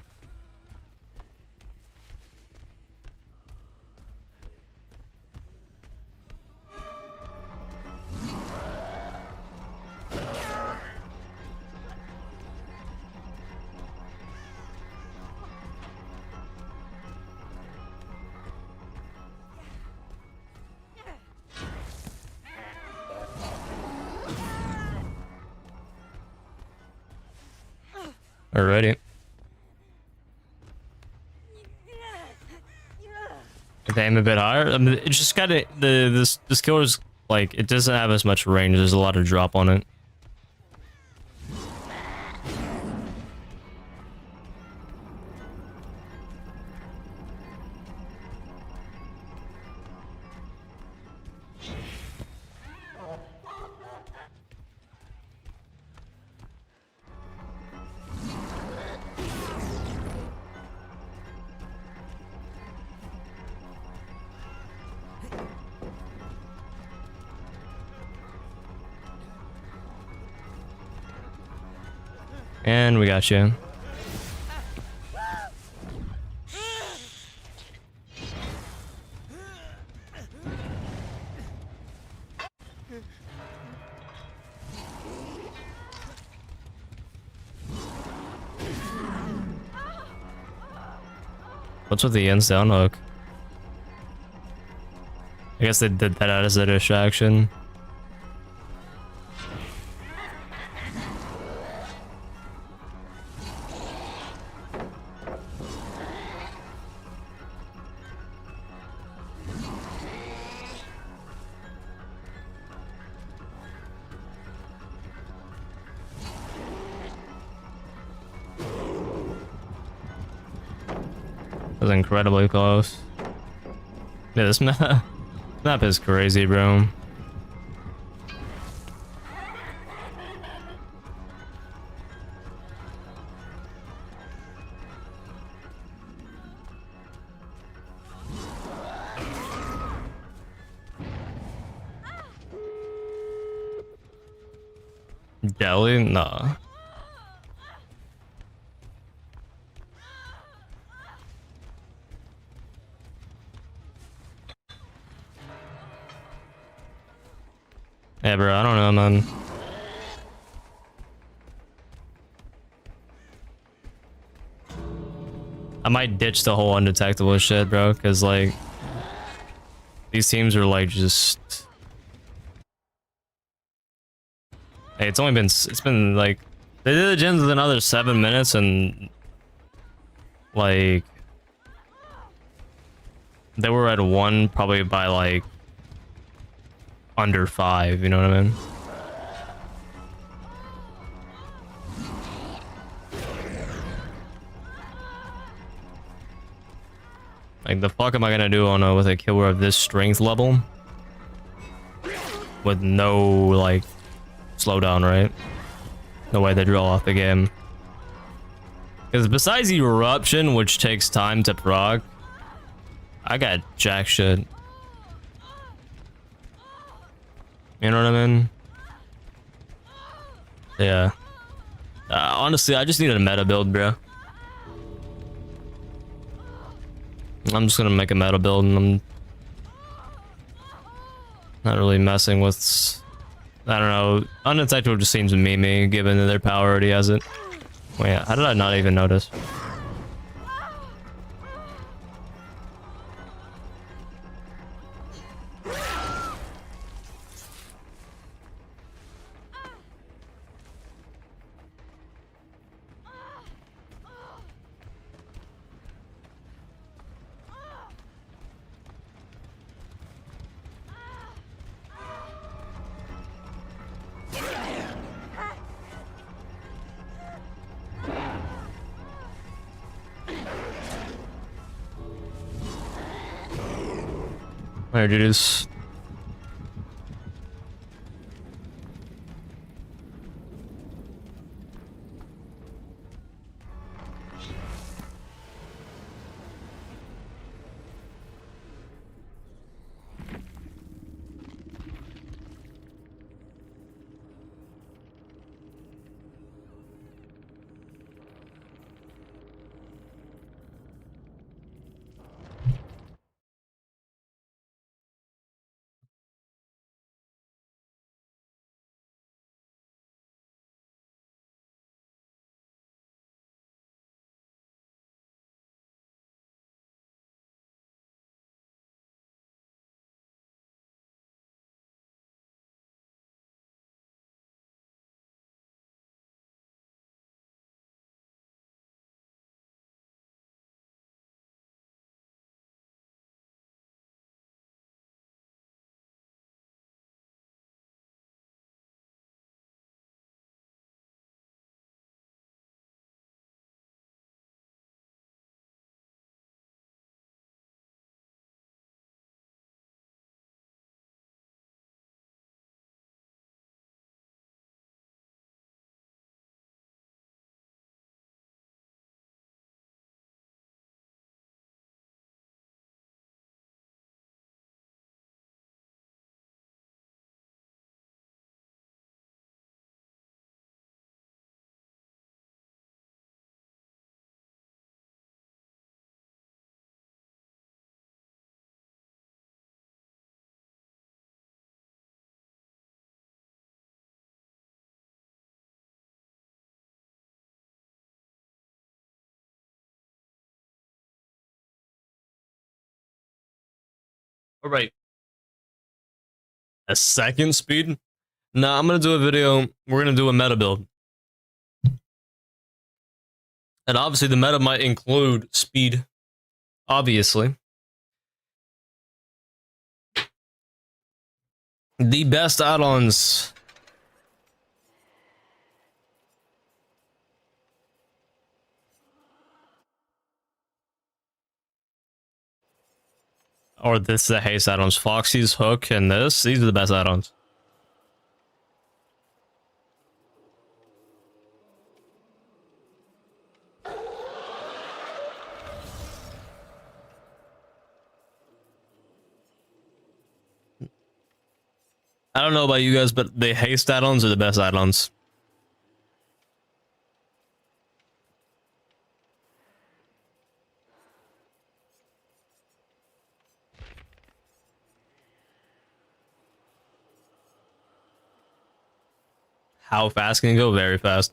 Alrighty. If they aim a bit higher, I mean, it's just gotta this killer's like it doesn't have as much range. There's a lot of drop on it. And we got you. What's with the ends down hook? I guess they did that as a distraction. Was incredibly close. Yeah, this map is crazy, bro. Jelly? Nah. Yeah, bro, I don't know, man. I might ditch the whole undetectable shit, bro, because like these teams are like just. Hey, it's been like they did the gens with another 7 minutes and like they were at 1 probably by like under 5, you know what I mean? Like the fuck am I gonna do on with a killer of this strength level with no like slowdown, right? No way they draw off the game. Because besides eruption, which takes time to proc, I got jack shit. You know what I mean? Yeah. Honestly, I just need a meta build, bro. I'm just gonna make a meta build and I'm not really messing with, I don't know, undetectable just seems meme-y given that their power already has it. Wait, how did I not even notice? Alright, dudes. Alright. A second speed? Nah, I'm gonna do a video. We're gonna do a meta build. And obviously the meta might include speed. Obviously. The best add-ons. Or this is the haste add-ons. Foxy's hook and this. These are the best add-ons. I don't know about you guys, but the haste add-ons are the best add-ons. How fast can it go? Very fast.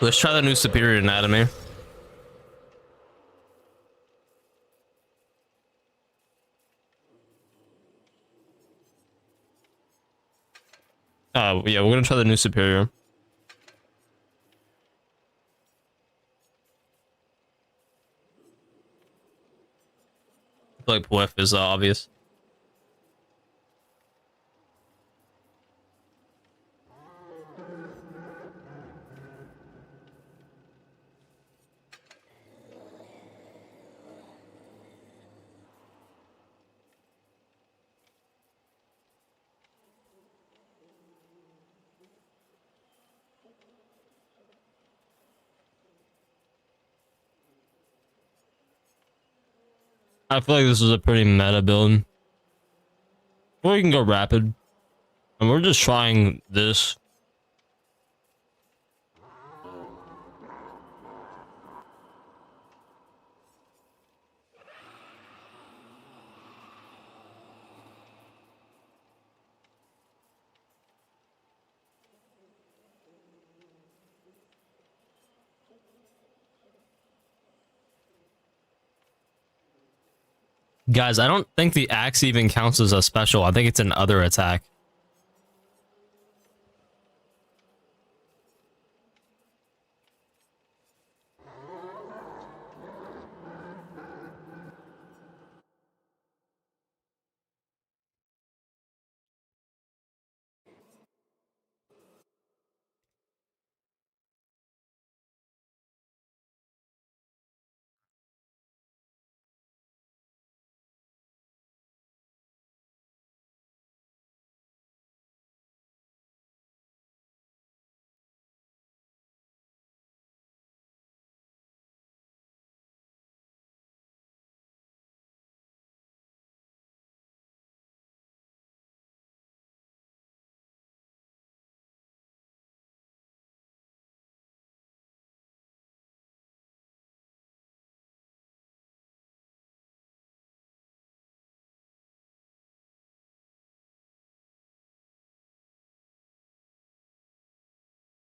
Let's try the new superior anatomy. Yeah, we're gonna try the new superior. I feel like Whiff is obvious. I feel like this is a pretty meta build. Or we can go rapid. And we're just trying this. Guys, I don't think the axe even counts as a special. I think it's an other attack.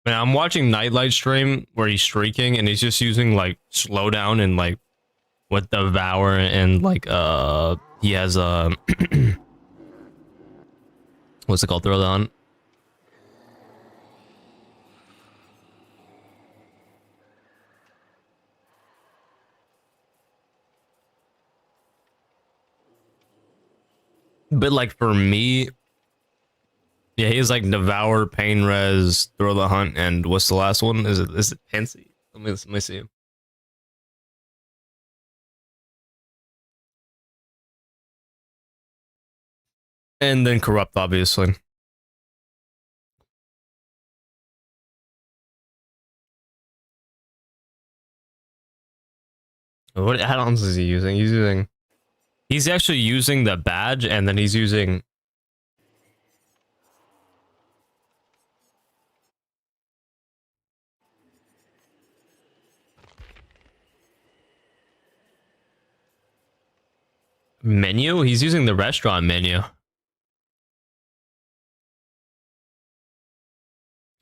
Man, I'm watching Nightlight stream where he's streaking and he's just using like slowdown and like with Devour and like he has what's it called? Throw that on. But like for me, yeah, he's like Devour, Pain Res, Throw the Hunt, and what's the last one? Is it 𝗫𝗫𝗫𝗫? Let me see. And then Corrupt, obviously. What add-ons is he using? He's actually using the badge, and then he's using menu. He's using the restaurant menu.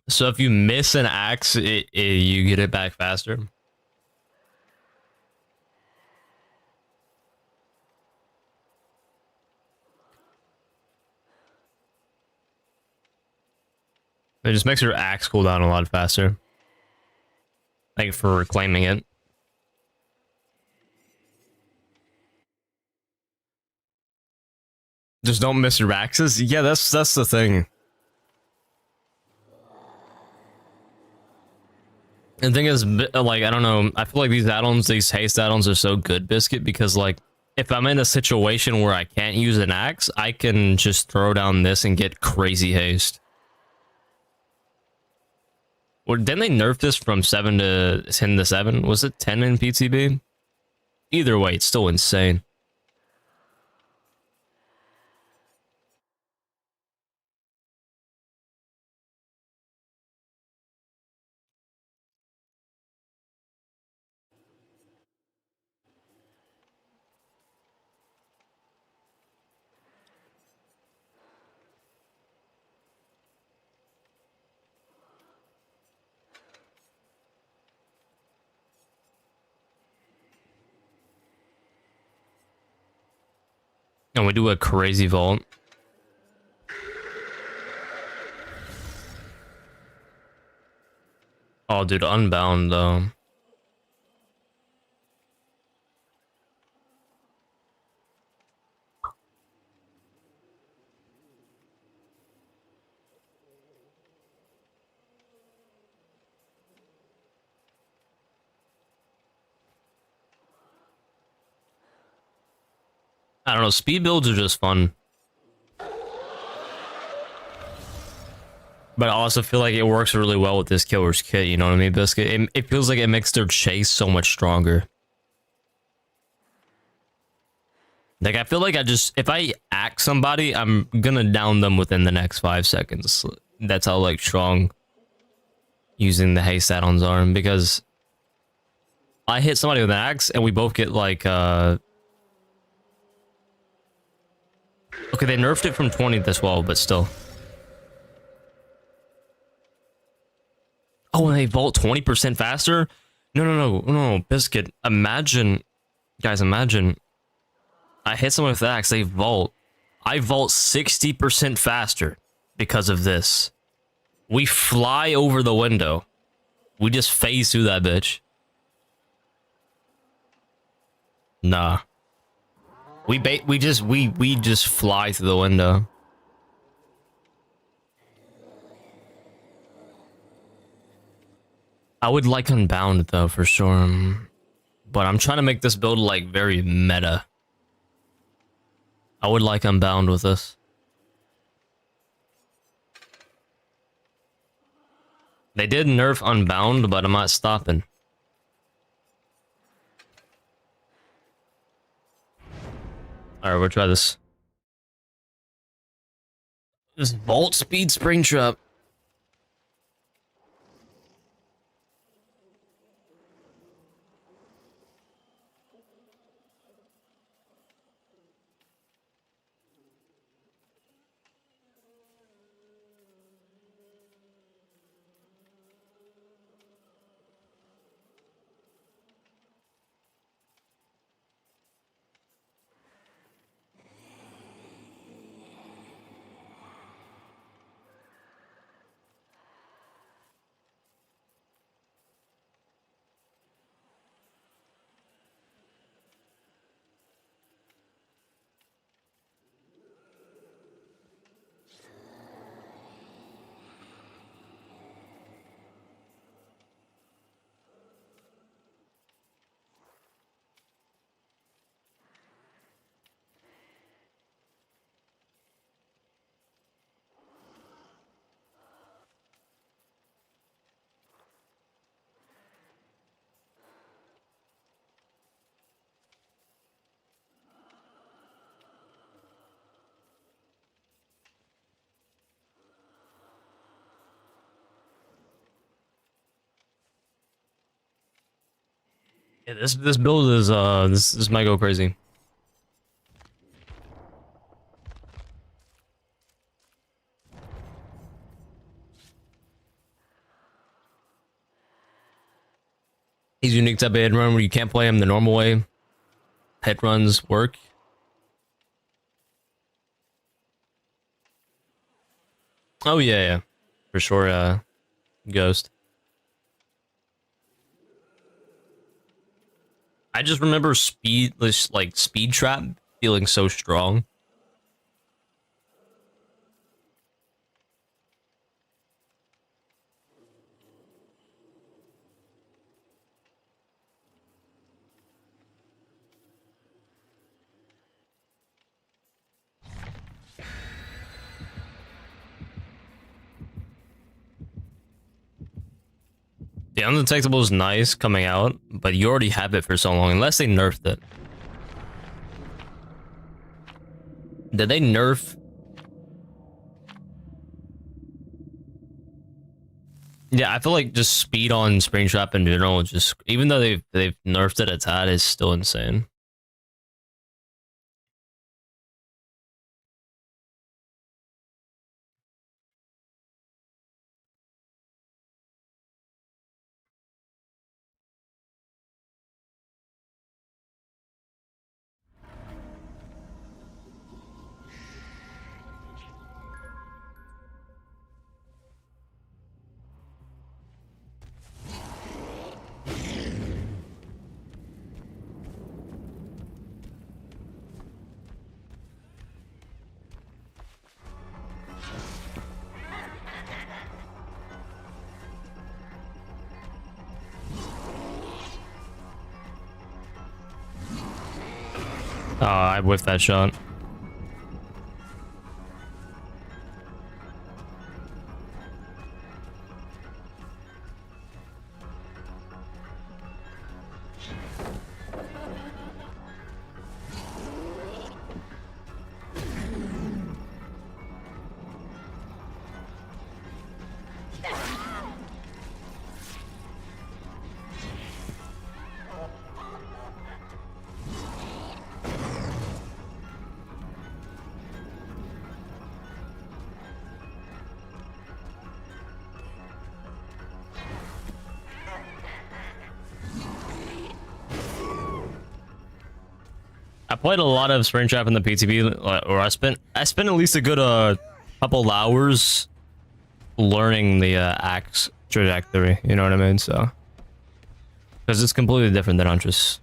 So if you miss an axe, you get it back faster. It just makes your axe cool down a lot faster. Like for reclaiming it. Just don't miss your axes. Yeah, that's the thing. And the thing is, like, I don't know. I feel like these add-ons, these haste add-ons are so good, Biscuit, because like, if I'm in a situation where I can't use an axe, I can just throw down this and get crazy haste. Or didn't they nerf this from 7 to 10 to 7? Was it 10 in PTB? Either way, it's still insane. And we do a crazy vault. Oh, dude, Unbound, though. I don't know, speed builds are just fun. But I also feel like it works really well with this killer's kit, you know what I mean, Biscuit? It feels like it makes their chase so much stronger. Like, I feel like if I axe somebody, I'm gonna down them within the next 5 seconds. That's how, like, strong using the haste add-ons are, because I hit somebody with an axe, and we both get, like, okay, they nerfed it from 20 to 12, but still. Oh, and they vault 20% faster? No, Biscuit. Imagine, guys, imagine. I hit someone with the axe, they vault. I vault 60% faster because of this. We fly over the window. We just phase through that bitch. Nah. We just fly through the window. I would like Unbound though, for sure. But I'm trying to make this build like very meta. I would like Unbound with this. They did nerf Unbound, but I'm not stopping. Alright, we'll try this. This Vault Speed Springtrap. Yeah, this build is this might go crazy. He's unique type of head run where you can't play him the normal way. Head runs work. Oh yeah, for sure. Ghost. I just remember Springtrap feeling so strong. The undetectable is nice coming out, but you already have it for so long, unless they nerfed it. Did they nerf? Yeah, I feel like just speed on Springtrap in general, just even though they've nerfed it a tad, is still insane. Oh, I whiffed that shot. I played a lot of Springtrap in the PTB, or I spent at least a good couple hours learning the axe trajectory. You know what I mean? So, because it's completely different than Huntress.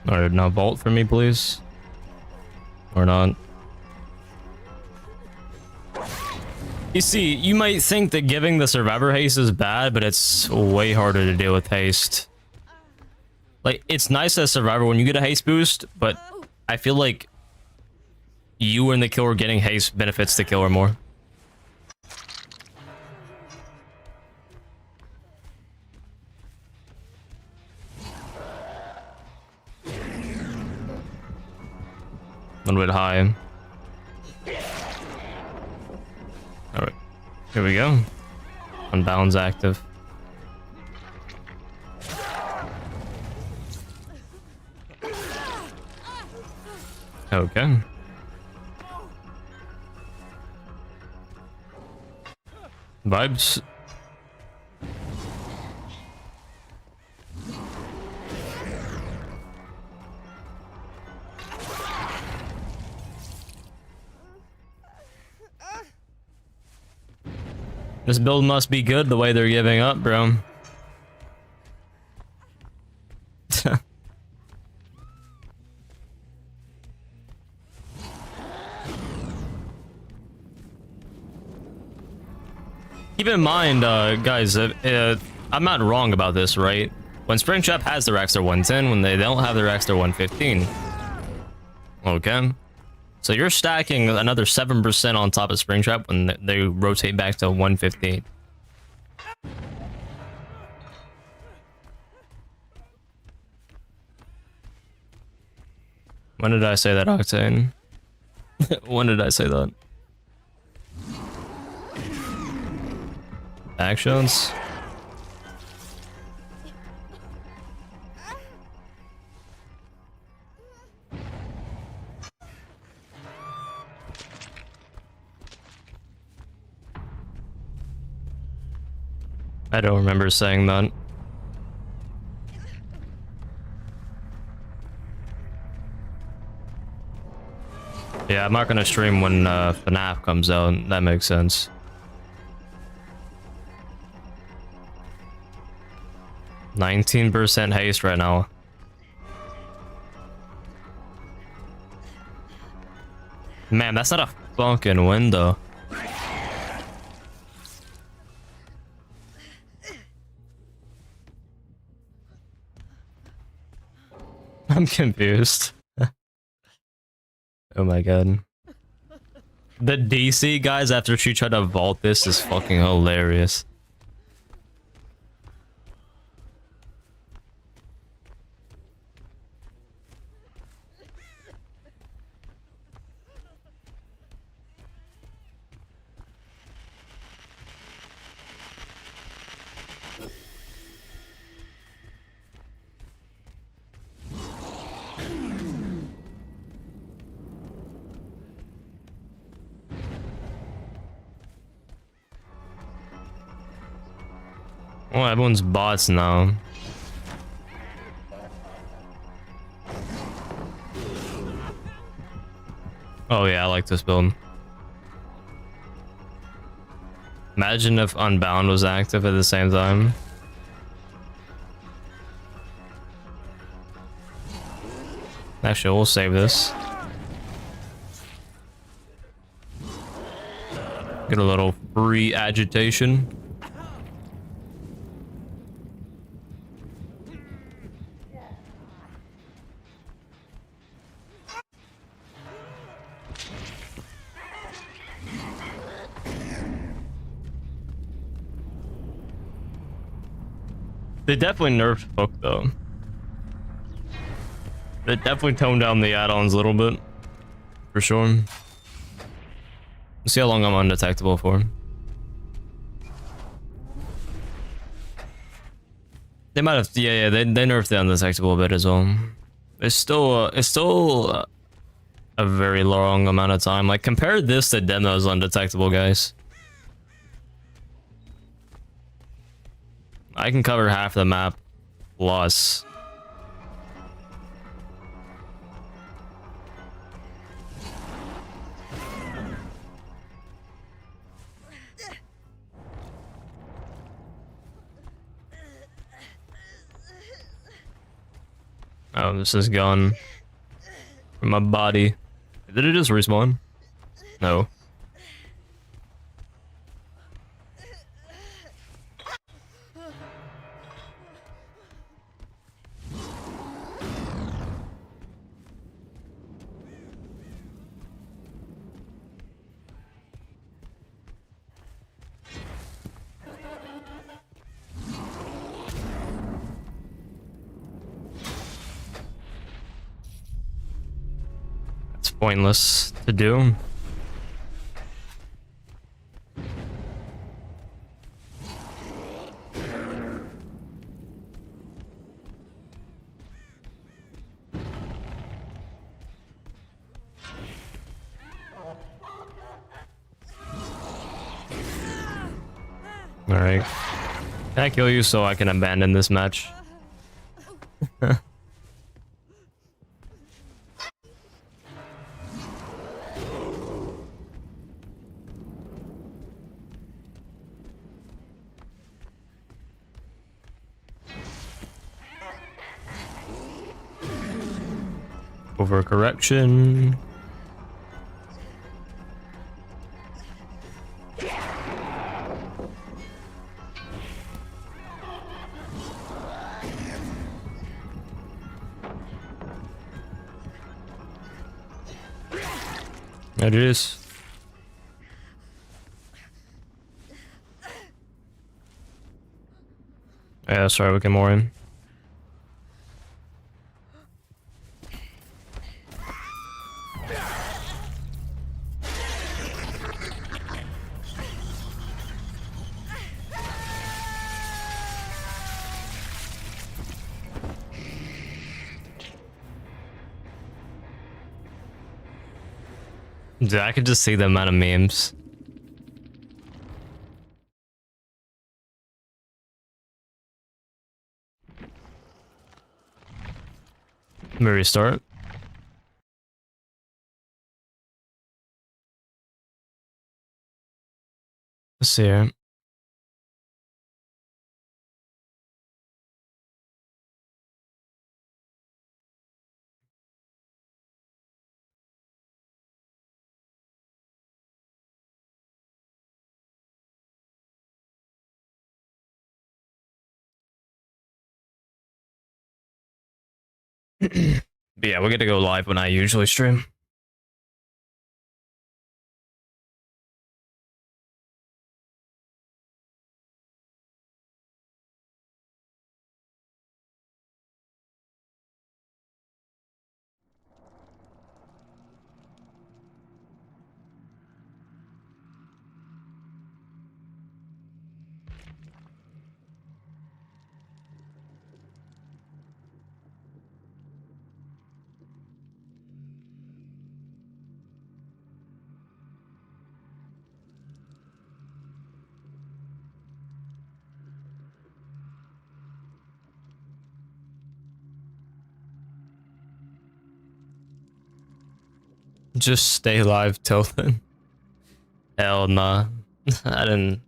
Alright, now vault for me, please. Or not. You see, you might think that giving the survivor haste is bad, but it's way harder to deal with haste. Like, it's nice as survivor when you get a haste boost, but I feel like you and the killer getting haste benefits the killer more. A little bit high. Alright, here we go. Unbounds active. Okay. Vibes. This build must be good the way they're giving up, bro. Keep in mind, guys, I'm not wrong about this, right? When Springtrap has their X, they're 110. When they don't have their X, they're 115. Okay. So you're stacking another 7% on top of Springtrap when they rotate back to 115. When did I say that, Octane? When did I say that? Actions? I don't remember saying that. Yeah, I'm not gonna stream when FNAF comes out. That makes sense. %19 haste right now. Man, that's not a fucking window. I'm confused. Oh my god. The DC guys after she tried to vault this is fucking hilarious. Oh, everyone's bots now. Oh yeah, I like this build. Imagine if Unbound was active at the same time. Actually, we'll save this. Get a little free agitation. They definitely nerfed Hook though. They definitely toned down the add-ons a little bit, for sure. Let's see how long I'm undetectable for. They might have, yeah, they nerfed the undetectable a bit as well. It's still a very long amount of time. Like, compare this to Demo's undetectable, guys. I can cover half the map plus. Oh, this is gone from my body. Did it just respawn? No. It's pointless to do. Alright. Can I kill you so I can abandon this match? Overcorrection. There it is. Yeah, sorry, we can more in. Dude, I could just see the amount of memes. Let me restart. Let's see here. But yeah, we're gonna go live when I usually stream. Just stay live till then. Hell nah. I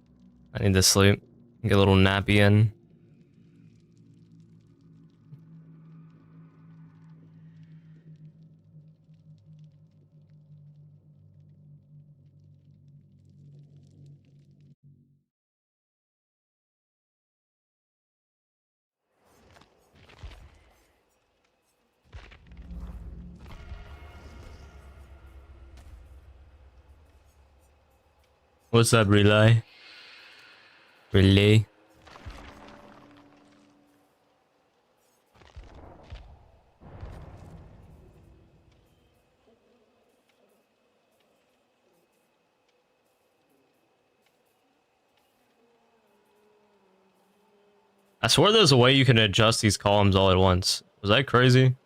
need to sleep. Get a little nappy in. What's up, Relay? Relay? I swear there's a way you can adjust these columns all at once. Was that crazy?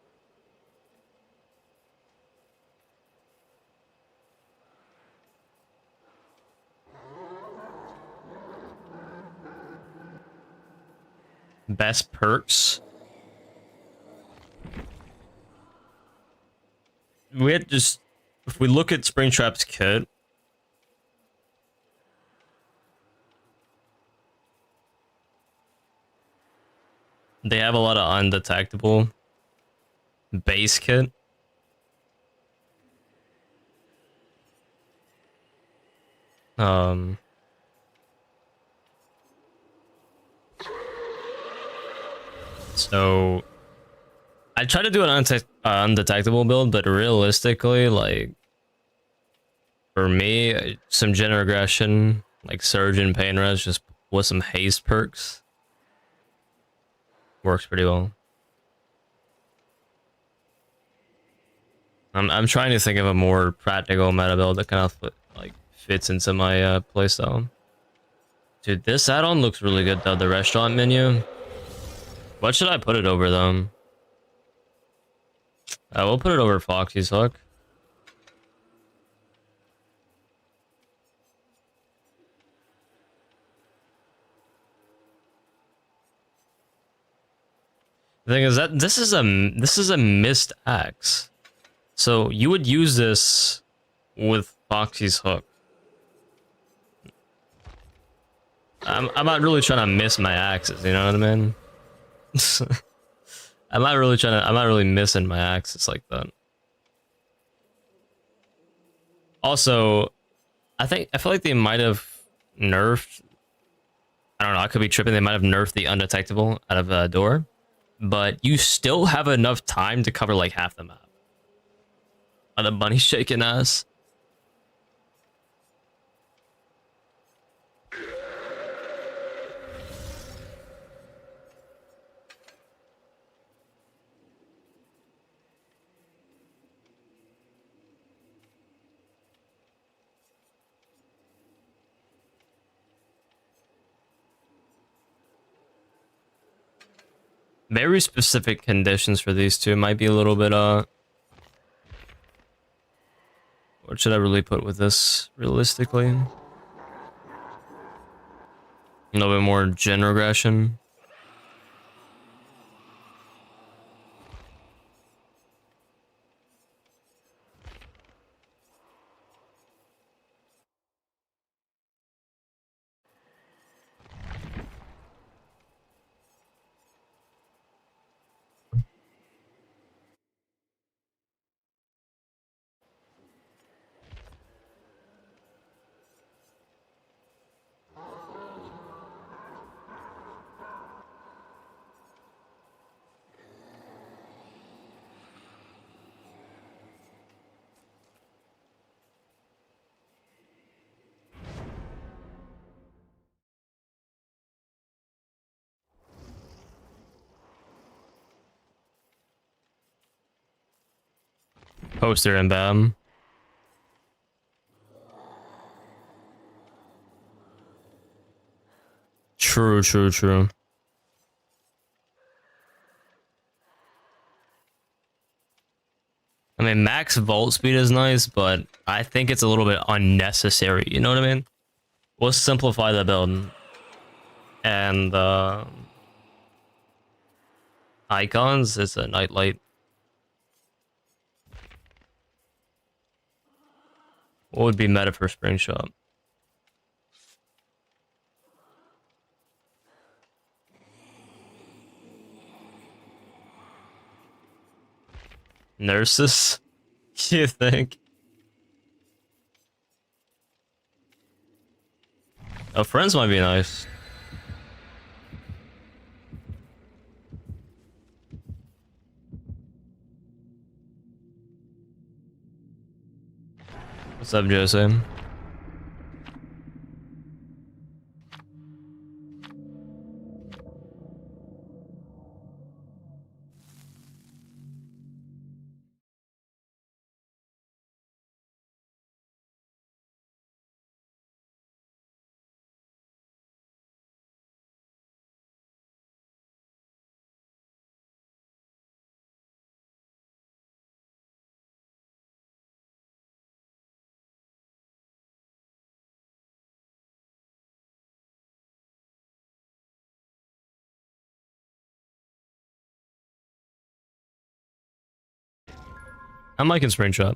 Best perks. We had just, if we look at Springtrap's kit, they have a lot of undetectable base kit. So I try to do an undetectable build, but realistically, like, for me, some Gen Regression, like Surge and Pain Res, just with some haste perks, works pretty well. I'm trying to think of a more practical meta build that kind of like fits into my playstyle. Dude, this add-on looks really good though, the restaurant menu. What should I put it over though? We'll put it over Foxy's Hook. The thing is that this is a missed axe. So you would use this with Foxy's Hook. I'm not really trying to miss my axes, you know what I mean? I'm not really missing my axes like that. Also, I feel like they might have nerfed, I don't know, I could be tripping, they might have nerfed the undetectable out of a door, but you still have enough time to cover like half the map. On a bunny shaking ass. Very specific conditions for these two. Might be a little bit what should I really put with this realistically? A little bit more Gen Regression. poster and bam. True, true, true. I mean, max volt speed is nice, but I think it's a little bit unnecessary. You know what I mean? We'll simplify the build. And icons is a nightlight. What would be meta for Springtrap? Nurses? You think? Oh, friends might be nice. What's up, Jose? I'm liking Springtrap.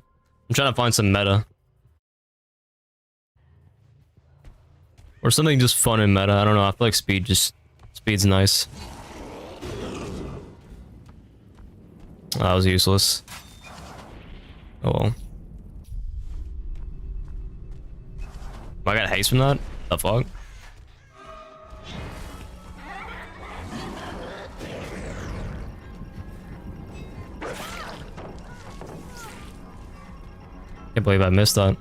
I'm trying to find some meta. Or something just fun and meta. I don't know. I feel like speed's nice. Oh, that was useless. Oh well. I got haste from that? The fuck? Can't believe I missed that.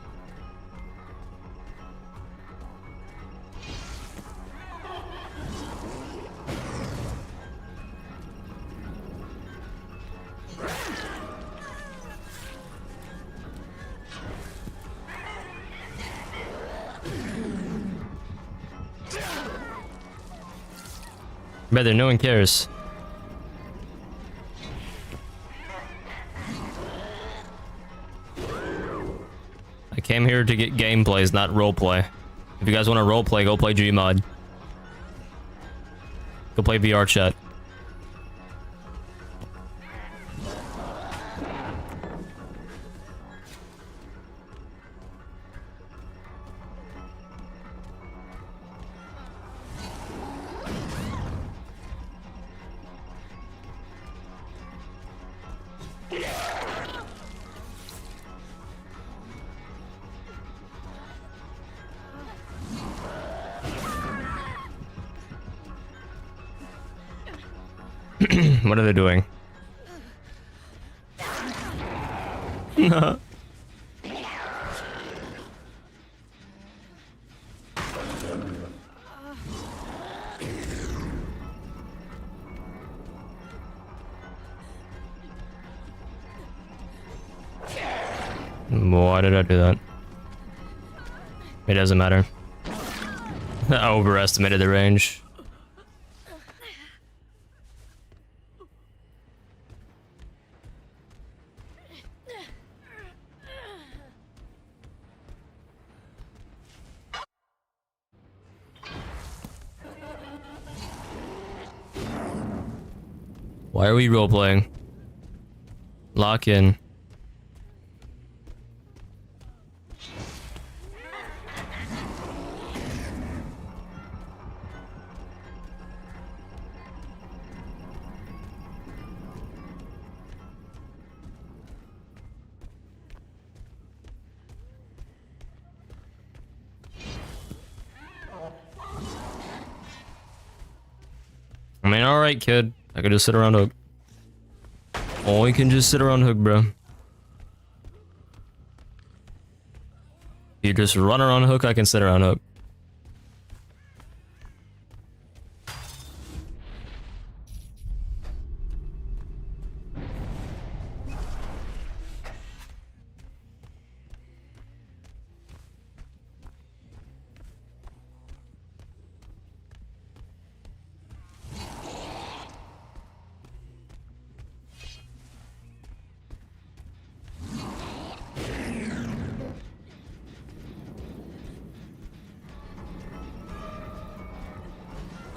Brother, no one cares. I came here to get gameplays, not roleplay. If you guys want to roleplay, go play Gmod. Go play VR chat. What are they doing? Why did I do that? It doesn't matter. I overestimated the range. Why are we roleplaying? Lock in. I mean, alright, kid. I could just sit around hook. Oh, you can just sit around hook, bro. You just run around hook, I can sit around hook.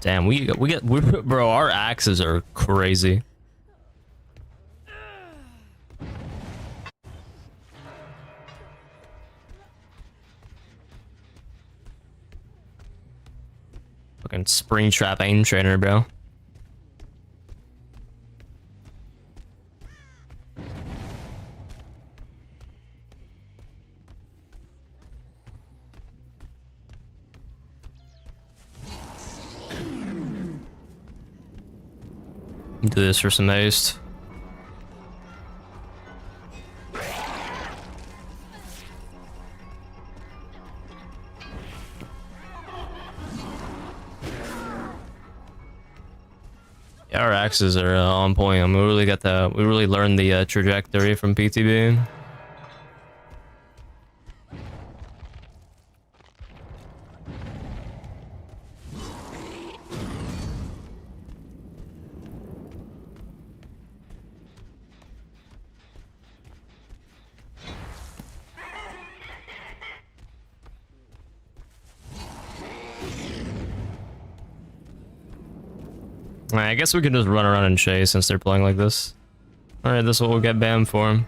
Damn, bro, our axes are crazy. Fucking Springtrap aim trainer, bro. Do this for some haste. Yeah, our axes are on point. I mean, we really learned the trajectory from PTB. I guess we can just run around and chase since they're playing like this. Alright, this is what we'll get banned for.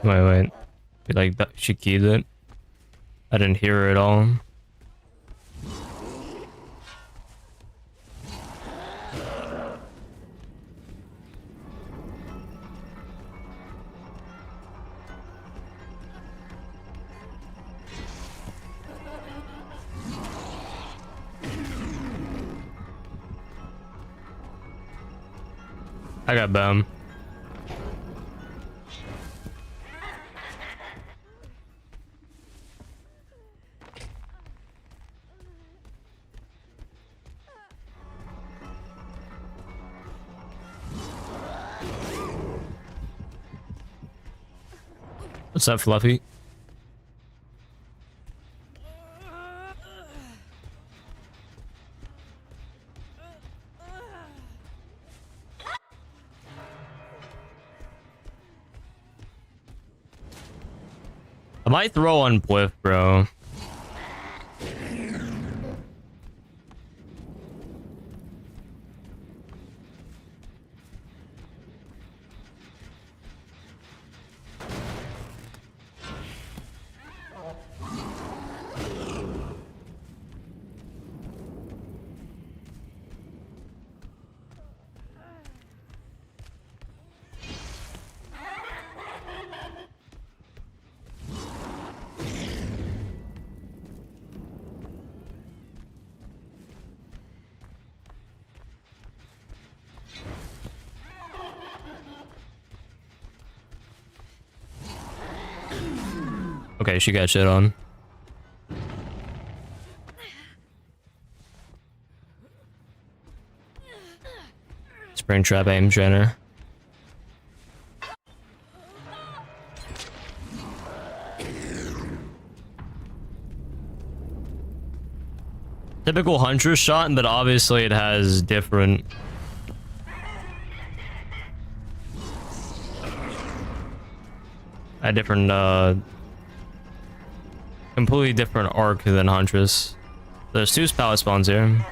Wait. Like that, she keyed it. I didn't hear her at all. I got bum. What's up, Fluffy? I might throw on Pliff, bro. Okay, she got shit on. Springtrap aim trainer. Typical hunter shot, but obviously it has different completely different arc than Huntress. There's two pallet spawns here.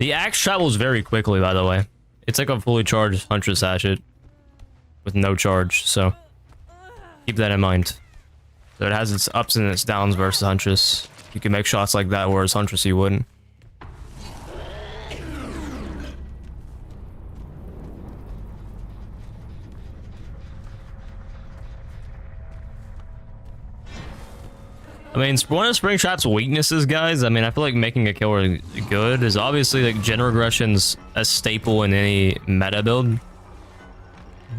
The axe travels very quickly, by the way. It's like a fully charged Huntress hatchet with no charge, so keep that in mind. So it has its ups and its downs versus Huntress. You can make shots like that, whereas Huntress you wouldn't. I mean, one of Springtrap's weaknesses, guys, I mean, I feel like making a killer good is obviously like gen regression's a staple in any meta build.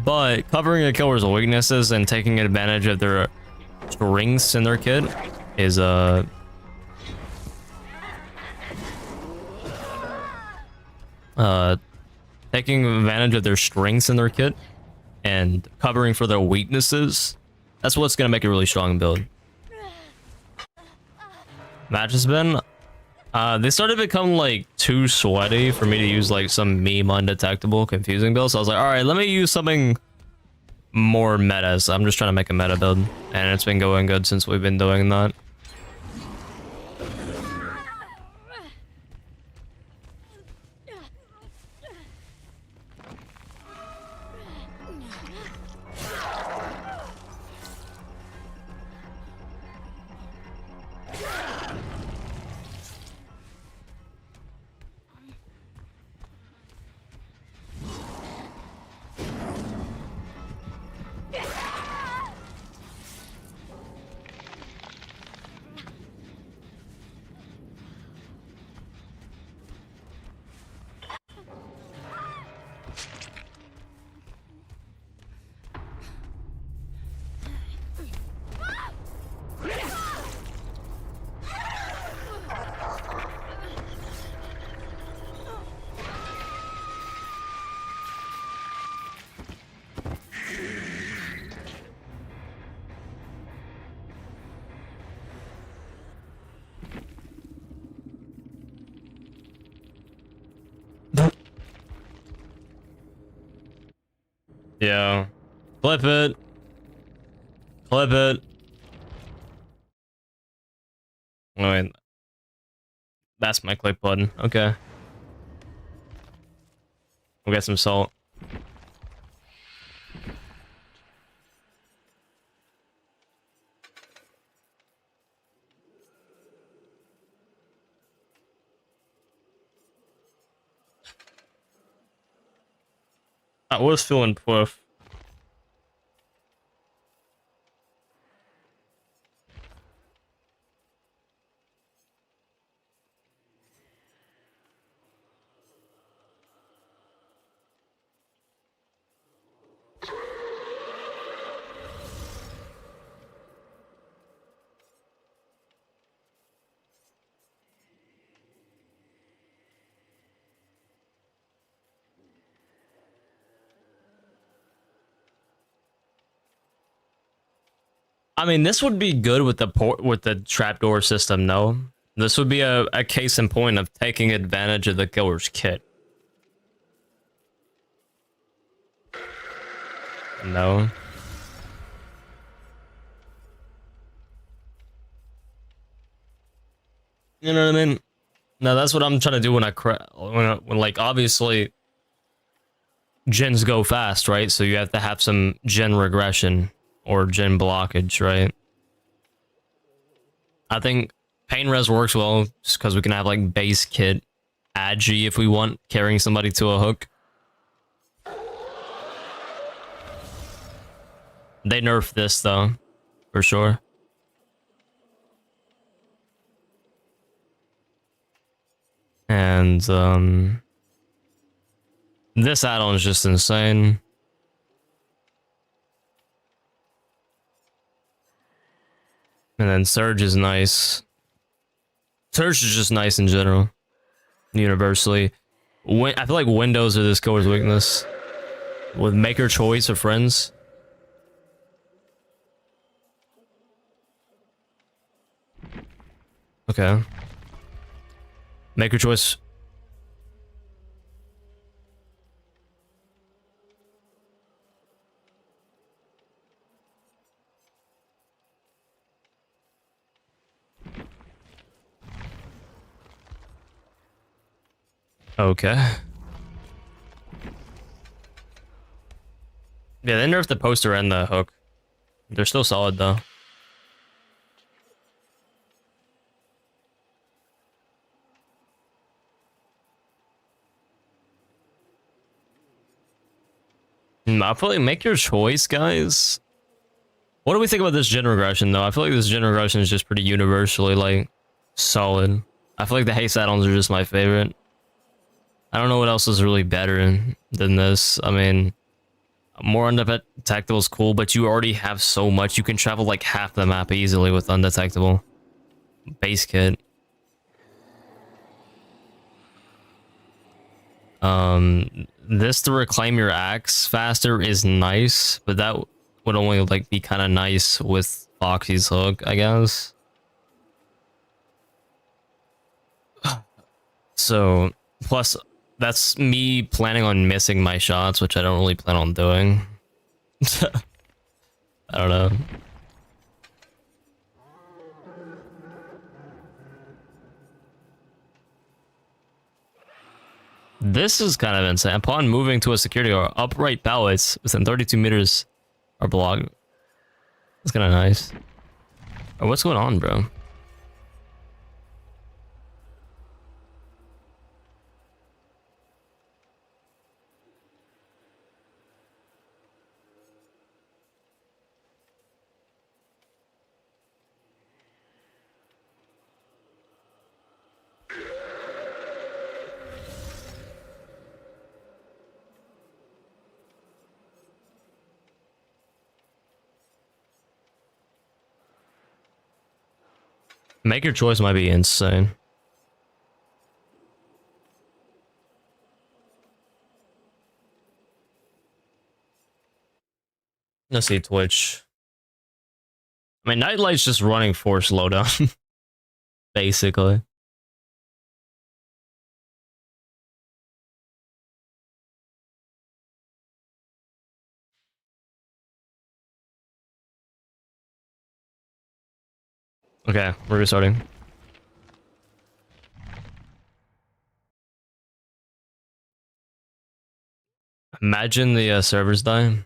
But covering a killer's weaknesses and taking advantage of their strengths in their kit is taking advantage of their strengths in their kit and covering for their weaknesses. That's what's gonna make a really strong build. Match has been they started to become like too sweaty for me to use like some meme undetectable confusing build, so I was like, all right, let me use something more meta. So I'm just trying to make a meta build, and it's been going good since we've been doing that. Yeah. Clip it. Clip it. Oh, wait. That's my click button. Okay. We'll get some salt. I was feeling puff. I mean, this would be good with the trapdoor system, no? This would be a case in point of taking advantage of the killer's kit. No. You know what I mean? No, that's what I'm trying to do when when like obviously gens go fast, right? So you have to have some gen regression or gen blockage, right? I think pain res works well just because we can have like base kit agi if we want, carrying somebody to a hook. They nerfed this though, for sure. And this add-on is just insane. And then Surge is nice. Surge is just nice in general. Universally. I feel like windows are this killer's weakness. With Maker Choice of friends. Okay. Maker Choice. Okay. Yeah, they nerfed the poster and the hook. They're still solid though. I feel like make your choice, guys. What do we think about this gen regression though? I feel like this gen regression is just pretty universally like solid. I feel like the haste add-ons are just my favorite. I don't know what else is really better than this. I mean, more undetectable is cool, but you already have so much. You can travel like half the map easily with undetectable. Base kit. This to reclaim your axe faster is nice, but that would only like be kind of nice with 𝗏𝗏𝗏𝗏's hook, I guess. So, plus that's me planning on missing my shots, which I don't really plan on doing. I don't know. This is kind of insane. Upon moving to a security or upright pallets within 32 meters are blocked. That's kind of nice. Oh, what's going on, bro? Make your choice might be insane. Let's see Twitch. I mean, Nightlight's just running for slowdown, basically. Okay, we're restarting. Imagine the servers die.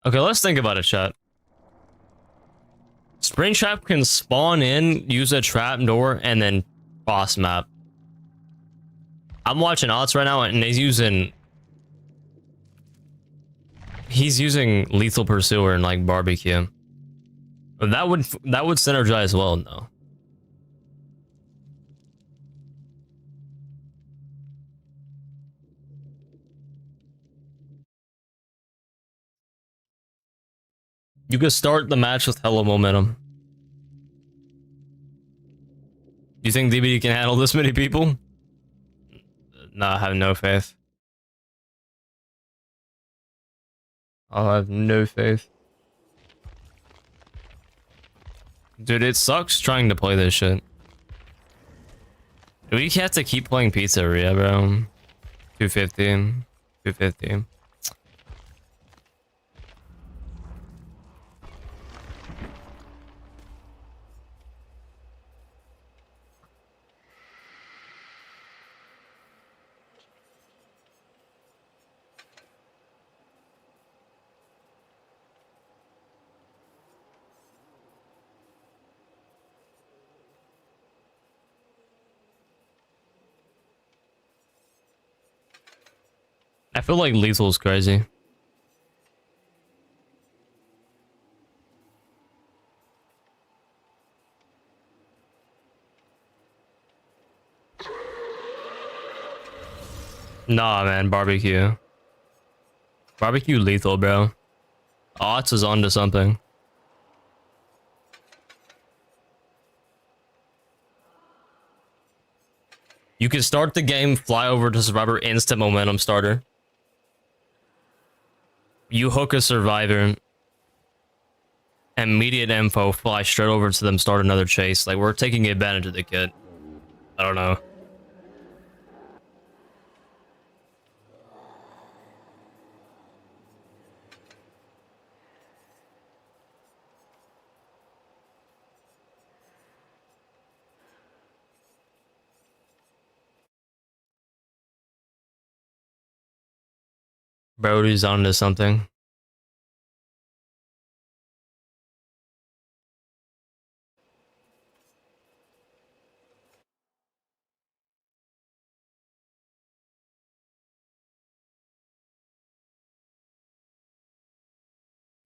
Okay, let's think about it, chat. Springtrap can spawn in, use a trap door, and then boss map. I'm watching odds right now, and he's using lethal pursuer and like barbecue. But that would synergize well, though. You could start the match with hella momentum. Do you think DBD can handle this many people? No, I have no faith. I have no faith. Dude, it sucks trying to play this shit. Do we have to keep playing Pizzeria, bro? 250. 250. I feel like lethal's crazy. Nah, man, barbecue. Barbecue lethal, bro. 𝗏𝗏𝗏𝗏 is onto something. You can start the game, fly over to survivor, instant momentum starter. You hook a survivor, immediate info, fly straight over to them, start another chase. Like, we're taking advantage of the kid. I don't know. Brody's onto something.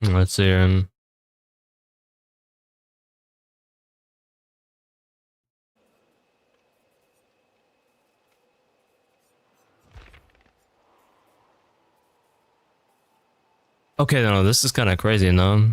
Let's see. Okay, no, this is kind of crazy, no?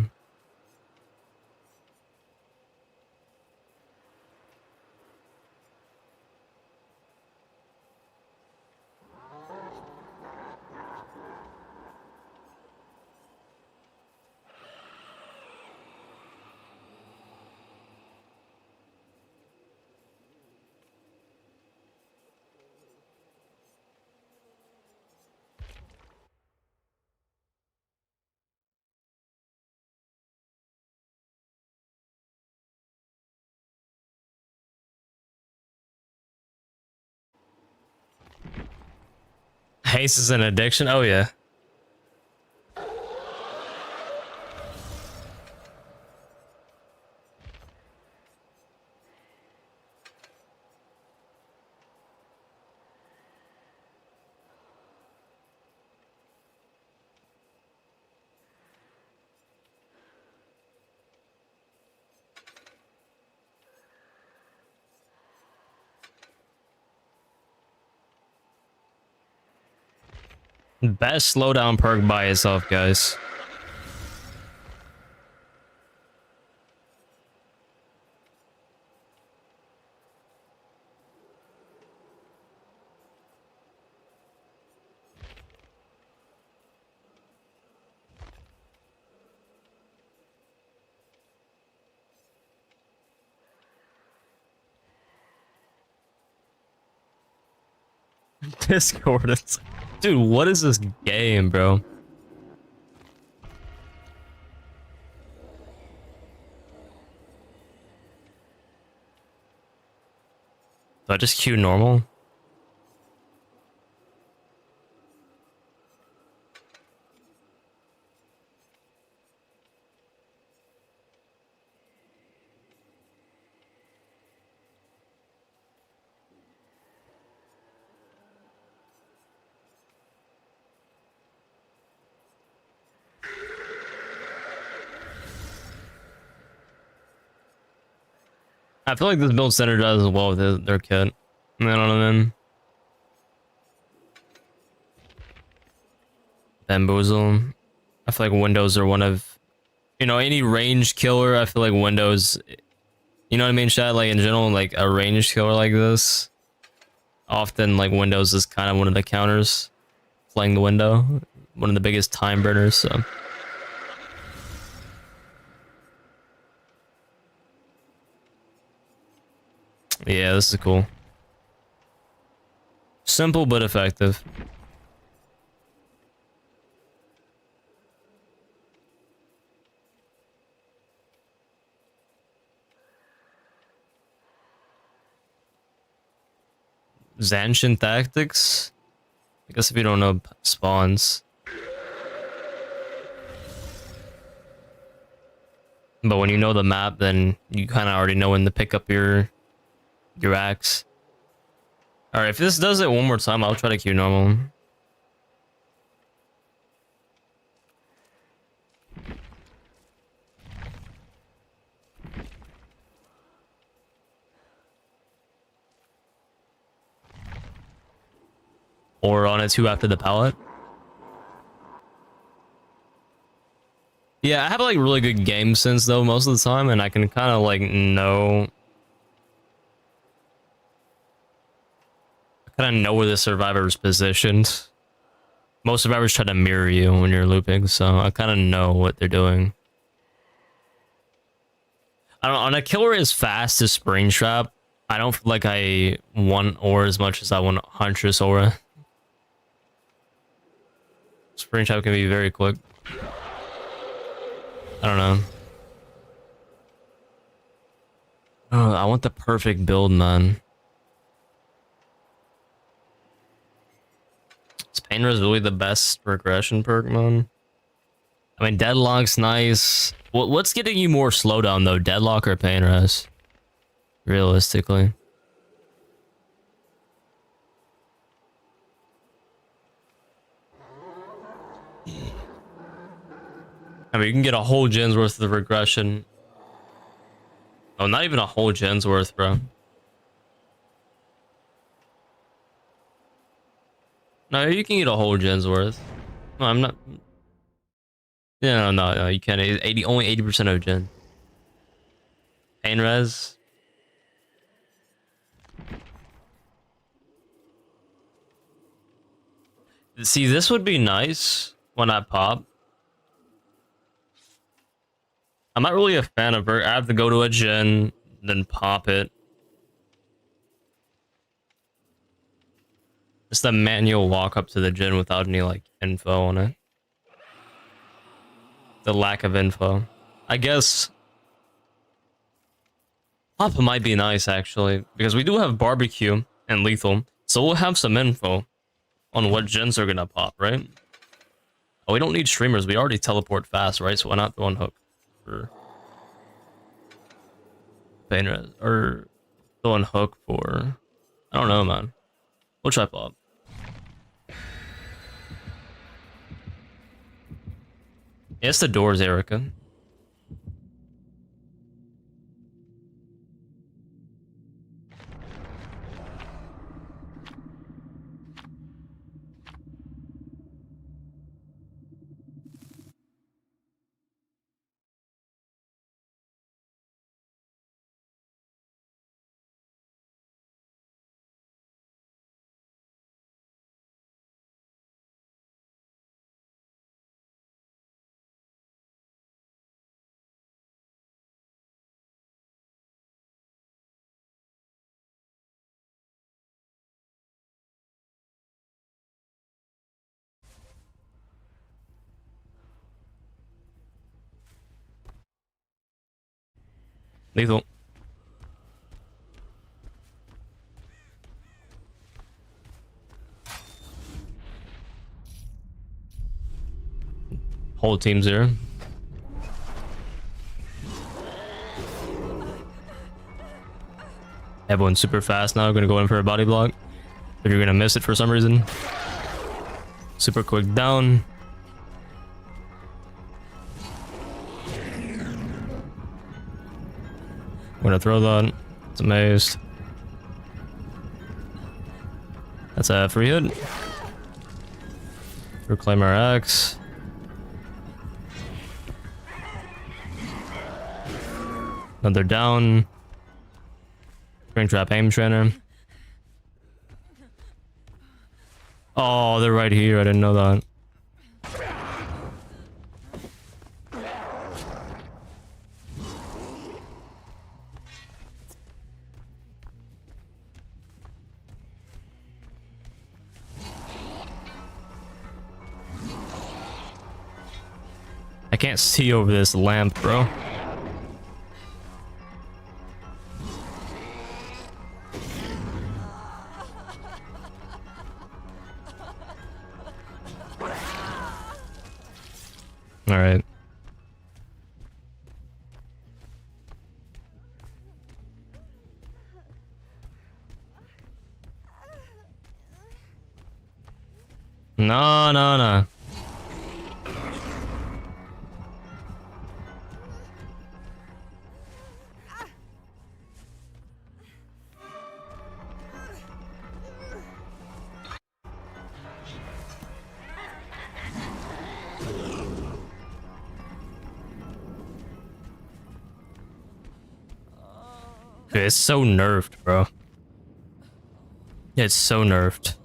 Haste is an addiction? Oh, yeah. Best slowdown perk by itself, guys. Discordance. Dude, what is this game, bro? Do I just queue normal? I feel like this build synergizes well with their kit. You know what I mean? Bamboozle. I feel like windows are one of, you know, any range killer. I feel like windows, you know what I mean, chat? Like in general, like a range killer like this, often like windows is kind of one of the counters, playing the window, one of the biggest time burners. So. Yeah, this is cool. Simple but effective. Zanshin tactics? I guess if you don't know spawns. But when you know the map, then you kind of already know when to pick up your axe. Alright, if this does it one more time, I'll try to queue normal. Or on a 2 after the pallet. Yeah, I have like really good game sense though most of the time, and I can kind of like know kind of know where the survivor is positioned. Most survivors try to mirror you when you're looping, so I kind of know what they're doing. I don't know, on a kill rate as fast as Springtrap, I don't feel like I want Aura as much as I want Huntress Aura. Springtrap can be very quick. I don't know. Oh, I want the perfect build, man. Is Pain Res really the best regression perk, man? I mean, Deadlock's nice. What's getting you more slowdown, though? Deadlock or Pain Res? Realistically. I mean, you can get a whole gen's worth of regression. Oh, not even a whole gen's worth, bro. No, you can get a whole gen's worth. No, I'm not. Yeah, no, you can't. It's only 80% of gen. Pain res. See, this would be nice when I pop. I'm not really a fan of it. I have to go to a gen, then pop it. Just a manual walk up to the gen without any like info on it. The lack of info. I guess pop might be nice actually, because we do have barbecue and lethal, so we'll have some info on what gens are gonna pop, right? Oh, we don't need streamers. We already teleport fast, right? So why not throw on hook for Pain Res, or throw on hook for, I don't know, man. We'll try pop. Yeah, it's the doors, Erica. Lethal. Whole team's here. Everyone's super fast now. Gonna go in for a body block. If you're gonna miss it for some reason. Super quick down. I'm gonna throw that. It's amazed. That's a free hit. Reclaim our axe. Another down. Springtrap aim trainer. Oh, they're right here. I didn't know that. I can't see over this lamp, bro. All right. No, no, no. Dude, it's so nerfed, bro. It's so nerfed.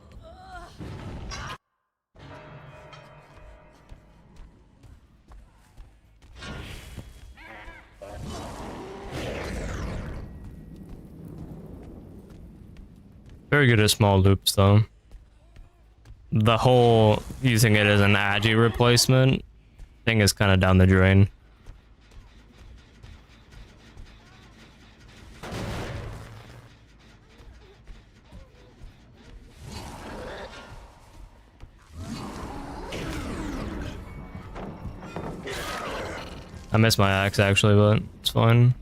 Very good at small loops, though. The whole using it as an agi replacement thing is kind of down the drain. I missed my axe actually, but it's fine.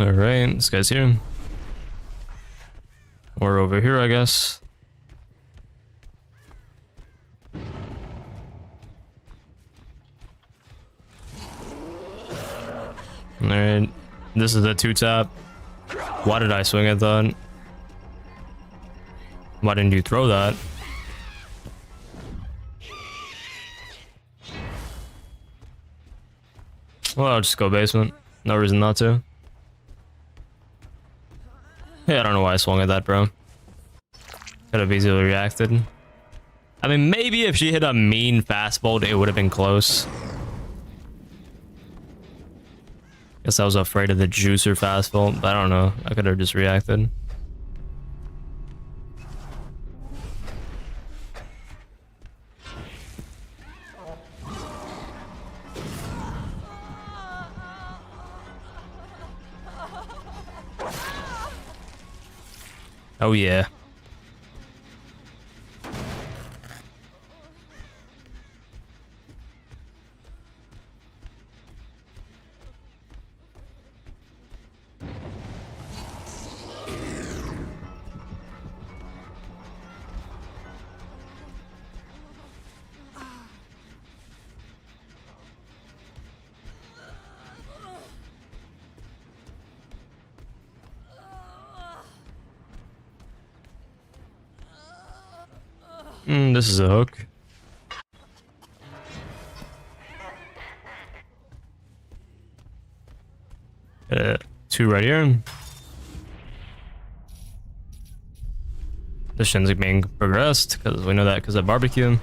Alright, this guy's here. Or over here, I guess. Alright, this is a 2-tap. Why did I swing at that? Why didn't you throw that? Well, I'll just go basement. No reason not to. Yeah, I don't know why I swung at that, bro. Could have easily reacted. I mean, maybe if she hit a mean fastball, it would have been close. Guess I was afraid of the juicer fastball, but I don't know. I could have just reacted. Oh yeah. This is a hook. Two right here. The shins are being progressed because we know that because of barbecue.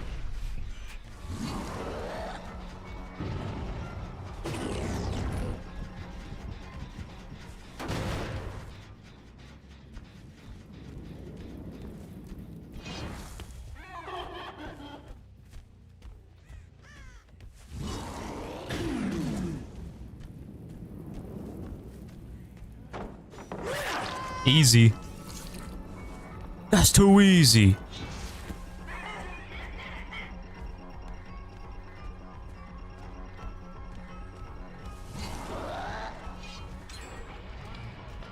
Easy. That's too easy.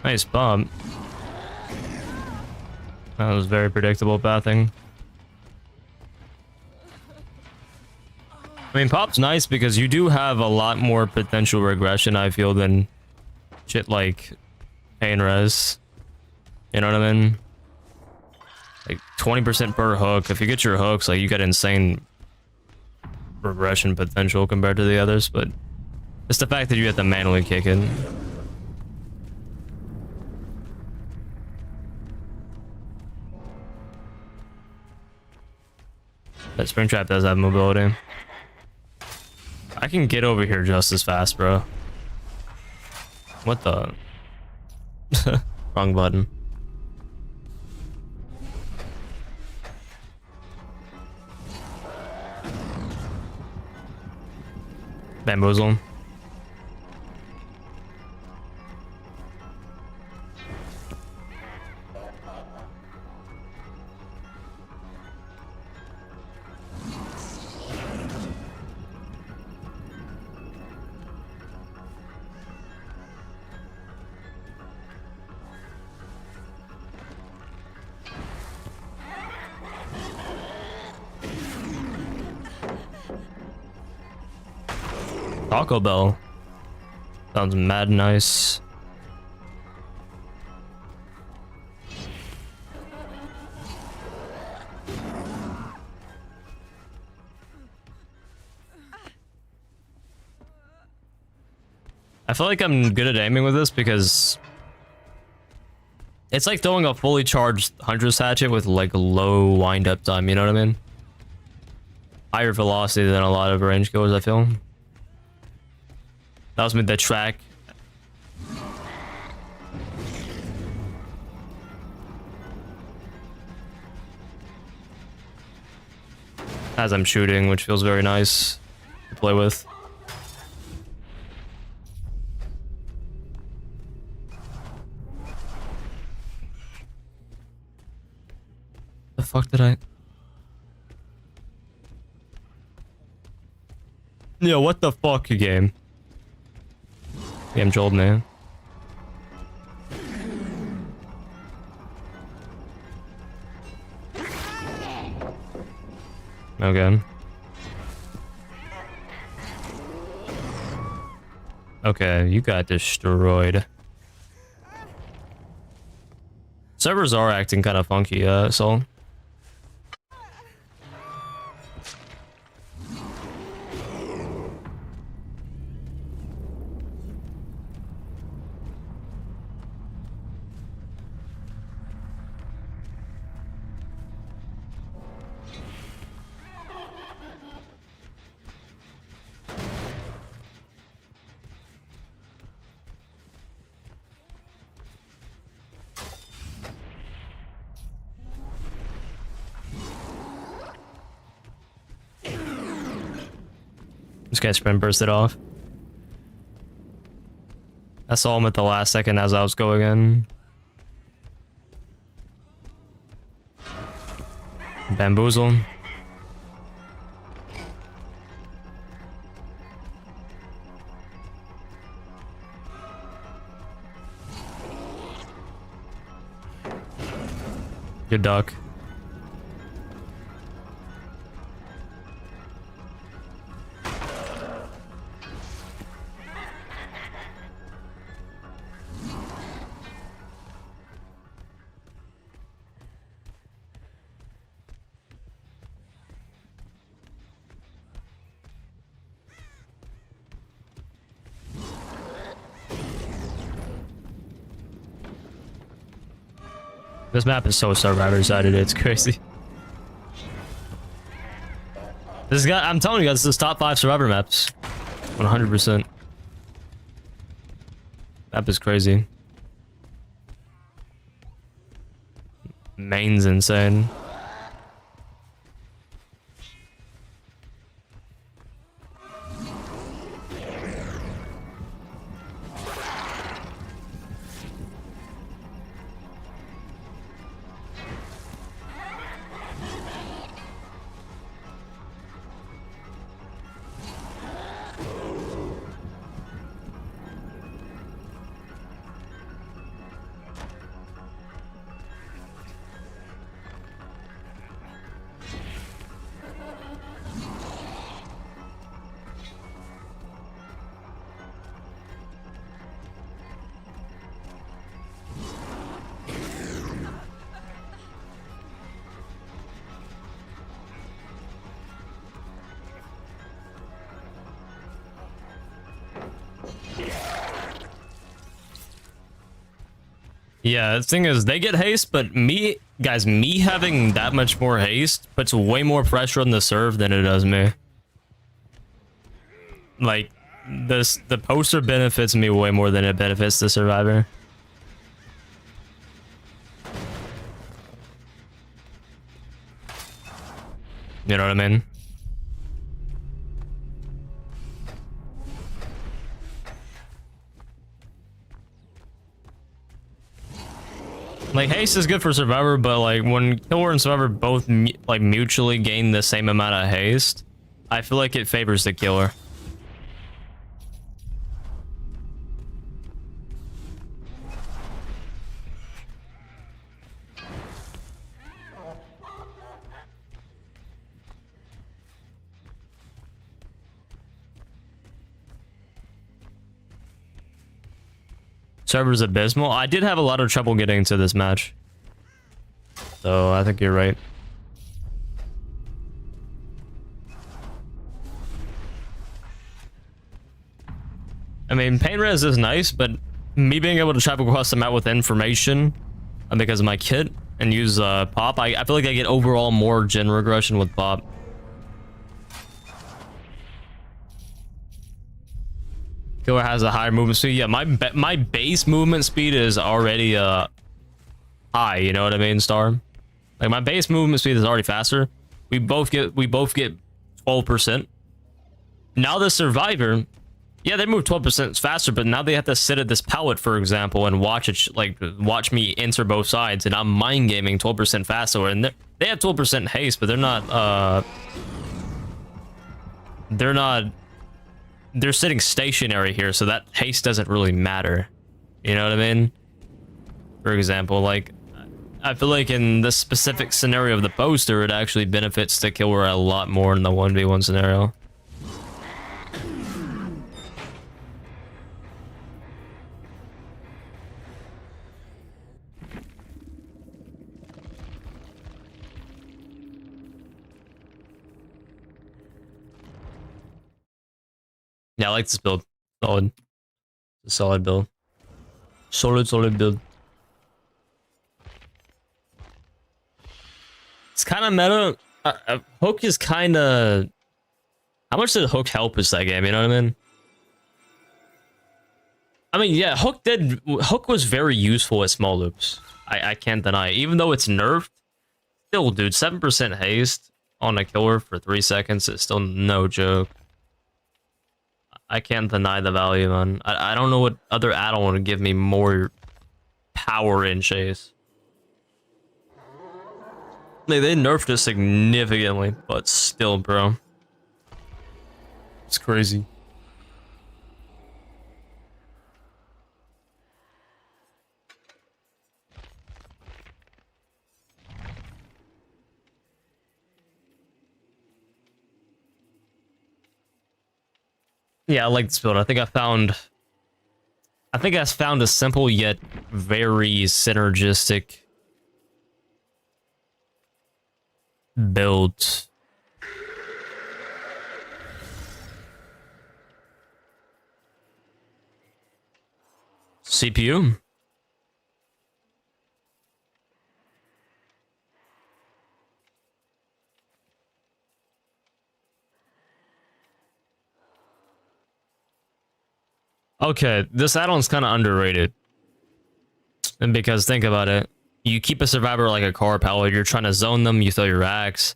Nice bump. That was very predictable pathing. I mean, pop's nice because you do have a lot more potential regression, I feel, than shit like pain res. You know what I mean? Like 20% per hook. If you get your hooks, like you get insane regression potential compared to the others, but it's the fact that you have to manually kick it. That Springtrap does have mobility. I can get over here just as fast, bro. What the? Wrong button. Bamboozle. Taco Bell. Sounds mad nice. I feel like I'm good at aiming with this because it's like throwing a fully charged Huntress Hatchet with like low wind-up time, you know what I mean? Higher velocity than a lot of range killers, I feel. That was with the track. As I'm shooting, which feels very nice to play with. The fuck did I? Yo, what the fuck, game? Game trolled me. Okay. Okay, you got destroyed. Servers are acting kind of funky, so. This guy sprint bursted off. I saw him at the last second as I was going in. Bamboozle. Good duck. This map is so Survivor-sided, it's crazy. This guy, I'm telling you guys, this is top 5 Survivor maps. 100%. Map is crazy. Main's insane. Yeah, the thing is, they get haste, but me having that much more haste puts way more pressure on the serve than it does me. Like, the poster benefits me way more than it benefits the survivor. You know what I mean? Like, haste is good for Survivor, but like when Killer and Survivor both like mutually gain the same amount of haste, I feel like it favors the Killer. server's abysmal. I did have a lot of trouble getting to this match. So I think you're right. I mean, pain res is nice, but me being able to travel across the map with information because of my kit and use pop, I feel like I get overall more gen regression with pop. Killer has a higher movement speed. Yeah, my base movement speed is already high. You know what I mean, Star? Like my base movement speed is already faster. We both get 12%. Now the survivor, yeah, they move 12% faster, but now they have to sit at this pallet, for example, and watch it watch me enter both sides, and I'm mind gaming 12% faster, and they have 12% haste, but they're sitting stationary here, so that haste doesn't really matter. You know what I mean? For example, like, I feel like in this specific scenario of the poster, it actually benefits the killer a lot more in the 1v1 scenario. Yeah, I like this build. Solid. It's a solid build. Solid build. It's kind of meta. Hook is kind of... How much did Hook help us that game? You know what I mean? I mean, yeah, Hook was very useful at small loops. I can't deny it. Even though it's nerfed, still, dude, 7% haste on a killer for 3 seconds is still no joke. I can't deny the value, man. I don't know what other add-on would give me more power in chase. Like, they nerfed it significantly, but still, bro. It's crazy. Yeah, I like this build. I think I found a simple yet very synergistic build. CPU. Okay, this add-on's kind of underrated. And because think about it, you keep a survivor like a car pallet, you're trying to zone them, you throw your axe.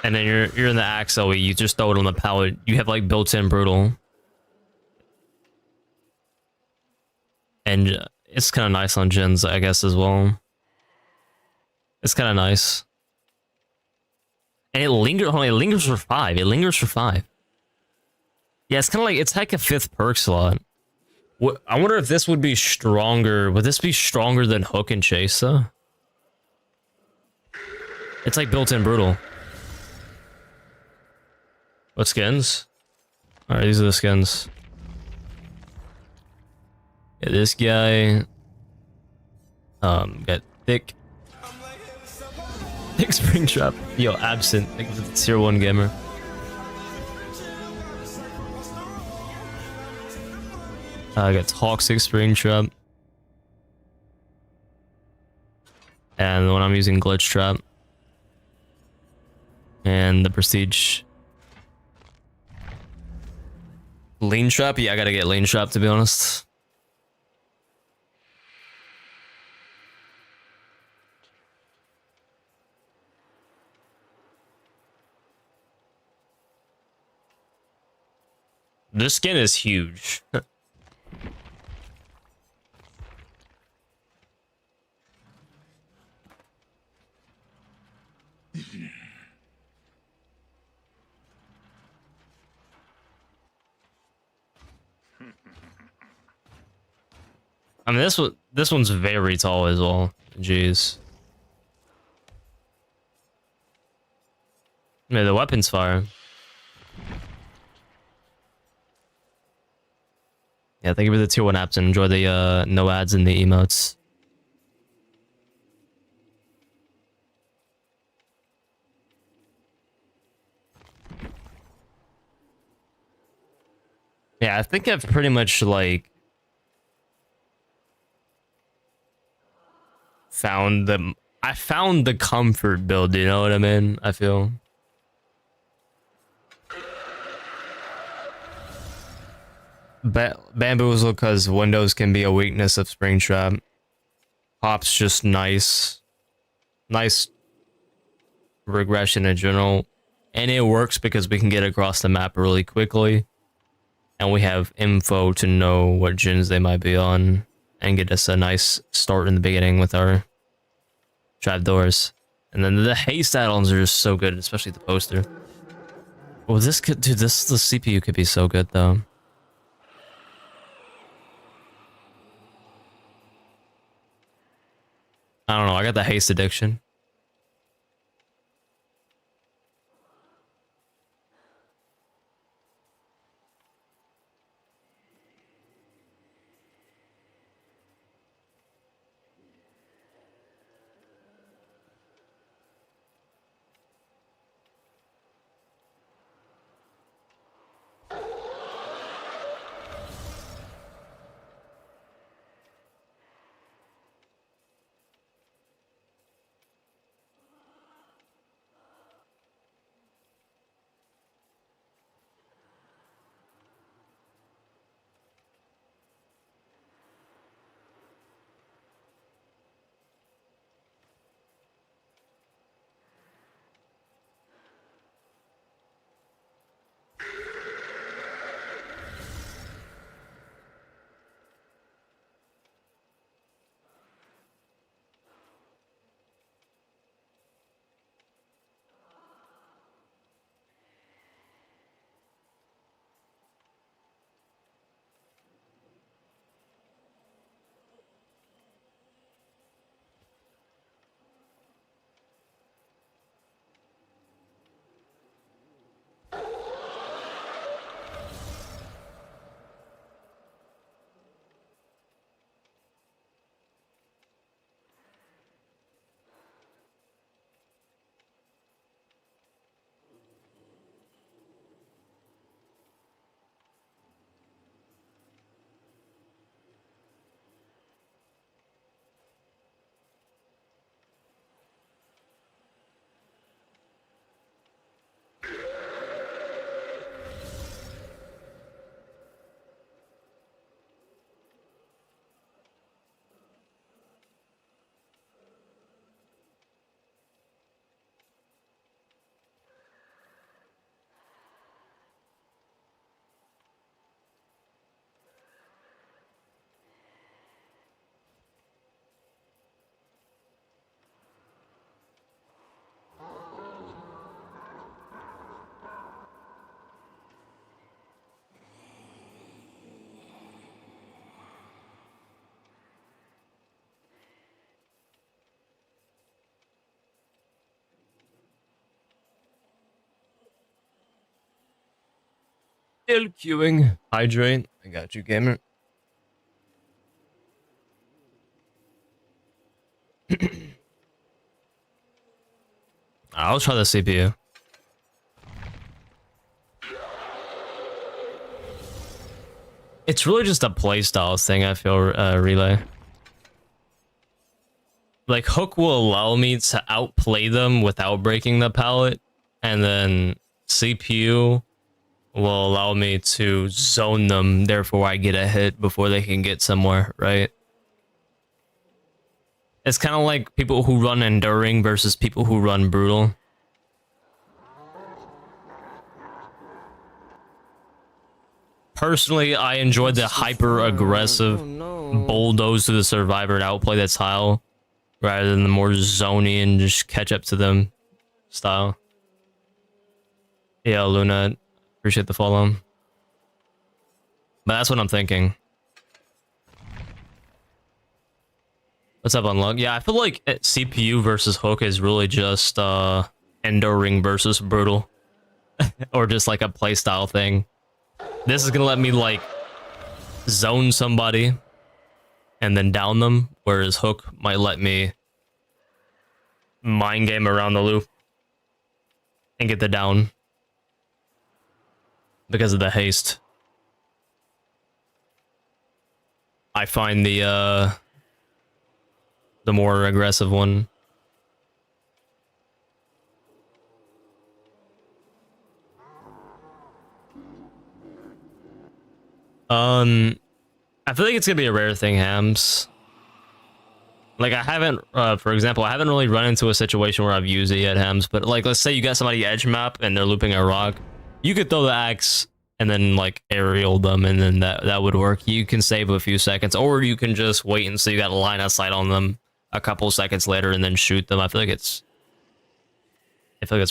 And then you're in the axe OE, you just throw it on the pallet. You have like built-in brutal. And it's kind of nice on gens, I guess, as well. It's kind of nice. And it lingers for 5. It lingers for 5. Yeah, it's kind of like, it's like a 5th perk slot. I wonder if this would be stronger. Would this be stronger than Hook and Chase, though? It's like built-in brutal. What skins? Alright, these are the skins. Yeah, this guy... got thick Springtrap. Yo, absent. Like the tier 1 gamer. I got toxic Springtrap. And when I'm using glitch trap. And the prestige. Lean trap? Yeah, I gotta get lean trap to be honest. This skin is huge. I mean, this one's very tall as well. Jeez. Yeah, the weapon's fire. Yeah, thank you for the tier 1 apps and enjoy the no ads and the emotes. Yeah, I think I've pretty much like found the comfort build, you know what I mean? I feel. Bamboozle because Windows can be a weakness of Springtrap. Pop's just nice. Nice regression in general. And it works because we can get across the map really quickly. And we have info to know what gens they might be on. And get us a nice start in the beginning with our trapdoors. And then the haste add-ons are just so good, especially the poster. Well, this could, dude, the CPU could be so good though. I don't know, I got the haste addiction. Still queuing. Hydrate. I got you, gamer. I'll try the CPU. It's really just a playstyle thing, I feel, Relay. Like, Hook will allow me to outplay them without breaking the pallet, and then CPU will allow me to zone them, therefore I get a hit before they can get somewhere, right? It's kind of like people who run Enduring versus people who run Brutal. Personally, I enjoyed the hyper-aggressive bulldoze to the survivor and outplay the tile, rather than the more zony and just catch up to them style. Yeah, Luna, appreciate the follow. But that's what I'm thinking. What's up, Unlock? Yeah, I feel like CPU versus Hook is really just Enduring versus Brutal. Or just like a playstyle thing. This is gonna let me like zone somebody and then down them, whereas hook might let me mind game around the loop and get the down because of the haste. I find the more aggressive one. I feel like it's gonna be a rare thing, Hams. Like, I haven't, for example, I haven't really run into a situation where I've used it yet, Hams, but like, let's say you got somebody edge map and they're looping a rock. You could throw the axe and then like aerial them, and then that would work. You can save a few seconds, or you can just wait until you got a line of sight on them a couple seconds later and then shoot them. I feel like it's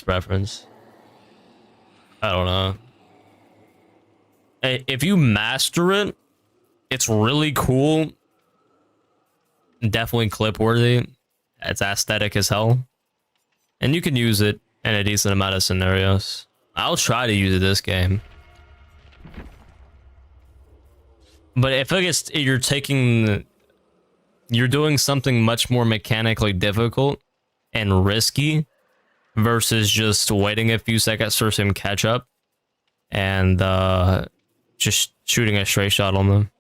preference. I don't know. If you master it, it's really cool. Definitely clip worthy. It's aesthetic as hell. And you can use it in a decent amount of scenarios. I'll try to use it this game. But I feel like you're doing something much more mechanically difficult and risky versus just waiting a few seconds for some catch up and just shooting a straight shot on them.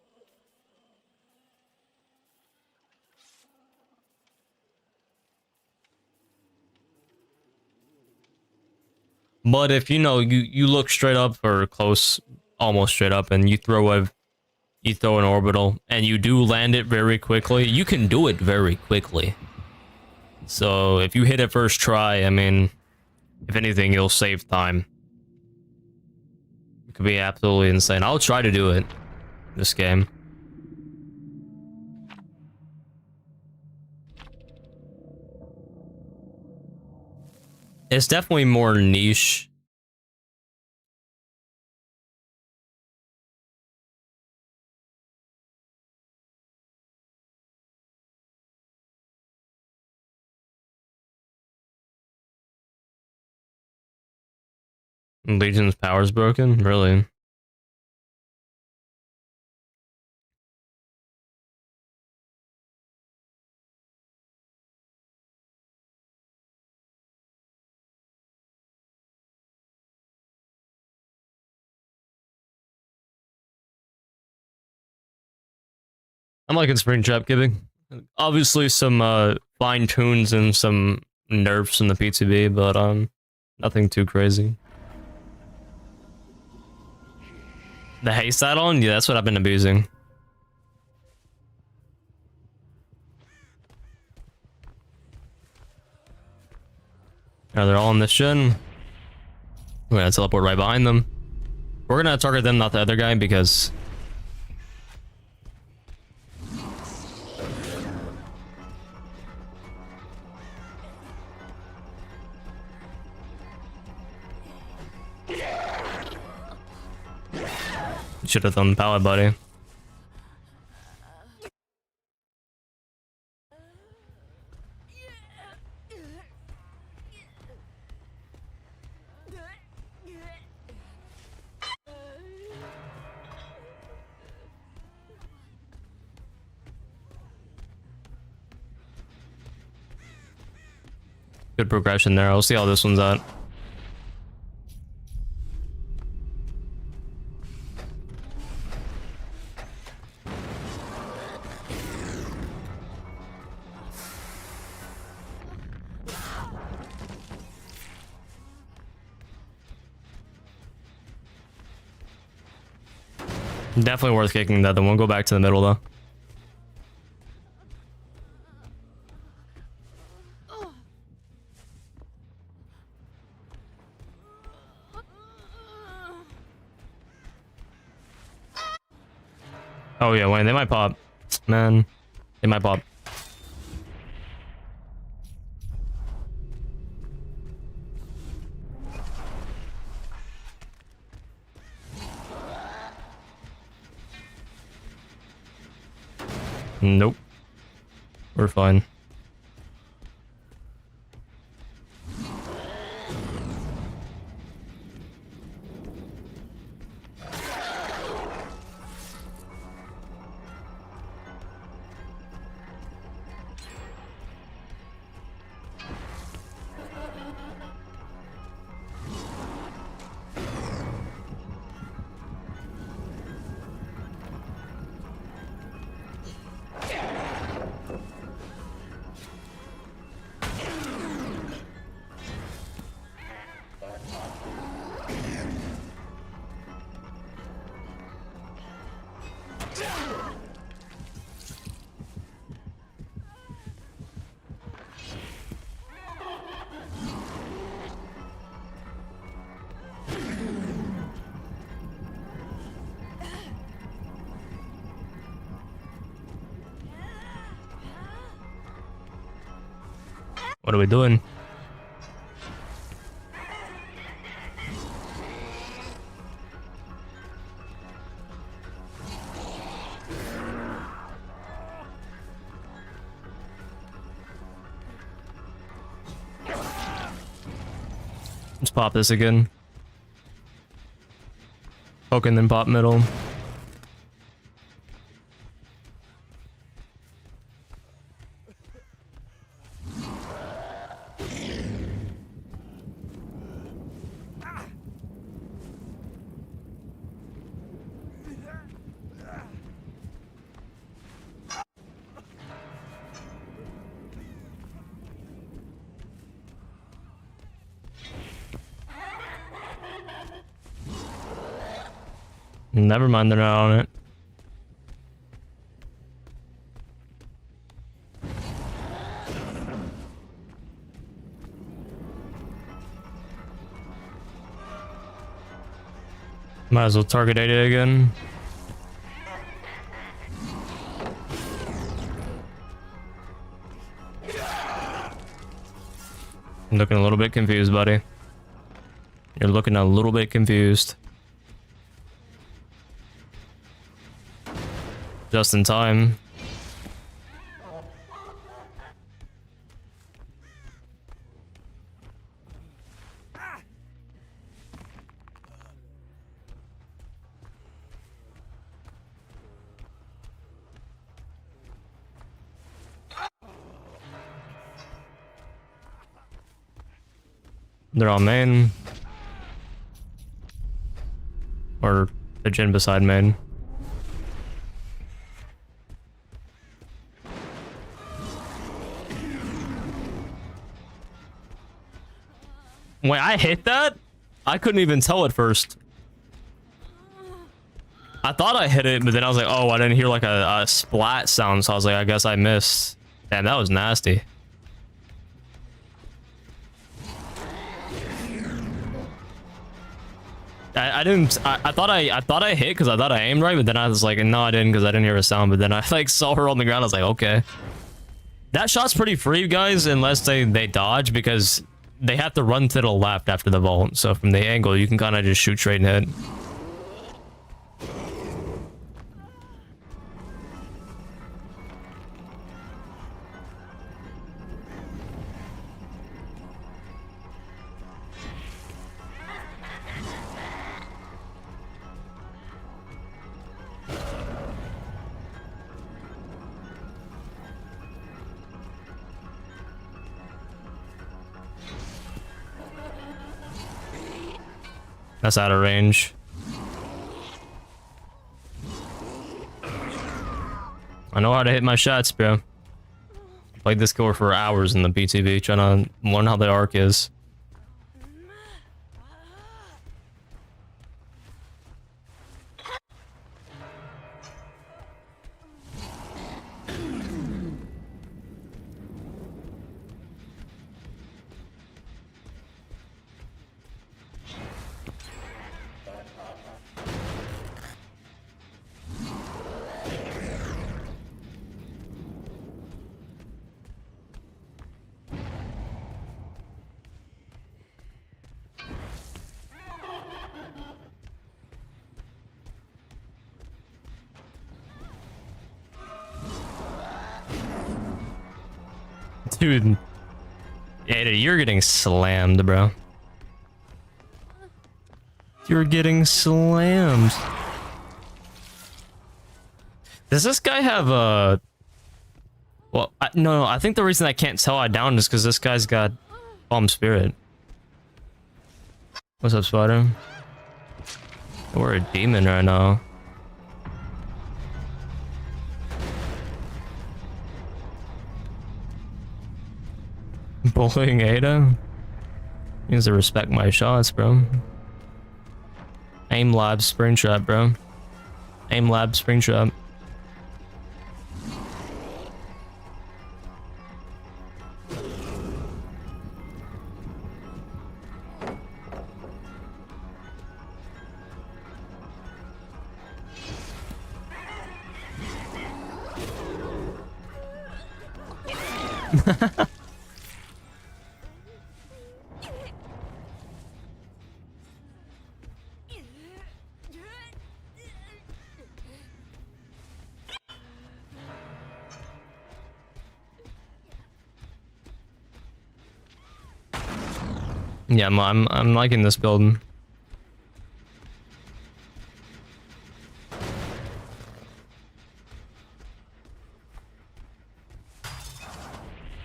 But if you look straight up or close, almost straight up, and you throw an orbital and you do land it very quickly, you can do it very quickly. So if you hit it first try, I mean, if anything, you'll save time. It could be absolutely insane. I'll try to do it this game. It's definitely more niche. Legion's power's broken? Really? I'm liking Springtrap giving. Obviously some fine tunes and some nerfs in the PTB, but nothing too crazy. The haste add-on? Yeah, that's what I've been abusing. Are they all on this gen? We're gonna teleport right behind them. We're gonna target them, not the other guy, because should have done power, buddy. Good progression there. I'll see how this one's at. Definitely worth kicking that. Then we'll go back to the middle though. Oh yeah, Wayne, they might pop. Man, they might pop. Nope. We're fine. What are we doing? Let's pop this again. Poke and then pop middle. Never mind, they're not on it. Might as well target it again. I'm looking a little bit confused, buddy. You're looking a little bit confused. Just in time. They're on main. Or the gen beside main. Wait, I hit that? I couldn't even tell at first. I thought I hit it, but then I was like, oh, I didn't hear like a splat sound, so I was like, I guess I missed. Damn, that was nasty. I thought I hit because I thought I aimed right, but then I was like, no, I didn't because I didn't hear a sound. But then I like saw her on the ground. I was like, okay, that shot's pretty free, guys, unless they dodge, because they have to run to the left after the vault. So from the angle, you can kind of just shoot straight and hit. That's out of range. I know how to hit my shots, bro. Played this core for hours in the PTB, trying to learn how the arc is. Dude, Ada, you're getting slammed, bro. You're getting slammed. Does this guy have a... Well, no, I think the reason I can't tell I downed is because this guy's got Bomb Spirit. What's up, Spider? We're a demon right now. Bullying Ada? He needs to respect my shots, bro. Aim lab Springtrap, bro. Aim lab Springtrap. Yeah, I'm liking this build.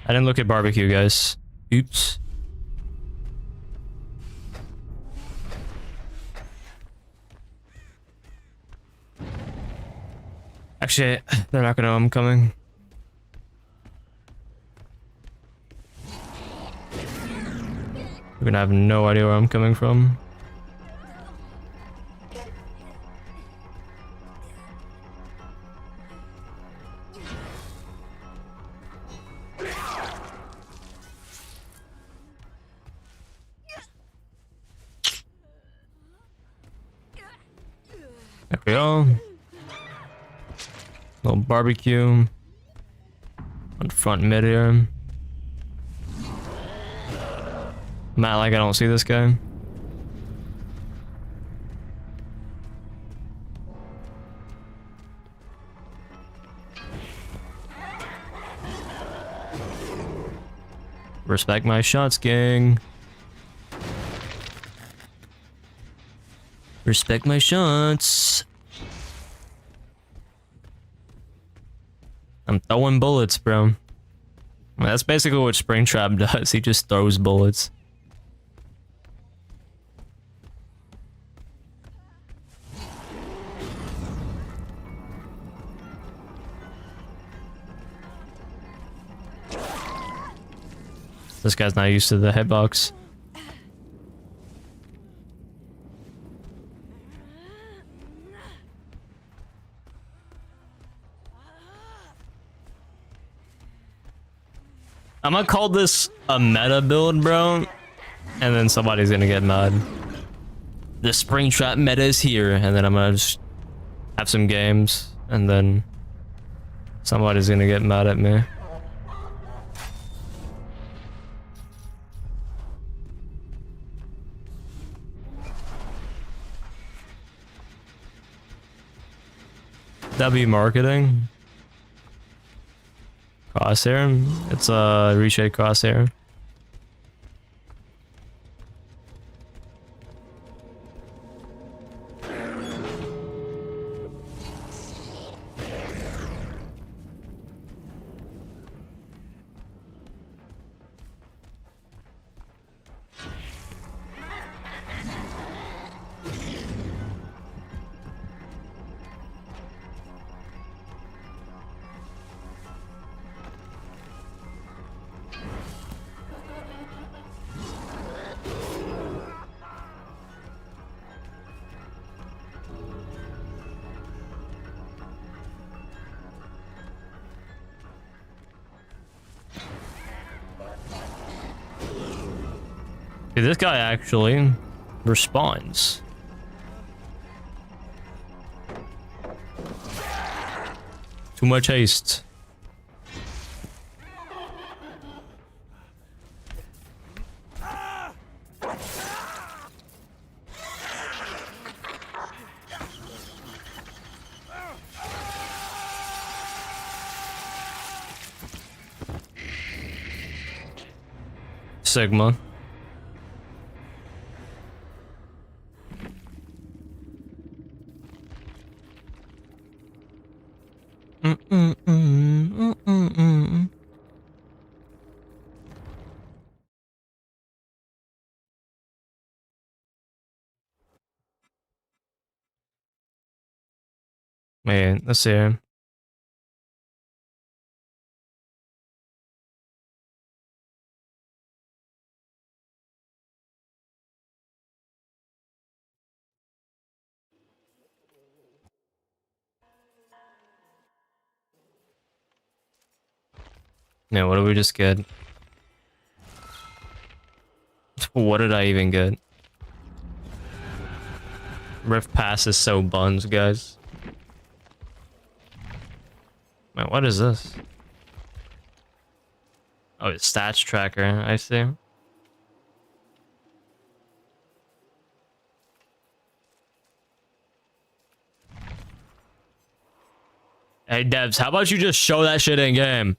I didn't look at barbecue, guys. Oops. Actually, they're not gonna know I'm coming. They're gonna have no idea where I'm coming from. There we go. Little barbecue on front mid here. Matt, like I don't see this guy. Respect my shots, gang. Respect my shots. I'm throwing bullets, bro. That's basically what Springtrap does. He just throws bullets. This guy's not used to the hitbox. I'm gonna call this a meta build, bro, and then somebody's gonna get mad. The Springtrap meta is here, and then I'm gonna just have some games, and then somebody's gonna get mad at me. W marketing. Crosshair. It's a reshade crosshair. Dude, this guy actually responds. Too much haste. Sigma. Wait, let's see. Yeah, what did we just get? What did I even get? Rift Pass is so buns, guys. Man, what is this? Oh, it's stats tracker, I see. Hey, devs, how about you just show that shit in game?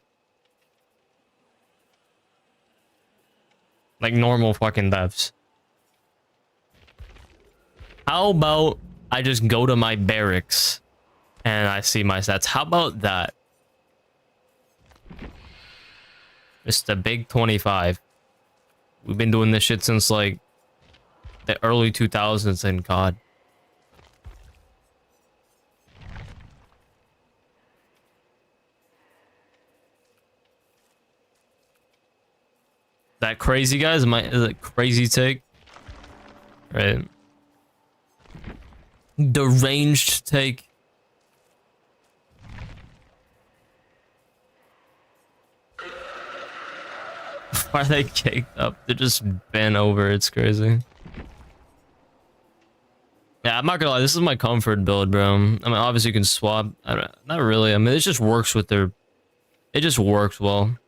Like normal fucking devs. How about I just go to my barracks and I see my stats? How about that? It's the big 25. We've been doing this shit since like the early 2000s, and God. That crazy, guys? Is it crazy take? Right. Deranged take. Why are they caked up? They're just bent over. It's crazy. Yeah, I'm not gonna lie. This is my comfort build, bro. I mean, obviously you can swap. Not really. I mean, it just works with their... It just works well.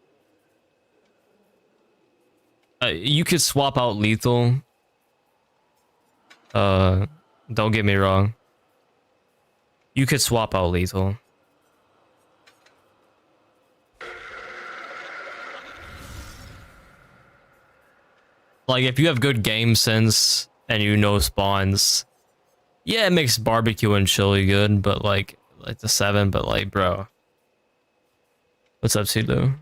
You could swap out lethal. Don't get me wrong. You could swap out lethal. Like, if you have good game sense and you know spawns, yeah, it makes barbecue and chili good, but like the 7, but like, bro. What's up, Sido?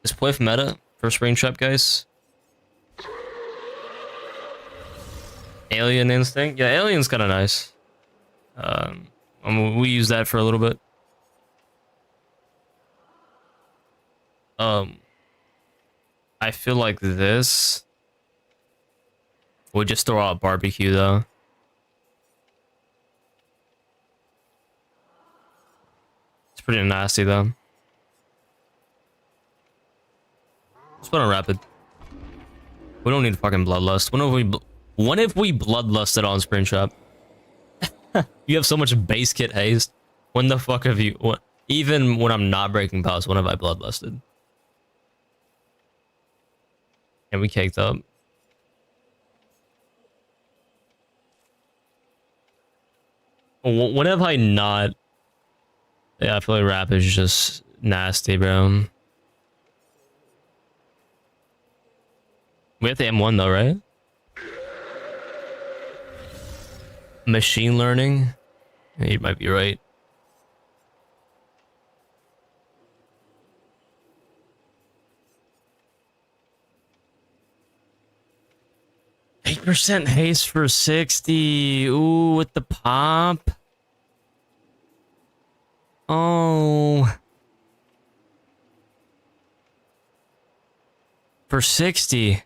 Is Pliff meta for Springtrap, guys? Alien Instinct? Yeah, Alien's kind of nice. I mean, we use that for a little bit. I feel like this would just throw out barbecue, though. It's pretty nasty, though. Let's put on rapid. We don't need fucking bloodlust. When if we bloodlusted on Springtrap? You have so much base kit haste. When the fuck have you... What, even when I'm not breaking pause, when have I bloodlusted? And we caked up. When have I not... Yeah, I feel like rap is just nasty, bro. We have the M1 though, right? Machine learning? Yeah, you might be right. %8 haste for 60. Ooh, with the pop. Oh. For 60.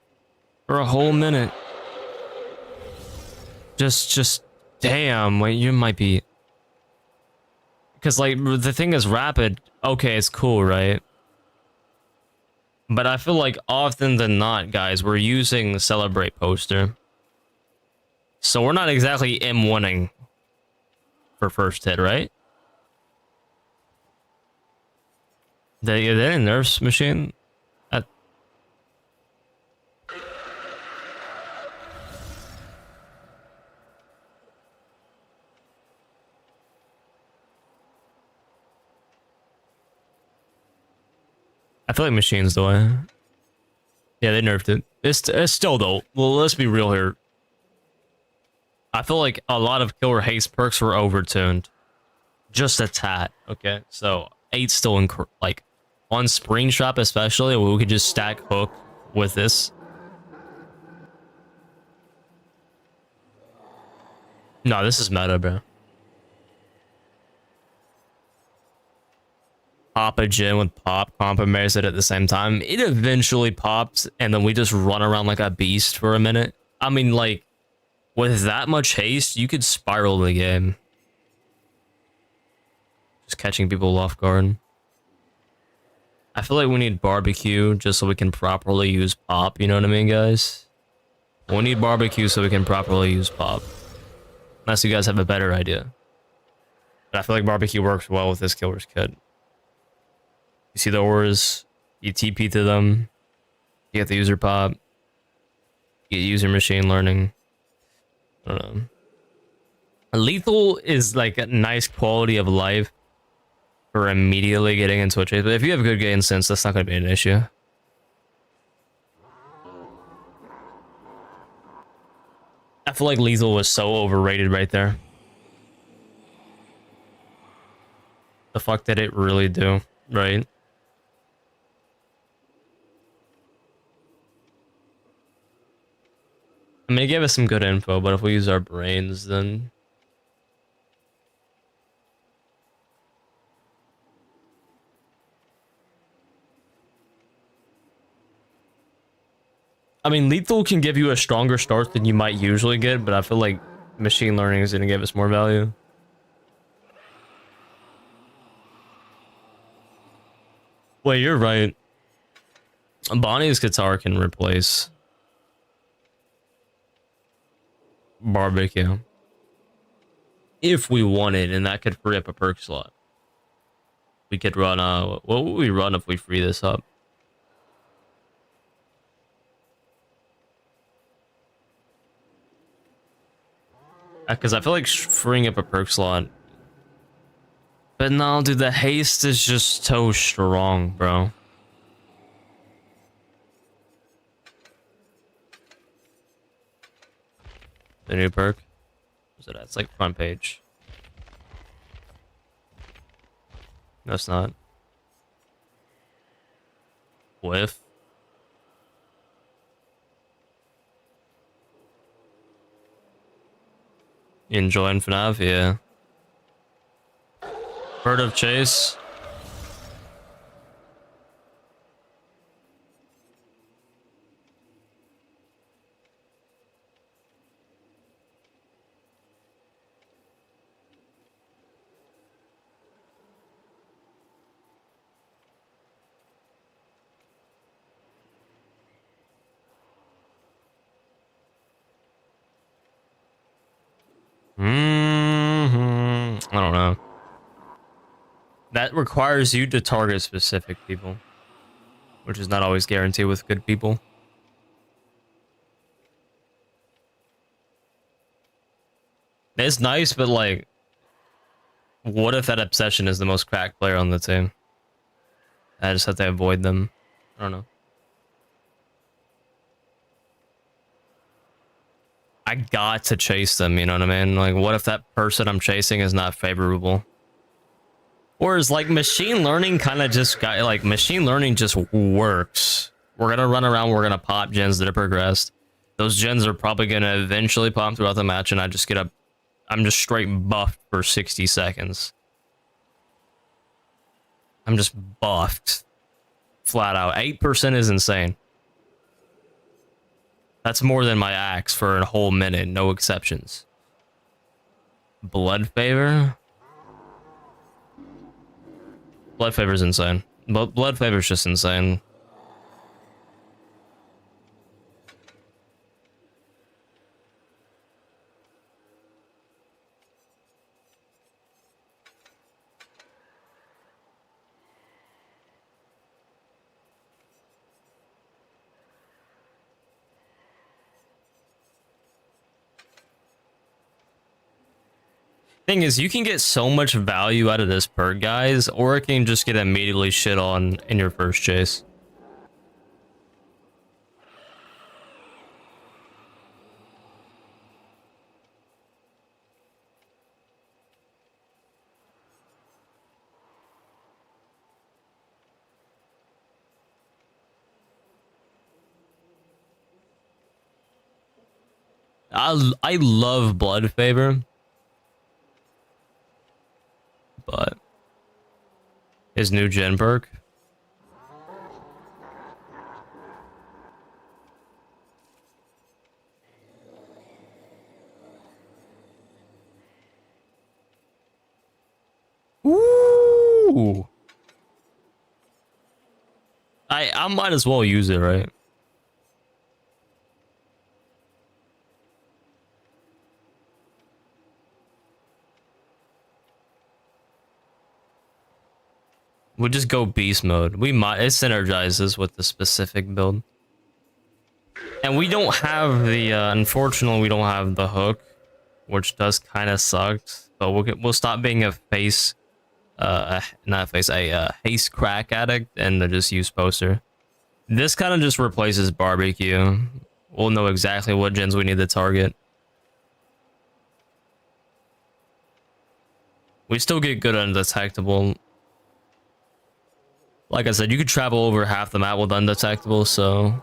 For a whole minute. Just damn, wait, you might be... Because, like, the thing is rapid. Okay, it's cool, right? But I feel like often than not, guys, we're using the Celebrate poster. So we're not exactly M1ing for first hit, right? They didn't nerf machine? I feel like machine's the way. Yeah, they nerfed it. It's still though. Well, let's be real here. I feel like a lot of killer haste perks were overtuned. Just a tad. Okay, so 8's still like on Springtrap especially. We could just stack hook with this. No, this is meta, bro. Pop a gen with pop, compromise it at the same time. It eventually pops, and then we just run around like a beast for a minute. I mean, like, with that much haste, you could spiral the game. Just catching people off guard. I feel like we need barbecue just so we can properly use pop, you know what I mean, guys? We need barbecue so we can properly use pop. Unless you guys have a better idea. But I feel like barbecue works well with this killer's kit. You see the auras, you TP to them, you get the user pop, you get user machine learning. I don't know. Lethal is like a nice quality of life, for immediately getting into a chase. But if you have good game sense, that's not going to be an issue. I feel like lethal was so overrated right there. The fuck did it really do, right? I mean, it gave us some good info, but if we use our brains, then... I mean, lethal can give you a stronger start than you might usually get, but I feel like machine learning is going to give us more value. Wait, you're right. Bonnie's guitar can replace barbecue if we wanted, and that could free up a perk slot. We could run what would we run if we free this up? Because I feel like freeing up a perk slot. But no, dude, the haste is just so strong, bro. The new perk? What's it at? It's like front page. No, it's not. Whiff. You enjoying FNAF? Yeah. Bird of Chase. I don't know. That requires you to target specific people, which is not always guaranteed with good people. It's nice, but like, what if that obsession is the most cracked player on the team? I just have to avoid them. I don't know. I got to chase them, you know what I mean? Like, what if that person I'm chasing is not favorable? Or is like machine learning kind of just got like machine learning just works. We're gonna run around, we're gonna pop gens that are progressed. Those gens are probably gonna eventually pop throughout the match, and I just I'm just straight buffed for 60 seconds. I'm just buffed. Flat out. 8% is insane. That's more than my axe for a whole minute, no exceptions. Blood favor? Blood favor's insane. Blood favor's just insane. Thing is, you can get so much value out of this perk, guys, or it can just get immediately shit on in your first chase. I love blood favor. But his new gen perk. Ooh. I might as well use it, right? We'll just go beast mode. We might, it synergizes with the specific build. And we don't have the, unfortunately, we don't have the hook, which does kind of suck. But we'll stop being a face not face a haste crack addict, and the just use poster. This kind of just replaces barbecue. We'll know exactly what gens we need to target. We still get good undetectable. Like I said, you could travel over half the map with undetectable, so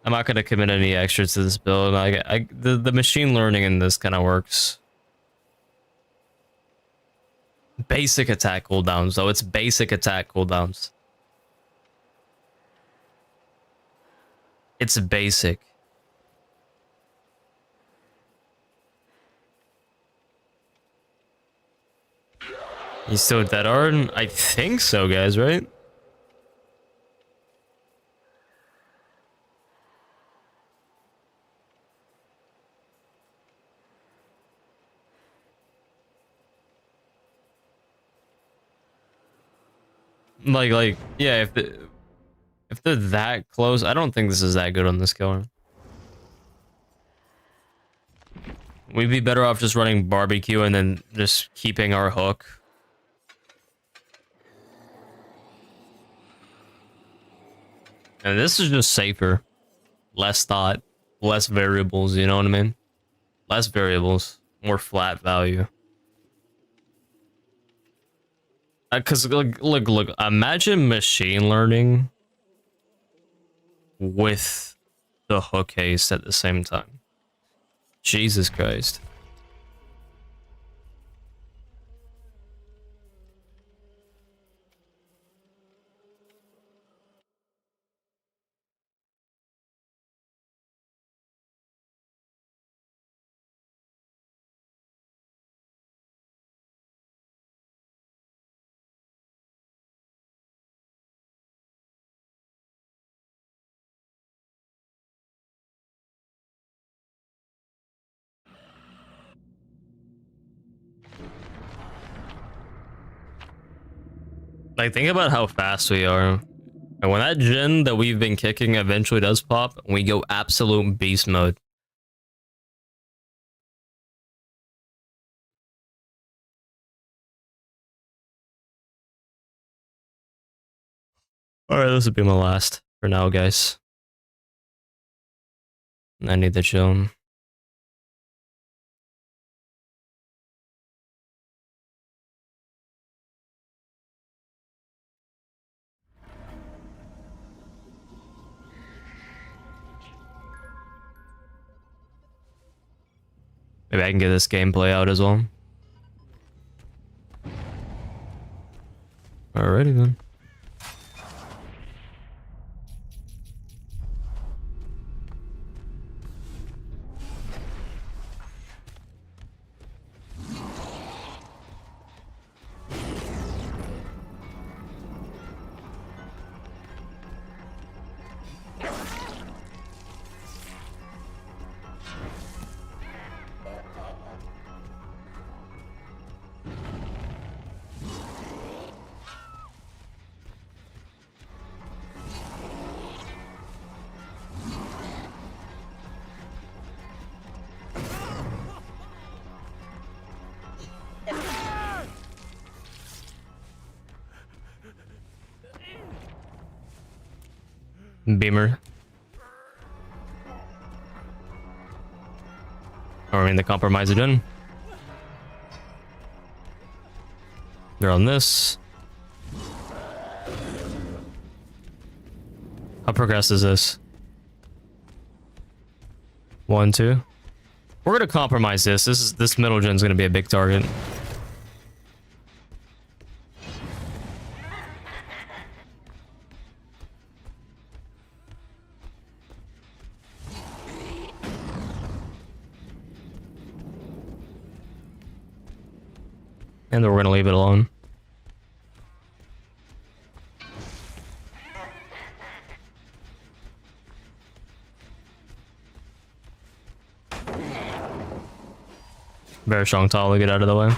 I'm not gonna commit any extras to this build. The machine learning in this kind of works. Basic attack cooldowns, though. It's basic attack cooldowns. It's basic. You still dead, Arden? I think so, guys, right? Yeah, if they're that close, I don't think this is that good on this killer. We'd be better off just running barbecue and then just keeping our hook. And this is just safer. Less thought, less variables, you know what I mean? Less variables, more flat value. Because look, imagine machine learning with the hook haste at the same time. Jesus Christ. Like, think about how fast we are. And when that gen that we've been kicking eventually does pop, we go absolute beast mode. Alright, this will be my last for now, guys. I need to chill. Maybe I can get this gameplay out as well. Alrighty then. Beamer. Or I mean the compromise are done. They're on this. How progressed is this? 1, 2. We're gonna compromise this. This middle gen's gonna be a big target. And then we're gonna leave it alone. Very strong tall to get out of the way.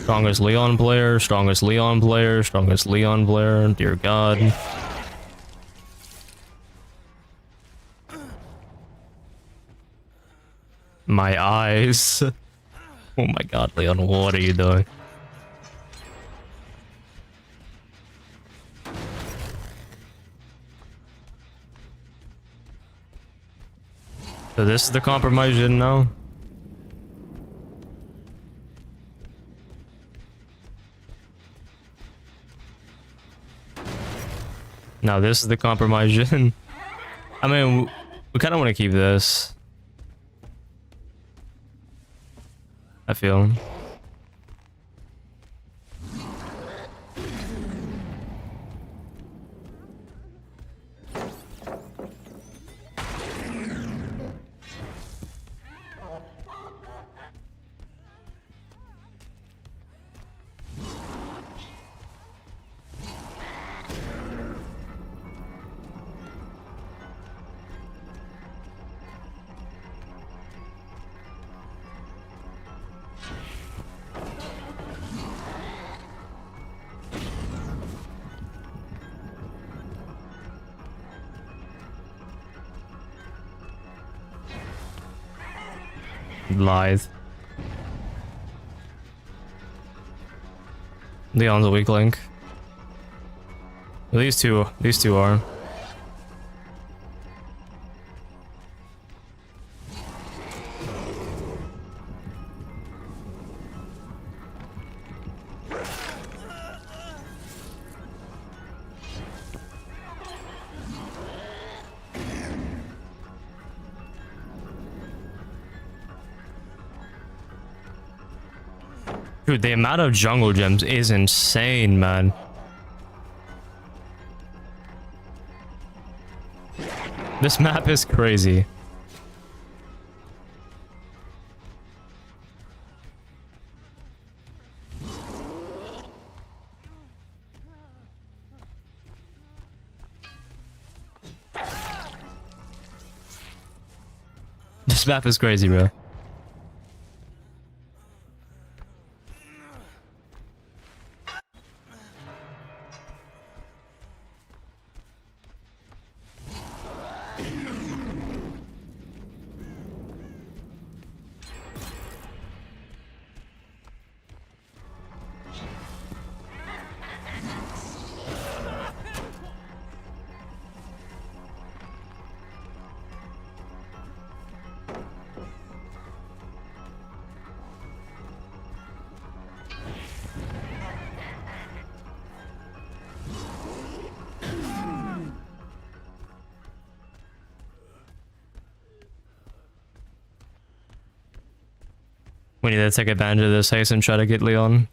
Strongest Leon player, strongest Leon player, strongest Leon player, dear God. My eyes. Oh my God, Leon, what are you doing? So this is the compromise you didn't know? Now this is the compromise you didn't. I mean, we kind of want to keep this. I feel. Lies. Leon's a weak link. Well, these two are. Dude, the amount of jungle gems is insane, man. This map is crazy. This map is crazy, bro. We need to take advantage of this haste and try to get Leon.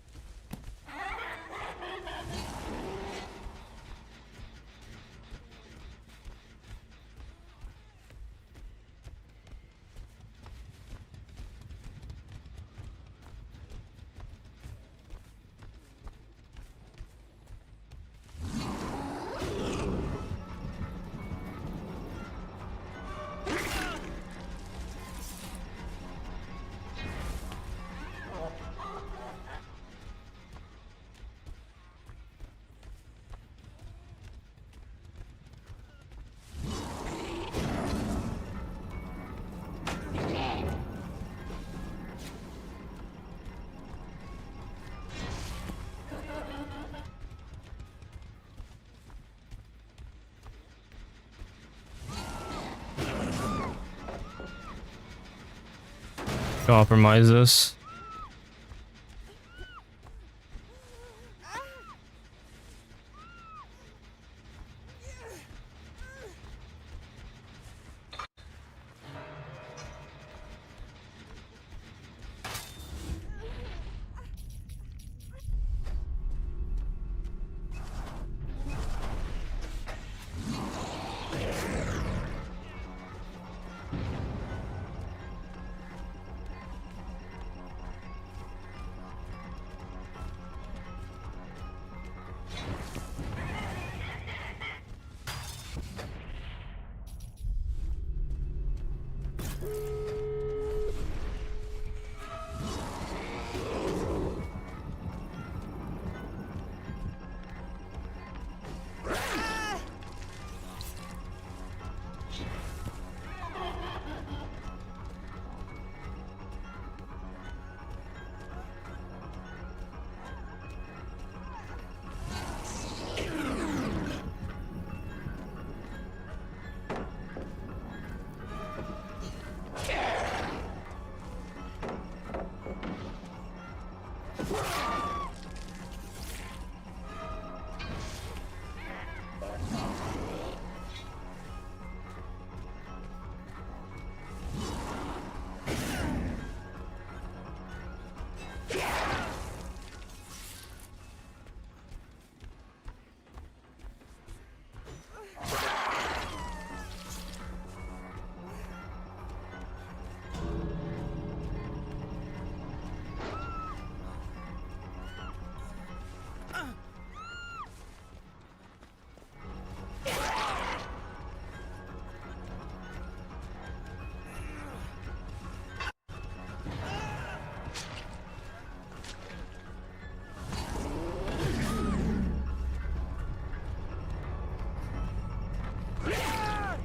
Compromise this.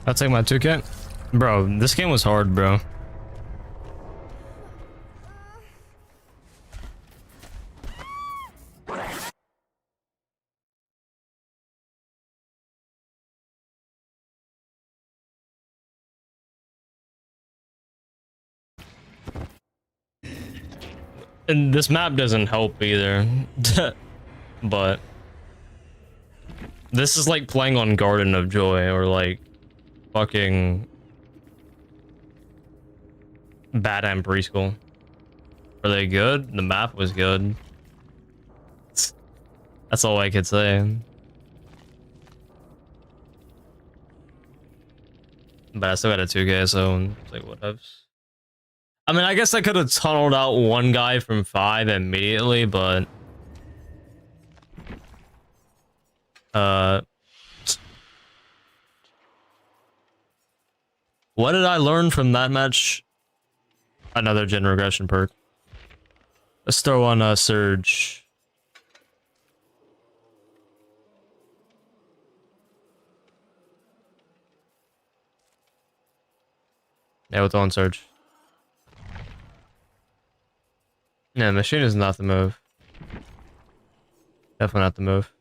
I'll take my 2K. Bro, this game was hard, bro. And this map doesn't help either. But this is like playing on Garden of Joy or like fucking Bad Preschool. Are they good? The map was good. That's all I could say. But I still got a 2K, so it's like whatevs. I mean, I guess I could have tunneled out one guy from 5 immediately, but what did I learn from that match? Another gen regression perk. Let's throw on a surge. Yeah, we'll throw on surge. Yeah, machine is not the move. Definitely not the move.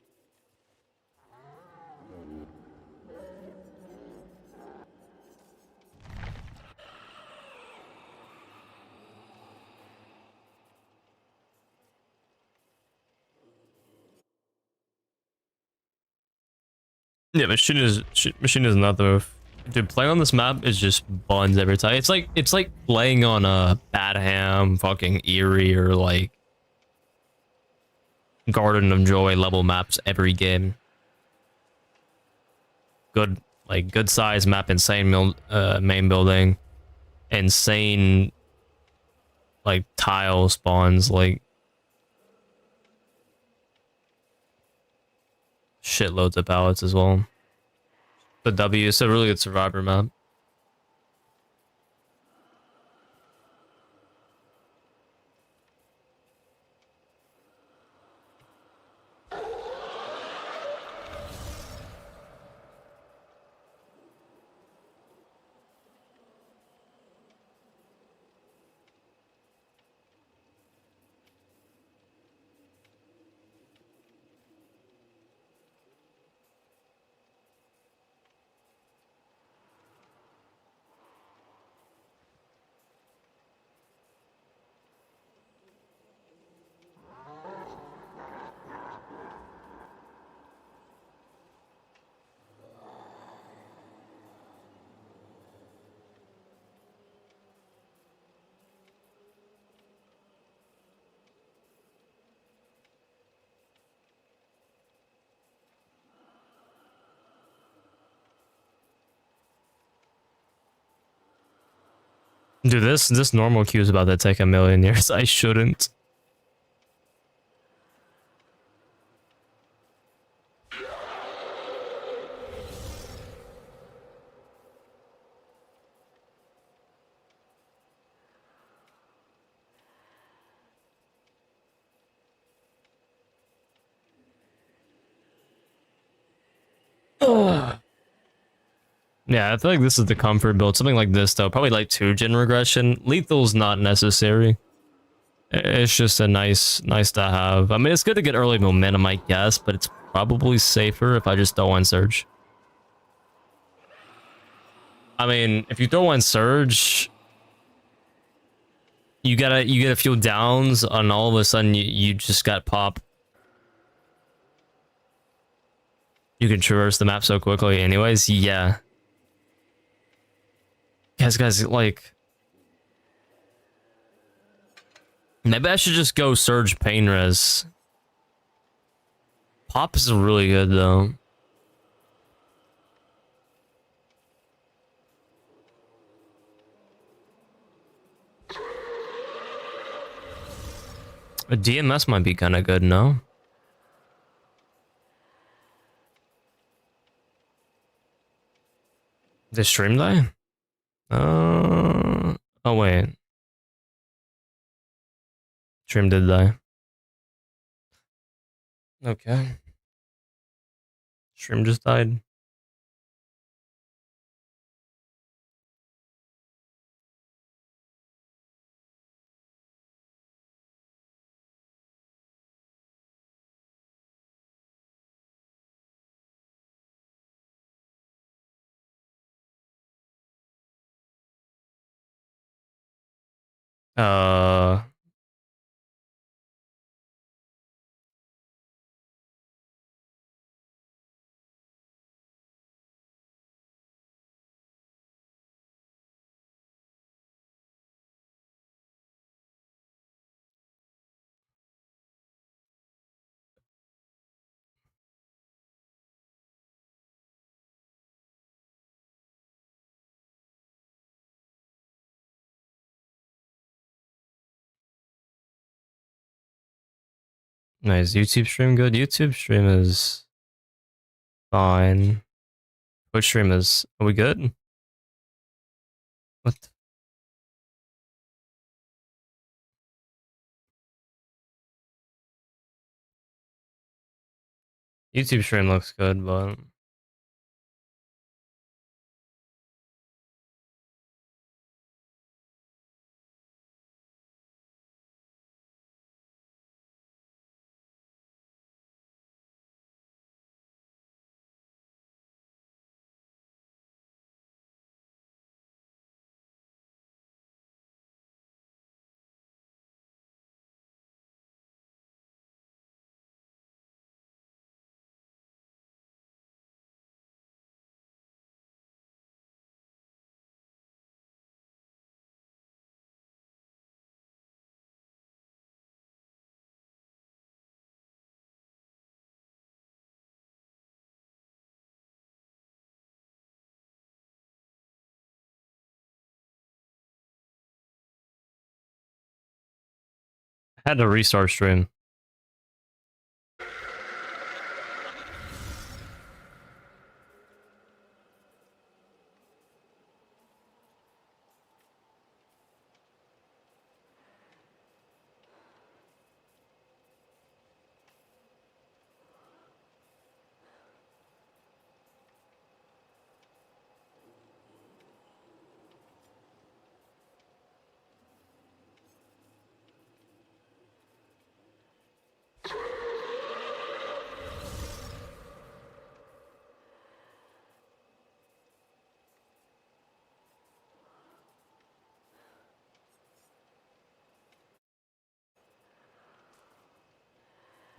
Yeah, machine is not the move. Dude, playing on this map is just buns every time. It's like playing on a Badham, fucking Eerie, or like Garden of Joy level maps every game. Good, like good size map, insane main building, insane like tile spawns, like shitloads of pallets as well. The W is a really good survivor map. Dude, this normal queue is about to take 1,000,000 years. I shouldn't. Yeah, I feel like this is the comfort build. Something like this, though. Probably like 2-gen regression. Lethal's not necessary. It's just a nice to have. I mean, it's good to get early momentum, I guess, but it's probably safer if I just throw on Surge. I mean, if you throw on Surge, you get a few downs, and all of a sudden you just got pop. You can traverse the map so quickly anyways. Yeah. Guys, like, maybe I should just go Surge Pain Res. Pop is really good, though. A DMS might be kind of good, no? Did stream die? Oh wait. Stream did die. Okay. Stream just died. Uh, nice. YouTube stream good. YouTube stream is fine. Twitch stream is. Are we good? What? YouTube stream looks good, but I had to restart stream.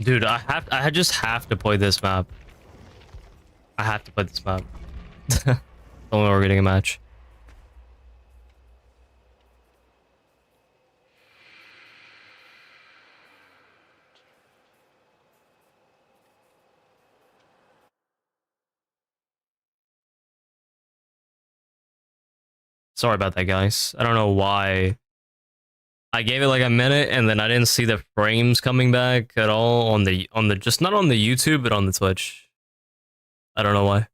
Dude, I just have to play this map. I have to play this map. Only we're getting a match. Sorry about that, guys. I don't know why. I gave it like a minute and then I didn't see the frames coming back at all on the just not on the YouTube but on the Twitch. I don't know why.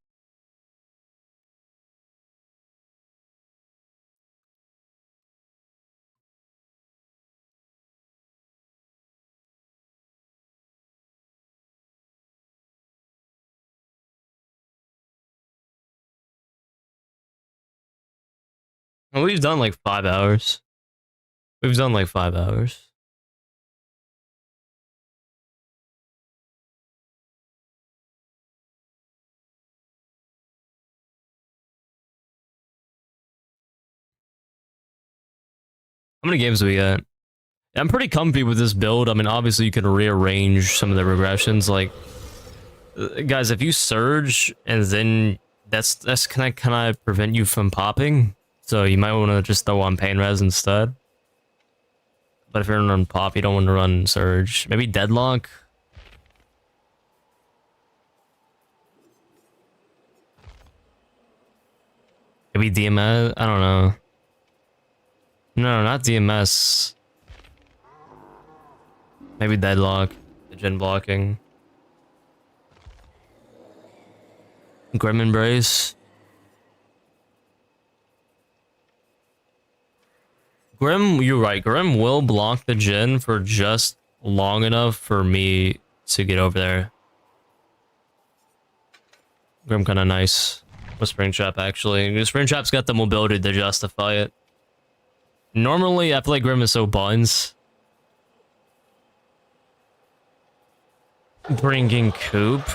Well, we've done like 5 hours. We've done like 5 hours. How many games do we got? I'm pretty comfy with this build. I mean, obviously you can rearrange some of the regressions. Like, guys, if you surge and then that's can I prevent you from popping? So you might want to just throw on pain res instead. But if you're gonna run pop, you don't want to run surge. Maybe deadlock. Maybe DMS. I don't know. No, not DMS. Maybe deadlock. The gen blocking. Grim Embrace. Grim, you're right. Grim will block the gen for just long enough for me to get over there. Grim kind of nice with Springtrap, actually. Springtrap's got the mobility to justify it. Normally, I feel like Grim is so buns. Bringing Coop.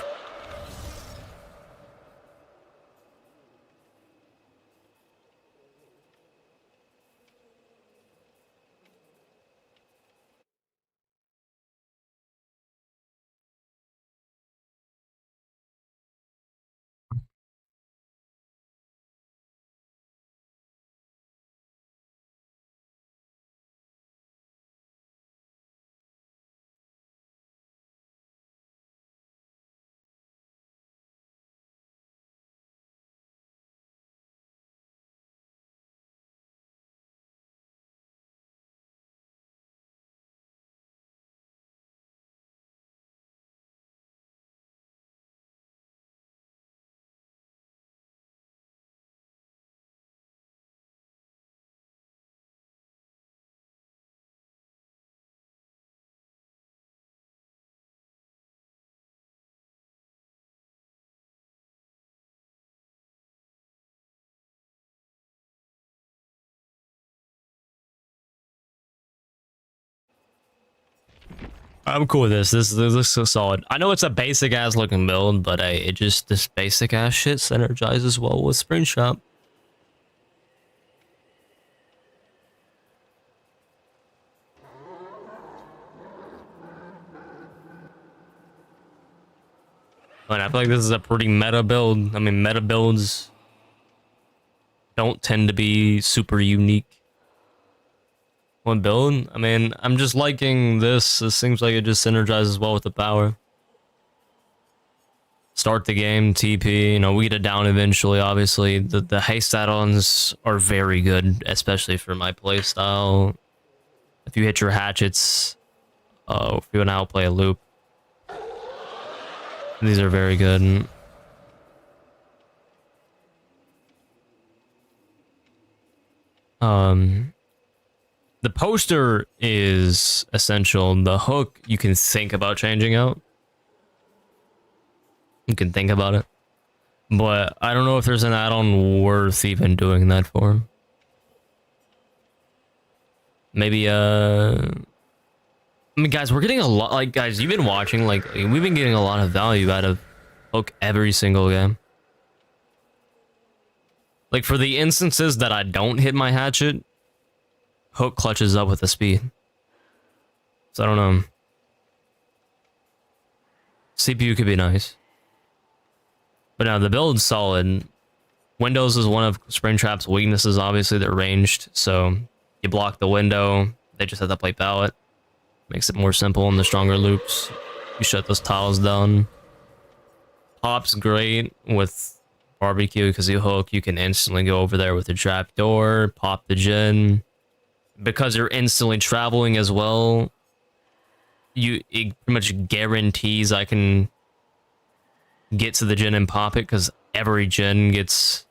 I'm cool with this. This looks so solid. I know it's a basic ass looking build, but hey, it just this basic ass shit synergizes well with Springtrap. And I feel like this is a pretty meta build. I mean, meta builds don't tend to be super unique. One build? I mean, I'm just liking this. It seems like it just synergizes well with the power. Start the game, TP, you know, we get it down eventually, obviously. The haste add-ons are very good, especially for my playstyle. If you hit your hatchets, if you want to outplay a loop, these are very good. The poster is essential. The hook, you can think about changing out. You can think about it. But I don't know if there's an add-on worth even doing that for. Maybe, I mean, guys, we're getting a lot, like, guys, you've been watching, like, we've been getting a lot of value out of hook every single game. Like, for the instances that I don't hit my hatchet, hook clutches up with the speed. So I don't know. CPU could be nice. But now the build's solid. Windows is one of Springtrap's weaknesses, obviously. They're ranged, so you block the window, they just have to play pallet. Makes it more simple in the stronger loops. You shut those tiles down. Pop's great with barbecue because you hook, you can instantly go over there with the trapdoor, pop the gen. Because you're instantly traveling as well, it pretty much guarantees I can get to the gen and pop it because every gen gets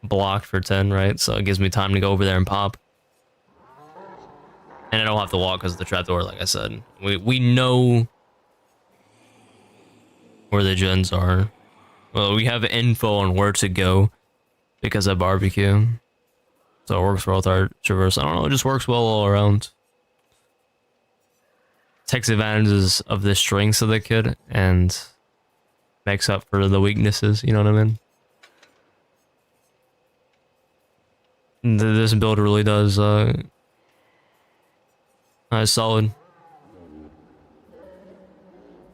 blocked for 10, right? So it gives me time to go over there and pop. And I don't have to walk because of the trapdoor, like I said. We know where the gens are. Well, we have info on where to go because of barbecue. So it works well with our traverse. I don't know, it just works well all around. Takes advantages of the strengths of the kid and makes up for the weaknesses, you know what I mean? This build really does solid.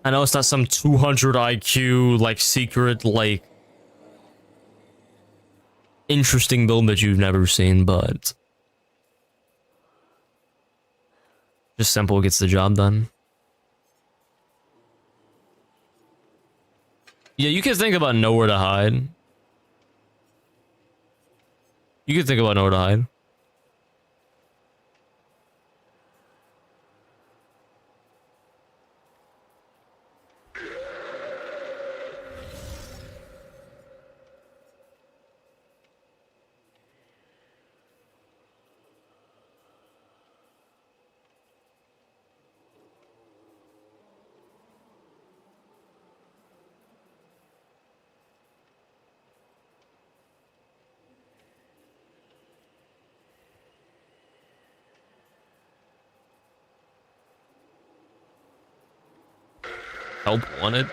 I know it's not some 200 IQ like secret like interesting build that you've never seen, but just simple gets the job done. Yeah, you can think about nowhere to hide. You can think about nowhere to hide. Help wanted.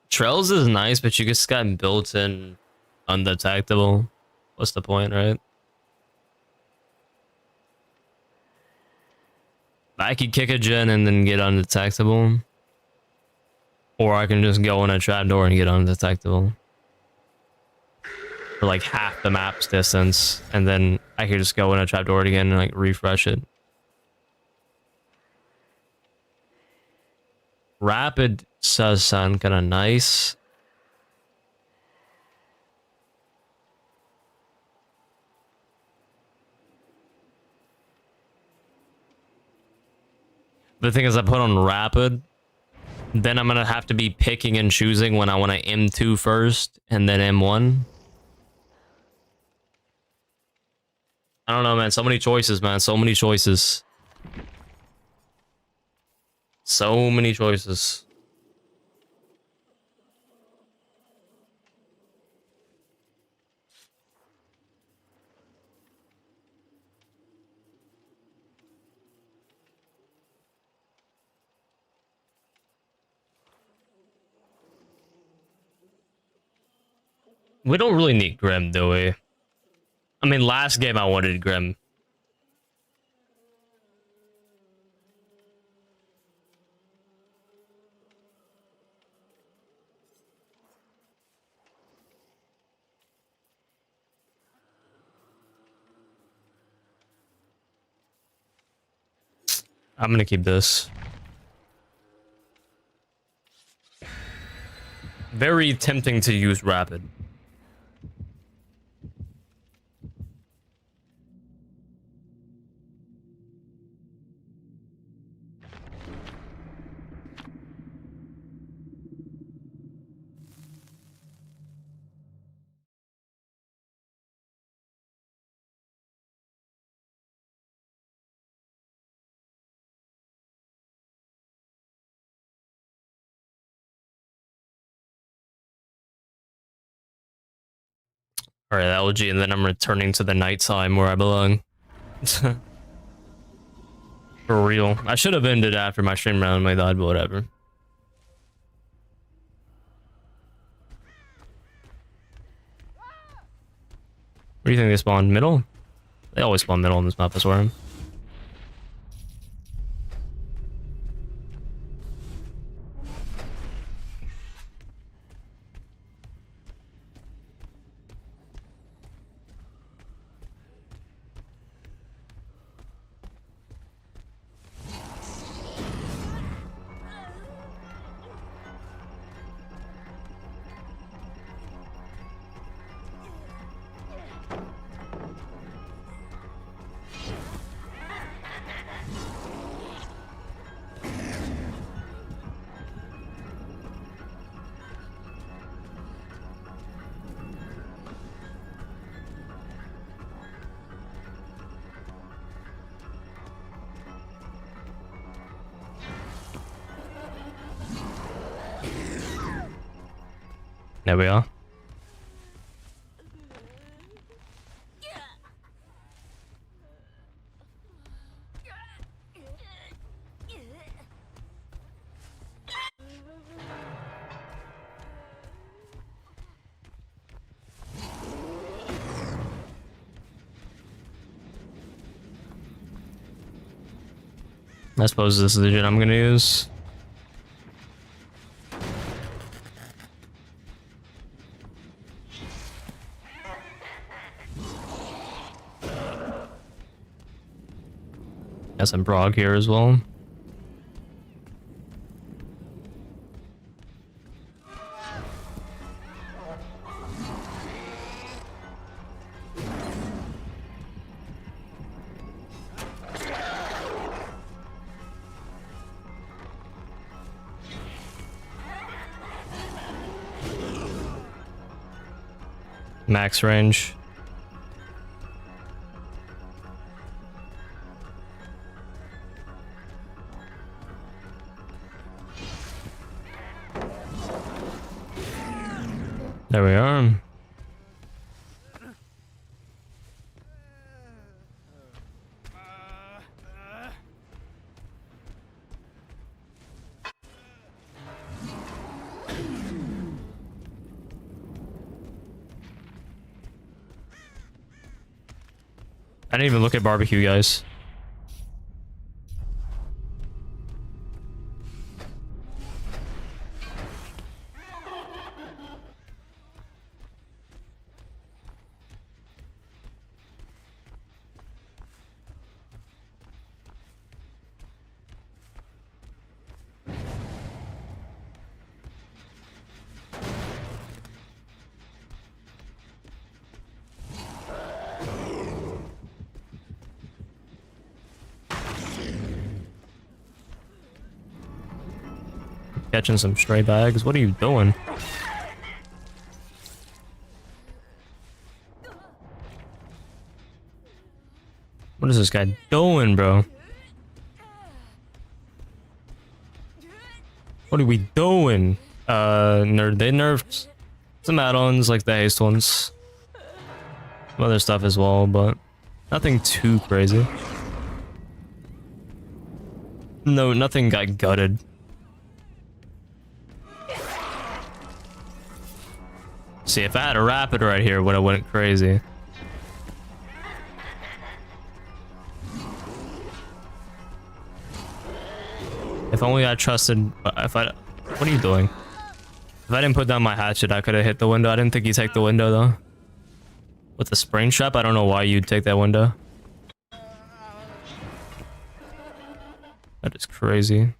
Trails is nice, but you just got built in undetectable. What's the point, right? I could kick a gen and then get undetectable. Or I can just go in a trapdoor and get undetectable. For like half the map's distance, and then I could just go in a trapdoor again and like refresh it. Rapid does sound kind of nice. The thing is, I put on rapid, then I'm gonna have to be picking and choosing when I want to M2 first and then M1. I don't know, man. So many choices, man. So many choices. So many choices. We don't really need Grim, do we? I mean, last game I wanted Grim. I'm gonna keep this. Very tempting to use rapid. All right, LG, and then I'm returning to the nighttime where I belong. For real. I should have ended after my stream round my died, but whatever. Where do you think they spawn? Middle? They always spawn middle on this map, I swear. There we are. I suppose this is the gen I'm gonna use. Got some Brog here as well. Max range. There we are. I didn't even look at barbecue, guys. Catching some stray bags. What are you doing? What is this guy doing, bro? What are we doing? They nerfed some add-ons like the haste ones. Some other stuff as well, but nothing too crazy. No, nothing got gutted. See, if I had a rapid right here, it would have went crazy. If only I trusted. If I, what are you doing? If I didn't put down my hatchet, I could have hit the window. I didn't think he'd take the window though. With the Springtrap, I don't know why you'd take that window. That is crazy.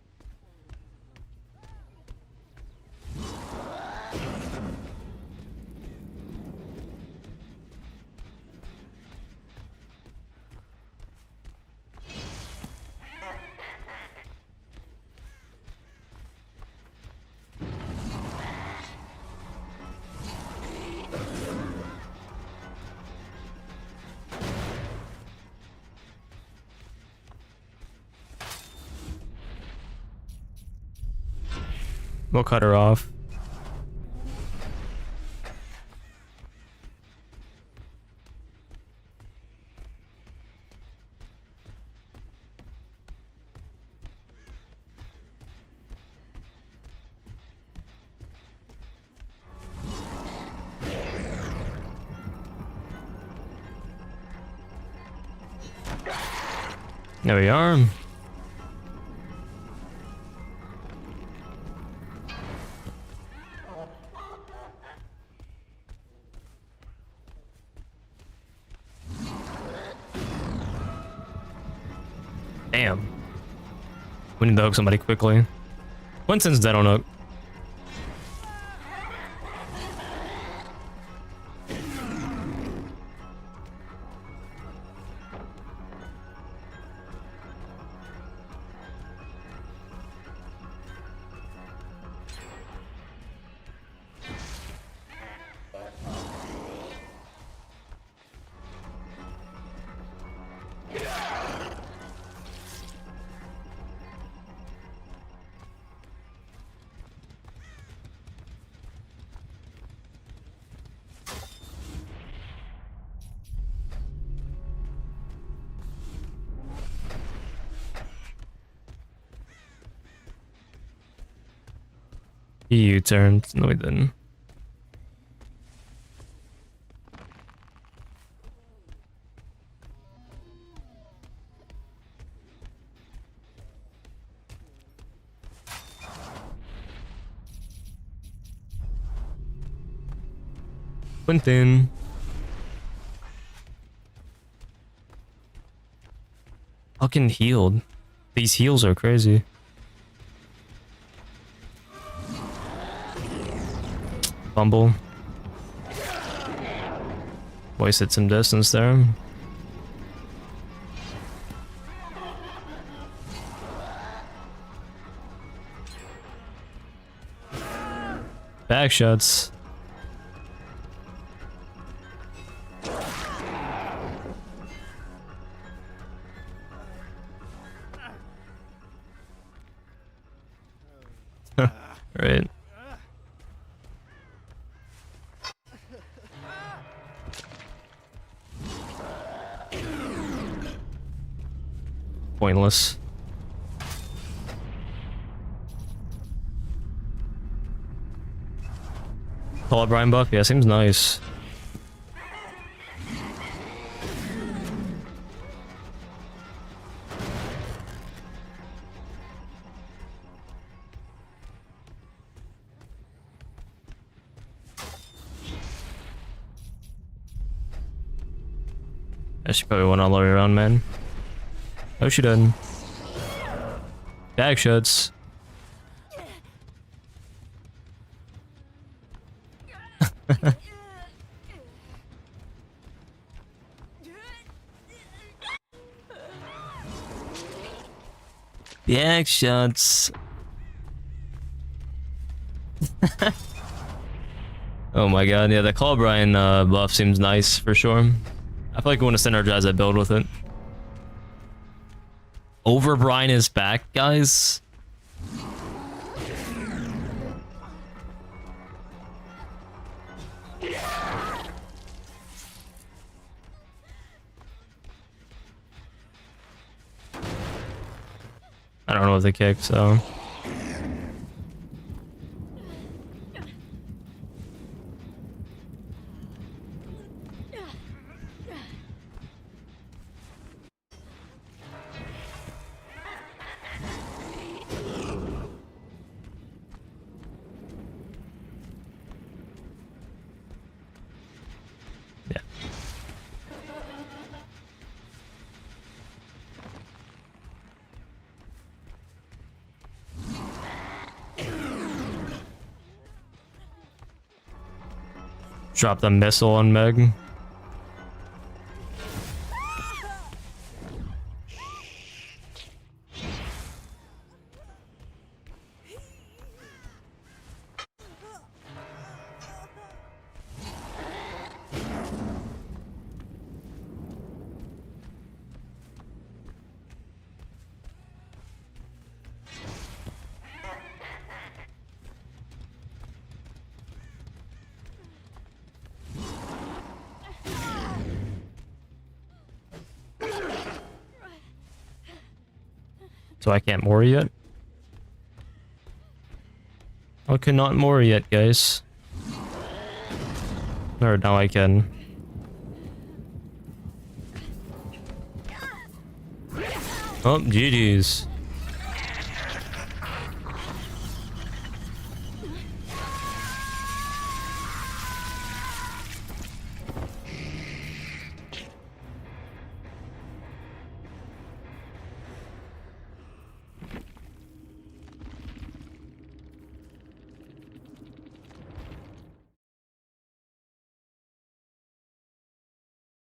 We'll cut her off. There we are. Damn. We need to hook somebody quickly. Winston's dead on hook. He U-turned. No, he didn't. Quentin. Fucking healed. These heals are crazy. Fumble. Wasted some distance there. Back shots. Right. Pointless. Call Brian buff? Yeah, seems nice. She probably went all the way around, man. Oh, she didn't. Bag shots. Bag shots. Oh my god, yeah, the Call Brian buff seems nice for sure. I feel like we want to synergize that build with it. Over Brian is back, guys. I don't know what they kick, so. drop the missile on Meg. So I can't more yet? I cannot more yet, guys. Or now I can. Oh, GG's.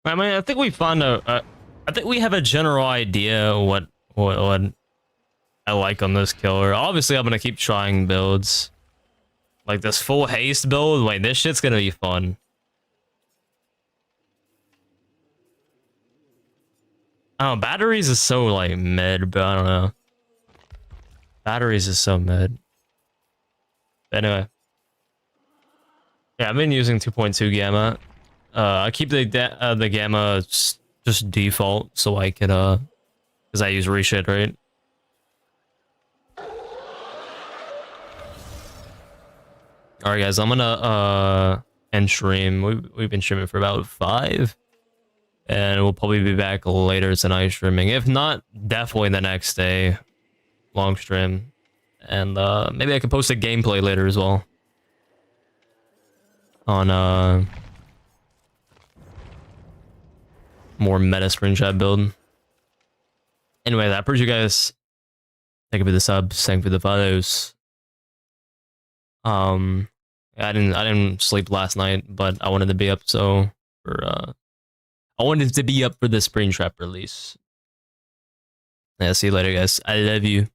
I mean, I think we found I think we have a general idea what I like on this killer. Obviously, I'm gonna keep trying builds. Like this full haste build. Wait, this shit's gonna be fun. Oh, batteries is so like mid, but I don't know. Batteries is so mid. But anyway. Yeah, I've been using 2.2 gamma. I keep the gamma just default so I can because I use reshit, right? All right, guys, I'm gonna end stream. We've been streaming for about 5, and we'll probably be back later tonight streaming. If not, definitely the next day, long stream, and maybe I can post a gameplay later as well on more meta Springtrap build. Anyway, I appreciate you guys. Thank you for the subs. Thank you for the follows. I didn't sleep last night, but I wanted to be up I wanted to be up for the Springtrap release. Yeah, see you later, guys. I love you.